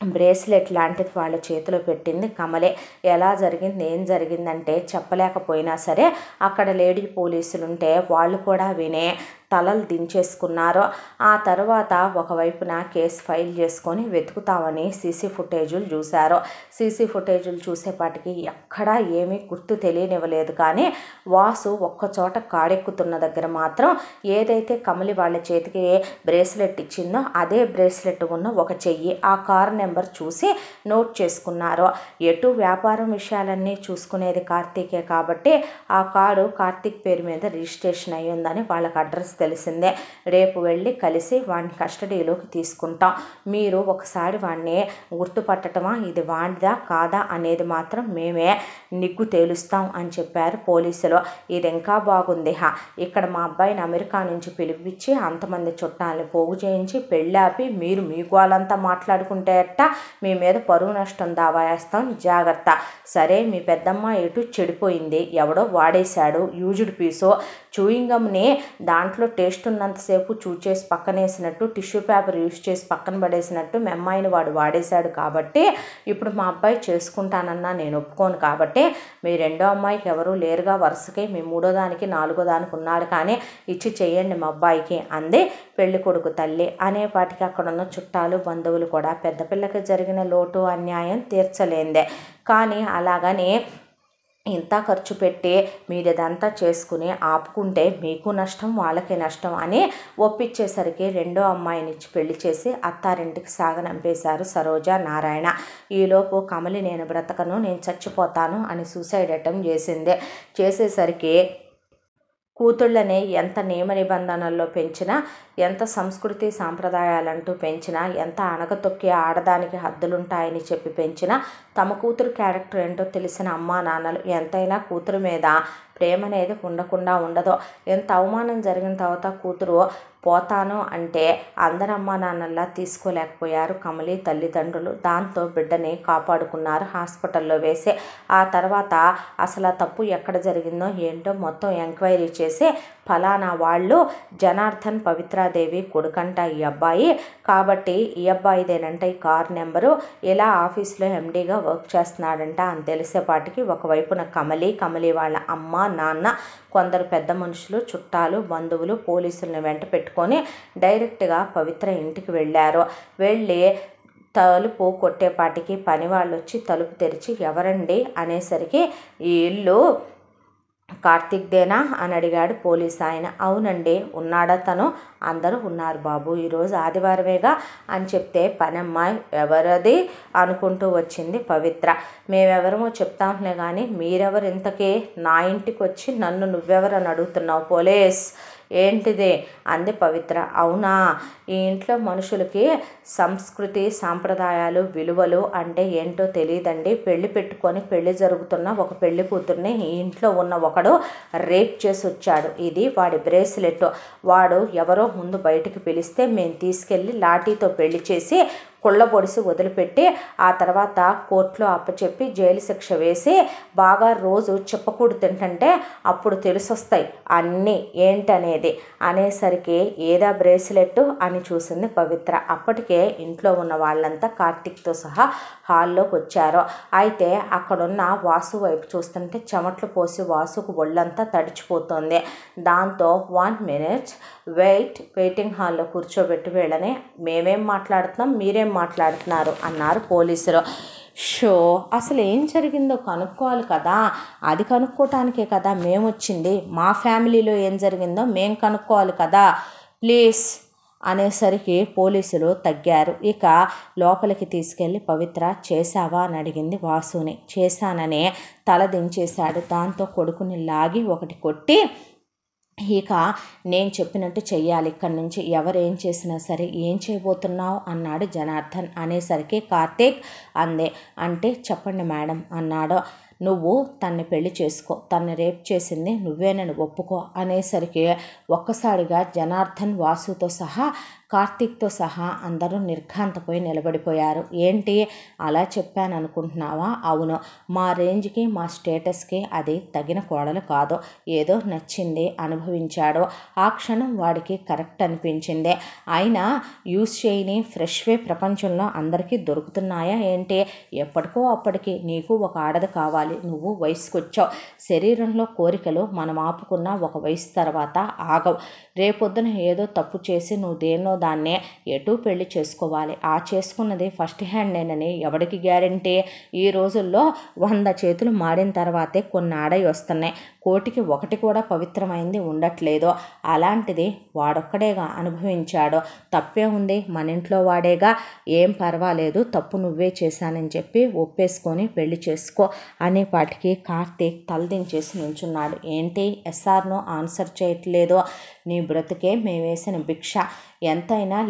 బ్రేస్లెట్ లాంటిది వాళ్ళ చేతిలో పెట్టింది కమలే. ఎలా జరిగింది, ఏం జరిగిందంటే చెప్పలేకపోయినా సరే అక్కడ లేడీ పోలీసులు ఉంటే వాళ్ళు కూడా వినే తలలు దించేసుకున్నారు. ఆ తర్వాత ఒకవైపున కేసు ఫైల్ చేసుకొని వెతుకుతామని సీసీ ఫుటేజులు చూశారు. సీసీ ఫుటేజులు చూసేపాటికి ఎక్కడా ఏమీ గుర్తు తెలియనివ్వలేదు. కానీ వాసు ఒక్కచోట కాడెక్కుతున్న దగ్గర మాత్రం ఏదైతే కమలి వాళ్ళ చేతికి బ్రేస్లెట్ ఇచ్చిందో అదే బ్రేస్లెట్ ఉన్న ఒక చెయ్యి ఆ కారు నెంబర్ చూసి నోట్ చేసుకున్నారు. ఎటు వ్యాపారం విషయాలన్నీ చూసుకునేది కార్తీకే కాబట్టి ఆ కారు కార్తీక్ పేరు మీద రిజిస్ట్రేషన్ అయ్యి ఉందని వాళ్ళకి అడ్రస్ తెలిసిందే. రేపు వెళ్ళి కలిసి వాడిని కస్టడీలోకి తీసుకుంటాం. మీరు ఒకసారి వాడిని గుర్తుపట్టటమా, ఇది వాడిదా కాదా అనేది మాత్రం మేమే నిగ్గు తేలుస్తాం అని చెప్పారు పోలీసులు. ఇది ఇంకా బాగుంది, ఇక్కడ మా అబ్బాయిని అమెరికా నుంచి పిలిపించి అంతమంది చుట్టాలని పోగు చేయించి పెళ్ళాపి మీరు మీ గోలంతా మాట్లాడుకుంటే అట్ట మీ మీద పరువు నష్టం దావా వేస్తాం, జాగ్రత్త. సరే మీ పెద్దమ్మ ఎటు చెడిపోయింది, ఎవడో వాడేశాడు యూజ్డ్ పీసు చూయింగమ్ని, దాంట్లో టేస్ట్ ఉన్నంతసేపు చూచేసి పక్కనేసినట్టు టిష్యూ పేపర్ యూజ్ చేసి పక్కన పడేసినట్టు మీ అమ్మాయిని వాడు వాడేశాడు కాబట్టి ఇప్పుడు మా అబ్బాయి చేసుకుంటానన్నా నేను ఒప్పుకోను కాబట్టి మీ రెండో అమ్మాయికి ఎవరూ లేరుగా వరుసకి, మీ మూడో దానికి నాలుగో దానికి ఉన్నాడు కానీ ఇచ్చి చెయ్యండి మా అబ్బాయికి అంది పెళ్లి కొడుకు తల్లి. అనేపాటికి అక్కడున్న చుట్టాలు బంధువులు కూడా పెద్ద పిల్లకి జరిగిన లోటు అన్యాయం తీర్చలేందే. కానీ అలాగని ఇంత ఖర్చు పెట్టి మీరు ఇదంతా చేసుకుని ఆపుకుంటే మీకు నష్టం వాళ్ళకి నష్టం అని ఒప్పించేసరికి రెండో అమ్మాయినిచ్చి పెళ్లి చేసి అత్తారింటికి సాగనంపేశారు సరోజ నారాయణ. ఈలోపు కమలి నేను బ్రతకను, నేను చచ్చిపోతాను అని సూసైడ్ అటెంప్ట్ చేసేసరికి కూతుళ్ళని ఎంత నియమ నిబంధనల్లో పెంచినా, ఎంత సంస్కృతి సాంప్రదాయాలంటూ పెంచినా, ఎంత అణగతొక్కి ఆడదానికి హద్దులుంటాయని చెప్పి పెంచినా తమ కూతురు క్యారెక్టర్ ఏంటో తెలిసిన అమ్మా నాన్నలు ఎంతైనా కూతురు మీద ప్రేమ అనేది ఉండకుండా ఉండదు. ఎంత అవమానం జరిగిన తర్వాత కూతురు పోతాను అంటే అందరు అమ్మా నాన్నల్లా తీసుకోలేకపోయారు కమలి తల్లిదండ్రులు. దాంతో బిడ్డని కాపాడుకున్నారు హాస్పిటల్లో వేసి. ఆ తర్వాత అసలు ఆ తప్పు ఎక్కడ జరిగిందో ఏంటో మొత్తం ఎంక్వైరీ చేసి ఫలానా వాళ్ళు జనార్దన్ పవిత్రాదేవి కొడుకంట ఈ అబ్బాయి, కాబట్టి ఈ అబ్బాయిదేనంట ఈ కార్ నెంబరు, ఇలా ఆఫీస్లో ఎండీగా వర్క్ చేస్తున్నాడంట అని తెలిసేపాటికి ఒకవైపున కమలి వాళ్ళ అమ్మ నాన్న కొందరు పెద్ద మనుషులు చుట్టాలు బంధువులు పోలీసులను వెంట పెట్టుకొని డైరెక్ట్గా పవిత్ర ఇంటికి వెళ్ళారు. వెళ్ళి తలుపు కొట్టేపాటికి పని వాళ్ళు వచ్చి తలుపు తెరిచి ఎవరండి అనేసరికి ఈ ఇల్లు కార్తీక్దేనా అని అడిగాడు పోలీస్ ఆయన. అవునండి, ఉన్నాడా తను? అందరూ ఉన్నారు బాబు, ఈరోజు ఆదివారమేగా అని చెప్తే పనమ్మాయి ఎవరది అనుకుంటూ వచ్చింది పవిత్ర. మేమెవరమో చెప్తాంలే కానీ మీరెవరు ఇంతకీ నా ఇంటికి వచ్చి నన్ను నువ్వెవరని అడుగుతున్నావు పోలీస్ ఏంటిది అంది పవిత్ర. అవునా, ఈ ఇంట్లో మనుషులకి సంస్కృతి సాంప్రదాయాలు విలువలు అంటే ఏంటో తెలియదండి. పెళ్లి పెట్టుకొని పెళ్లి జరుగుతున్న ఒక పెళ్లి కూతుర్ని ఈ ఇంట్లో ఉన్న ఒకడు రేప్ చేసి వచ్చాడు. ఇది వాడి బ్రేస్లెట్. వాడు ఎవరో ముందు బయటికి పిలిస్తే మేము తీసుకెళ్ళి లాఠీతో పెళ్లి చేసి కుళ్ళ పొడిసి వదిలిపెట్టి ఆ తర్వాత కోర్టులో అప్పచెప్పి జైలు శిక్ష వేసి బాగా రోజు చెప్పకూడదు తింటుంటే అప్పుడు తెలిసొస్తాయి అన్నీ ఏంటనేది అనేసరికి ఏదా బ్రేస్లెట్ అని చూసింది పవిత్ర. అప్పటికే ఇంట్లో ఉన్న వాళ్ళంతా కార్తీక్తో సహా హాల్లోకి వచ్చారు. అయితే అక్కడున్న వాసు వైపు చూస్తుంటే చెమట్లు పోసి వాసుకు ఒళ్ళంతా తడిచిపోతుంది. దాంతో 1 minute వెయిటింగ్ హాల్లో కూర్చోబెట్టి వీళ్ళని మేమేం మాట్లాడుతున్నాం మీరేం మాట్లాడుతున్నారు అన్నారు పోలీసులు. అసలు ఏం జరిగిందో కనుక్కోవాలి కదా, అది కనుక్కోవటానికే కదా మేము వచ్చింది, మా ఫ్యామిలీలో ఏం జరిగిందో మేము కనుక్కోవాలి కదా, ప్లీజ్ అనేసరికి పోలీసులు తగ్గారు. ఇక లోపలికి తీసుకెళ్ళి పవిత్ర చేశావా అని అడిగింది వాసుని. చేశాననే తల దించేశాడు. దాంతో కొడుకుని లాగి ఒకటి కొట్టి, ఇక నేను చెప్పినట్టు చెయ్యాలి, ఇక్కడి నుంచి ఎవరేం చేసినా సరే. ఏం చేయబోతున్నావు అన్నాడు జనార్దన్. అనేసరికి కార్తీక్ అందే. అంటే చెప్పండి మేడం అన్నాడు. నువ్వు తన్ని పెళ్లి చేసుకో, తన్ని రేప్ చేసింది నువ్వేనని ఒప్పుకో అనేసరికి ఒక్కసారిగా జనార్దన్, వాసుతో సహా, కార్తీక్తో సహా అందరూ నిర్ఘాంతపోయి నిలబడిపోయారు. ఏంటి అలా చెప్పాను అనుకుంటున్నావా? అవును, మా రేంజ్కి మా స్టేటస్కి అది తగిన కోడలు కాదు. ఏదో నచ్చింది, అనుభవించాడు. ఆ క్షణం వాడికి కరెక్ట్ అనిపించింది. అయినా యూస్ చేయని ఫ్రెష్వే ప్రపంచంలో అందరికీ దొరుకుతున్నాయా ఏంటి? ఎప్పటికో అప్పటికి నీకు ఒక ఆడది కావాలి. నువ్వు వయసుకు వచ్చావు. శరీరంలో కోరికలు మనం ఆపుకున్న ఒక వయసు తర్వాత ఆగవు. రేపొద్దున ఏదో తప్పు చేసి నువ్వు దేన్నో దాన్నే ఎటు పెళ్లి చేసుకోవాలి. ఆ చేసుకున్నది ఫస్ట్ హ్యాండేనని ఎవడికి గ్యారంటీ? ఈ రోజుల్లో 100 చేతులు మాడిన తర్వాతే కొన్ని ఆడై వస్తున్నాయి. కోటికి ఒకటి కూడా పవిత్రమైంది ఉండట్లేదు. అలాంటిది వాడొక్కడేగా అనుభవించాడు. తప్పే ఉంది, మన ఇంట్లో వాడేగా, ఏం పర్వాలేదు, తప్పు నువ్వే చేశానని చెప్పి ఒప్పేసుకొని పెళ్లి చేసుకో అనేపాటికి కార్తీక్ తలదించేసి నుంచున్నాడు. ఏంటి ఎస్ఆర్నో ఆన్సర్ చేయట్లేదు? నీ బ్రతుకే మేమేసిన భిక్ష. ఎంతైనా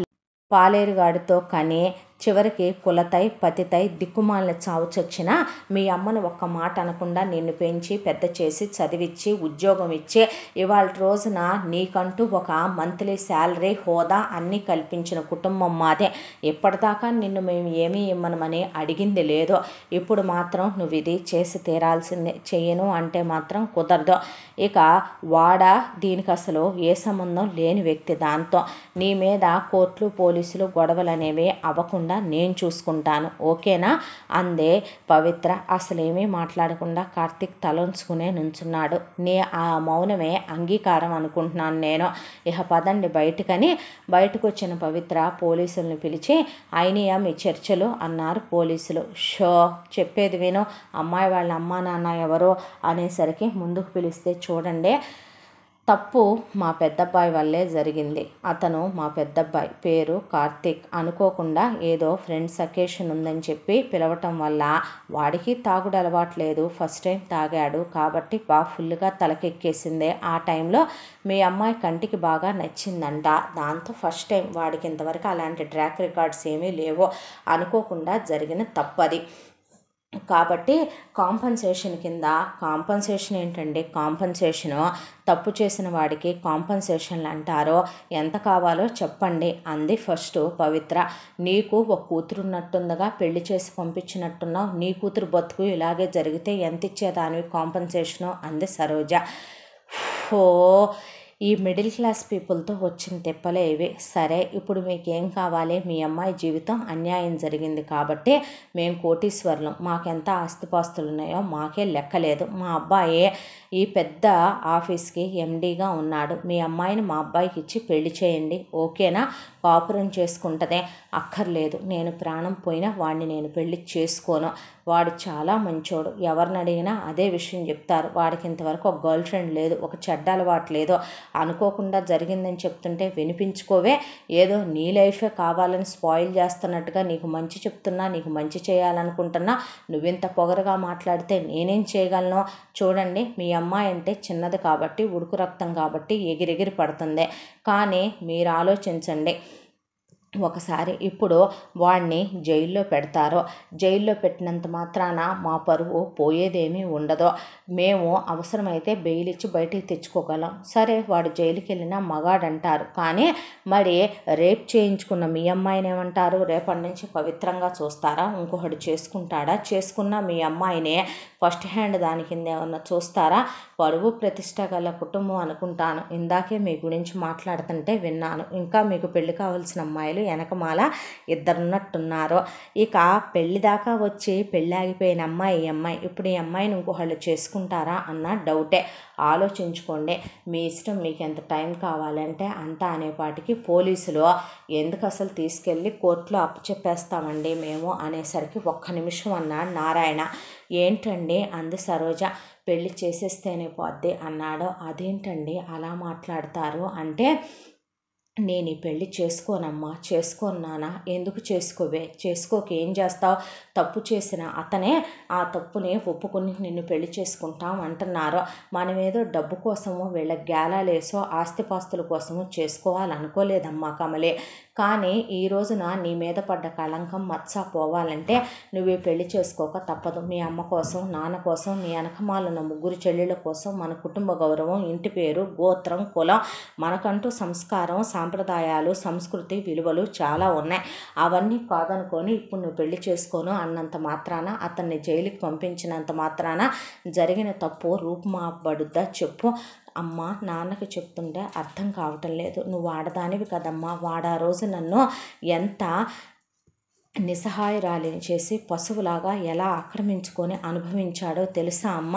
పాలేరుగాడితో కని చివరికి కులతై పతితై దిక్కుమాలిన చావు చచ్చినా మీ అమ్మను ఒక్క మాట అనకుండా నిన్ను పెంచి పెద్ద చేసి చదివించి ఉద్యోగం ఇచ్చి ఇవాళ రోజున నీకంటూ ఒక మంత్లీ శాలరీ, హోదా అన్నీ కల్పించిన కుటుంబం మాదే. ఇప్పటిదాకా నిన్ను మేము ఏమీ ఇమ్మనమని అడిగింది లేదు. ఇప్పుడు మాత్రం నువ్వు ఇది చేసి తీరాల్సిందే. చెయ్యను అంటే మాత్రం కుదరదు. ఇక దీనికి అసలు ఏ సంబంధం లేని వ్యక్తి. దాంతో నీ మీద కోర్టులు పోలీసులు గొడవలు అనేవి అవ్వకుండా నేను చూసుకుంటాను, ఓకేనా అందే పవిత్ర. అసలేమీ మాట్లాడకుండా కార్తీక్ తలంచుకునే నుంచున్నాడు. ఆ మౌనమే అంగీకారం అనుకుంటున్నాను నేను. ఇక పదండి బయటకని బయటకు వచ్చిన పవిత్ర పోలీసులను పిలిచి, అయినయా మీ చర్చలు అన్నారు పోలీసులు. చెప్పేది విను, అమ్మాయి వాళ్ళ అమ్మా నాన్న ఎవరు అనేసరికి ముందుకు పిలిస్తే, చూడండి తప్పు మా పెద్దబ్బాయి వల్లే జరిగింది. అతను మా పెద్దబ్బాయి, పేరు కార్తీక్. అనుకోకుండా ఏదో ఫ్రెండ్స్ అకేషన్ ఉందని చెప్పి పిలవటం వల్ల వాడికి తాగుడు అలవాట్లేదు. ఫస్ట్ టైం తాగాడు కాబట్టి బాగా ఫుల్గా తలకెక్కేసిందే. ఆ టైంలో మీ అమ్మాయి కంటికి బాగా నచ్చిందంట. దాంతో ఫస్ట్ టైం, వాడికి ఇంతవరకు అలాంటి ట్రాక్ రికార్డ్స్ ఏమీ లేవో. అనుకోకుండా జరిగిన తప్పది కాబట్టి కాంపన్సేషన్ కింద, కాంపన్సేషన్ ఏంటండి, కాంపన్సేషను తప్పు చేసిన వాడికి కాంపన్సేషన్లు అంటారో. ఎంత కావాలో చెప్పండి అంది ఫస్ట్ పవిత్ర. నీకు ఒక కూతురు ఉన్నట్టుందిగా, పెళ్లి చేసి పంపించినట్టున్నావు. నీ కూతురు బతుకు ఇలాగే జరిగితే ఎంత ఇచ్చేదానివి కాంపన్సేషను అంది సరోజ. ఈ మిడిల్ క్లాస్ పీపుల్తో వచ్చిన తిప్పలే ఇవి. సరే ఇప్పుడు మీకేం కావాలి? మీ అమ్మాయి జీవితం అన్యాయం జరిగింది కాబట్టి మేము కోటీశ్వరులం, మాకెంత ఆస్తిపాస్తులు ఉన్నాయో మాకే లెక్కలేదు. మా అబ్బాయి ఈ పెద్ద ఆఫీస్కి ఎండీగా ఉన్నాడు. మీ అమ్మాయిని మా అబ్బాయికి ఇచ్చి పెళ్లి చేయండి, ఓకేనా? కాపురం చేసుకుంటదే. అక్కర్లేదు, నేను ప్రాణం పోయినా వాడిని నేను పెళ్లి చేసుకోను. వాడు చాలా మంచోడు, ఎవరిని అడిగినా అదే విషయం చెప్తారు. వాడికి ఇంతవరకు ఒక గర్ల్ ఫ్రెండ్ లేదు, ఒక చెడ్డ అలవాటు లేదు. అనుకోకుండా జరిగిందని చెప్తుంటే వినిపించుకోవే. ఏదో నీ లైఫే కావాలని స్పాయిల్ చేస్తున్నట్టుగా నీకు మంచి చెప్తున్నా, నీకు మంచి చేయాలనుకుంటున్నా. నువ్వింత పొగరుగా మాట్లాడితే నేనేం చేయగలను? చూడండి, మీ అమ్మాయి అంటే చిన్నది కాబట్టి, ఉడుకు రక్తం కాబట్టి ఎగిరెగిరి పడుతుంది. కానీ మీరు ఆలోచించండి, ఒకసారి ఇప్పుడు వాడిని జైల్లో పెడతారో, జైల్లో పెట్టినంత మాత్రాన మా పరువు పోయేదేమీ ఉండదో. మేము అవసరమైతే బెయిల్ ఇచ్చి బయటికి తెచ్చుకోగలం. సరే వాడు జైలుకి వెళ్ళినా మగాడంటారు, కానీ మరి రేప్ చేయించుకున్న మీ అమ్మాయిని ఏమంటారు? రేపటి నుంచి పవిత్రంగా చూస్తారా? ఇంకొకటి చేసుకుంటాడా? చేసుకున్న మీ అమ్మాయినే ఫస్ట్ హ్యాండ్ దాని కింద ఏమన్నా చూస్తారా? పరువు ప్రతిష్ట గల కుటుంబం అనుకుంటాను. ఇందాకే మీ గురించి మాట్లాడుతుంటే విన్నాను. ఇంకా మీకు పెళ్లి కావాల్సిన అమ్మాయిలు వెనకమాల ఇద్దరున్నట్టున్నారు. ఇక పెళ్లి దాకా వచ్చి పెళ్ళి ఆగిపోయిన అమ్మాయి ఈ అమ్మాయి. ఇప్పుడు ఈ అమ్మాయిని ఇంకొకళ్ళు చేసుకుంటారా అన్న డౌటే. ఆలోచించుకోండి, మీ ఇష్టం, మీకు ఎంత టైం కావాలంటే అంత అనేపాటికి పోలీసులు ఎందుకు అసలు తీసుకెళ్ళి కోర్టులో అప్పచెప్పేస్తామండి మేము అనేసరికి ఒక్క నిమిషం అన్నాడు నారాయణ. ఏంటండి అంది సరోజ. పెళ్ళి చేసేస్తేనే పోద్ది అన్నాడు. అదేంటండి అలా మాట్లాడతారు అంటే, నేను ఈ పెళ్ళి చేసుకోనమ్మా. చేసుకోన్నానా? ఎందుకు చేసుకోవే? చేసుకోక ఏం చేస్తావు? తప్పు చేసిన అతనే ఆ తప్పుని ఒప్పుకొని నిన్ను పెళ్లి చేసుకుంటాం అంటున్నారు. మనమేదో డబ్బు కోసమో వీళ్ళ గేలాలేసో ఆస్తిపాస్తుల కోసమో చేసుకోవాలనుకోలేదమ్మా కమలే. కానీ ఈ రోజున నీ మీద పడ్డ కళంకం మచ్చ పోవాలంటే నువ్వే పెళ్లి చేసుకోక తప్పదు. మీ అమ్మ కోసం, నాన్న కోసం, నీ వెనకమాలున్న ముగ్గురు చెల్లెళ్ళ కోసం, మన కుటుంబ గౌరవం, ఇంటి పేరు, గోత్రం, కులం, మనకంటూ సంస్కారం, సాంప్రదాయాలు, సంస్కృతి, విలువలు చాలా ఉన్నాయి. అవన్నీ కాదనుకొని ఇప్పుడు నువ్వు పెళ్లి చేసుకోను అన్నంత మాత్రాన, అతన్ని జైలుకి పంపించినంత మాత్రాన జరిగిన తప్పు రూపుమాపబడుద్దా చెప్పు. అమ్మ, నాన్నకి చెప్తుంటే అర్థం కావటం లేదు. నువ్వు ఆడదానివి కదమ్మా. వాడా రోజు నన్ను ఎంత నిస్సహాయురాలిని చేసి పశువులాగా ఎలా ఆక్రమించుకొని అనుభవించాడో తెలుసా అమ్మ?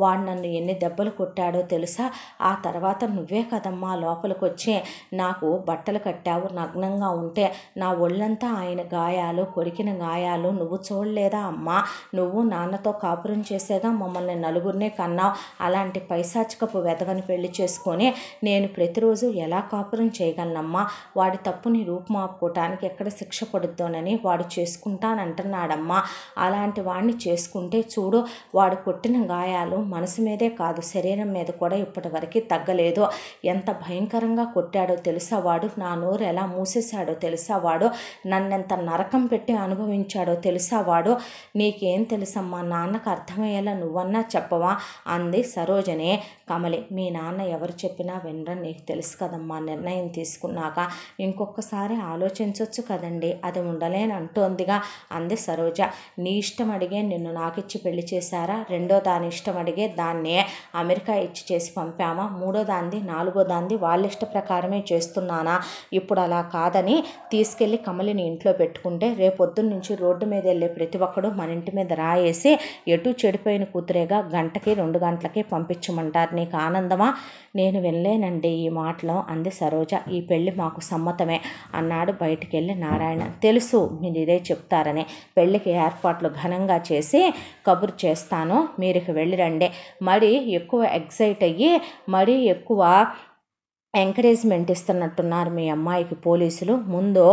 వాడు నన్ను ఎన్ని దెబ్బలు కొట్టాడో తెలుసా? ఆ తర్వాత నువ్వే కదమ్మా లోపలికి వచ్చి నాకు బట్టలు కట్టావు. నగ్నంగా ఉంటే నా ఒళ్ళంతా ఆయన గాయాలు, కొరికిన గాయాలు నువ్వు చూడలేదా అమ్మా? నువ్వు నాన్నతో కాపురం చేసేగా మమ్మల్ని నలుగురినే కన్నావు. అలాంటి పైశాచికపు వెధవని పెళ్లి చేసుకొని నేను ప్రతిరోజు ఎలా కాపురం చేయగలనమ్మా? వాడి తప్పుని రూపుమాపుకోవటానికి ఎక్కడ శిక్ష పడుద్దోనని వాడు చేసుకుంటానంటున్నాడమ్మా. అలాంటి వాడిని చేసుకుంటే చూడు, వాడు కొట్టిన గాయాలు మనసు మీదే కాదు శరీరం మీద కూడా ఇప్పటి వరకు తగ్గలేదు. ఎంత భయంకరంగా కొట్టాడో తెలుసా వాడు? నా నోరు ఎలా మూసేశాడో తెలుసా వాడు? నన్నెంత నరకం పెట్టి అనుభవించాడో తెలుసా వాడు? నీకేం తెలుసమ్మా? నాన్నకు అర్థమయ్యేలా నువ్వన్నా చెప్పవా అంది సరోజనే. కమలి, మీ నాన్న ఎవరు చెప్పినా వినరని నీకు తెలుసు కదమ్మా. నిర్ణయం తీసుకున్నాక ఇంకొకసారి ఆలోచించవచ్చు కదండి. అది ఉండలేను అంటోందిగా అంది సరోజ. నీ ఇష్టం అడిగే నిన్ను నాకిచ్చి పెళ్లి చేశారా? రెండో దాని ఇష్టం అడిగే దాన్నే అమెరికా ఇచ్చి చేసి పంపామా? మూడో దాంది, నాలుగో దాంది వాళ్ళ ఇష్ట ప్రకారమే చేస్తున్నానా? ఇప్పుడు అలా కాదని తీసుకెళ్ళి కమలిని ఇంట్లో పెట్టుకుంటే రేపొద్దున్న నుంచి రోడ్డు మీద వెళ్ళే ప్రతి ఒక్కడు మన ఇంటి మీద రాయేసి ఎటు చెడిపోయిన కూతురేగా గంటకి 2 గంటలకి పంపించమంటారు. నీకు ఆనందమా? నేను వినలేనండి ఈ మాటలు అంది సరోజ. ఈ పెళ్లి మాకు సమ్మతమే అన్నాడు బయటికి వెళ్ళి నారాయణ. తెలుసు మీరు ఇదే చెప్తారని. పెళ్ళికి ఏర్పాట్లు ఘనంగా చేసి కబురు చేస్తాను, మీరు వెళ్ళి రండి. మరీ ఎక్కువ ఎగ్జైట్ అయ్యి మరీ ఎక్కువ ఎంకరేజ్మెంట్ ఇస్తున్నట్టున్నారు మీ అమ్మాయికి పోలీసులు. ముందు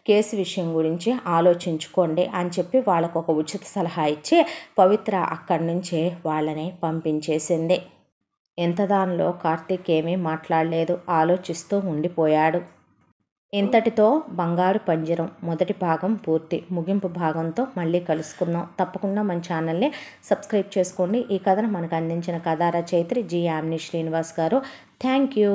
కేసు విషయం గురించి ఆలోచించుకోండి అని చెప్పి వాళ్ళకు ఒక ఉచిత సలహా ఇచ్చి పవిత్ర అక్కడి నుంచి వాళ్ళని పంపించేసింది. ఎంత దానిలో కార్తీక్ ఏమీ మాట్లాడలేదు, ఆలోచిస్తూ ఉండిపోయాడు. ఇంతటితో బంగారు పంజరం మొదటి భాగం పూర్తి. ముగింపు భాగంతో మళ్ళీ కలుసుకుందాం. తప్పకుండా మన ఛానల్ని సబ్స్క్రైబ్ చేసుకోండి. ఈ కథను మనకు అందించిన కథా రచయిత్రి జి. యామిని శ్రీనివాస్ గారు. Thank you.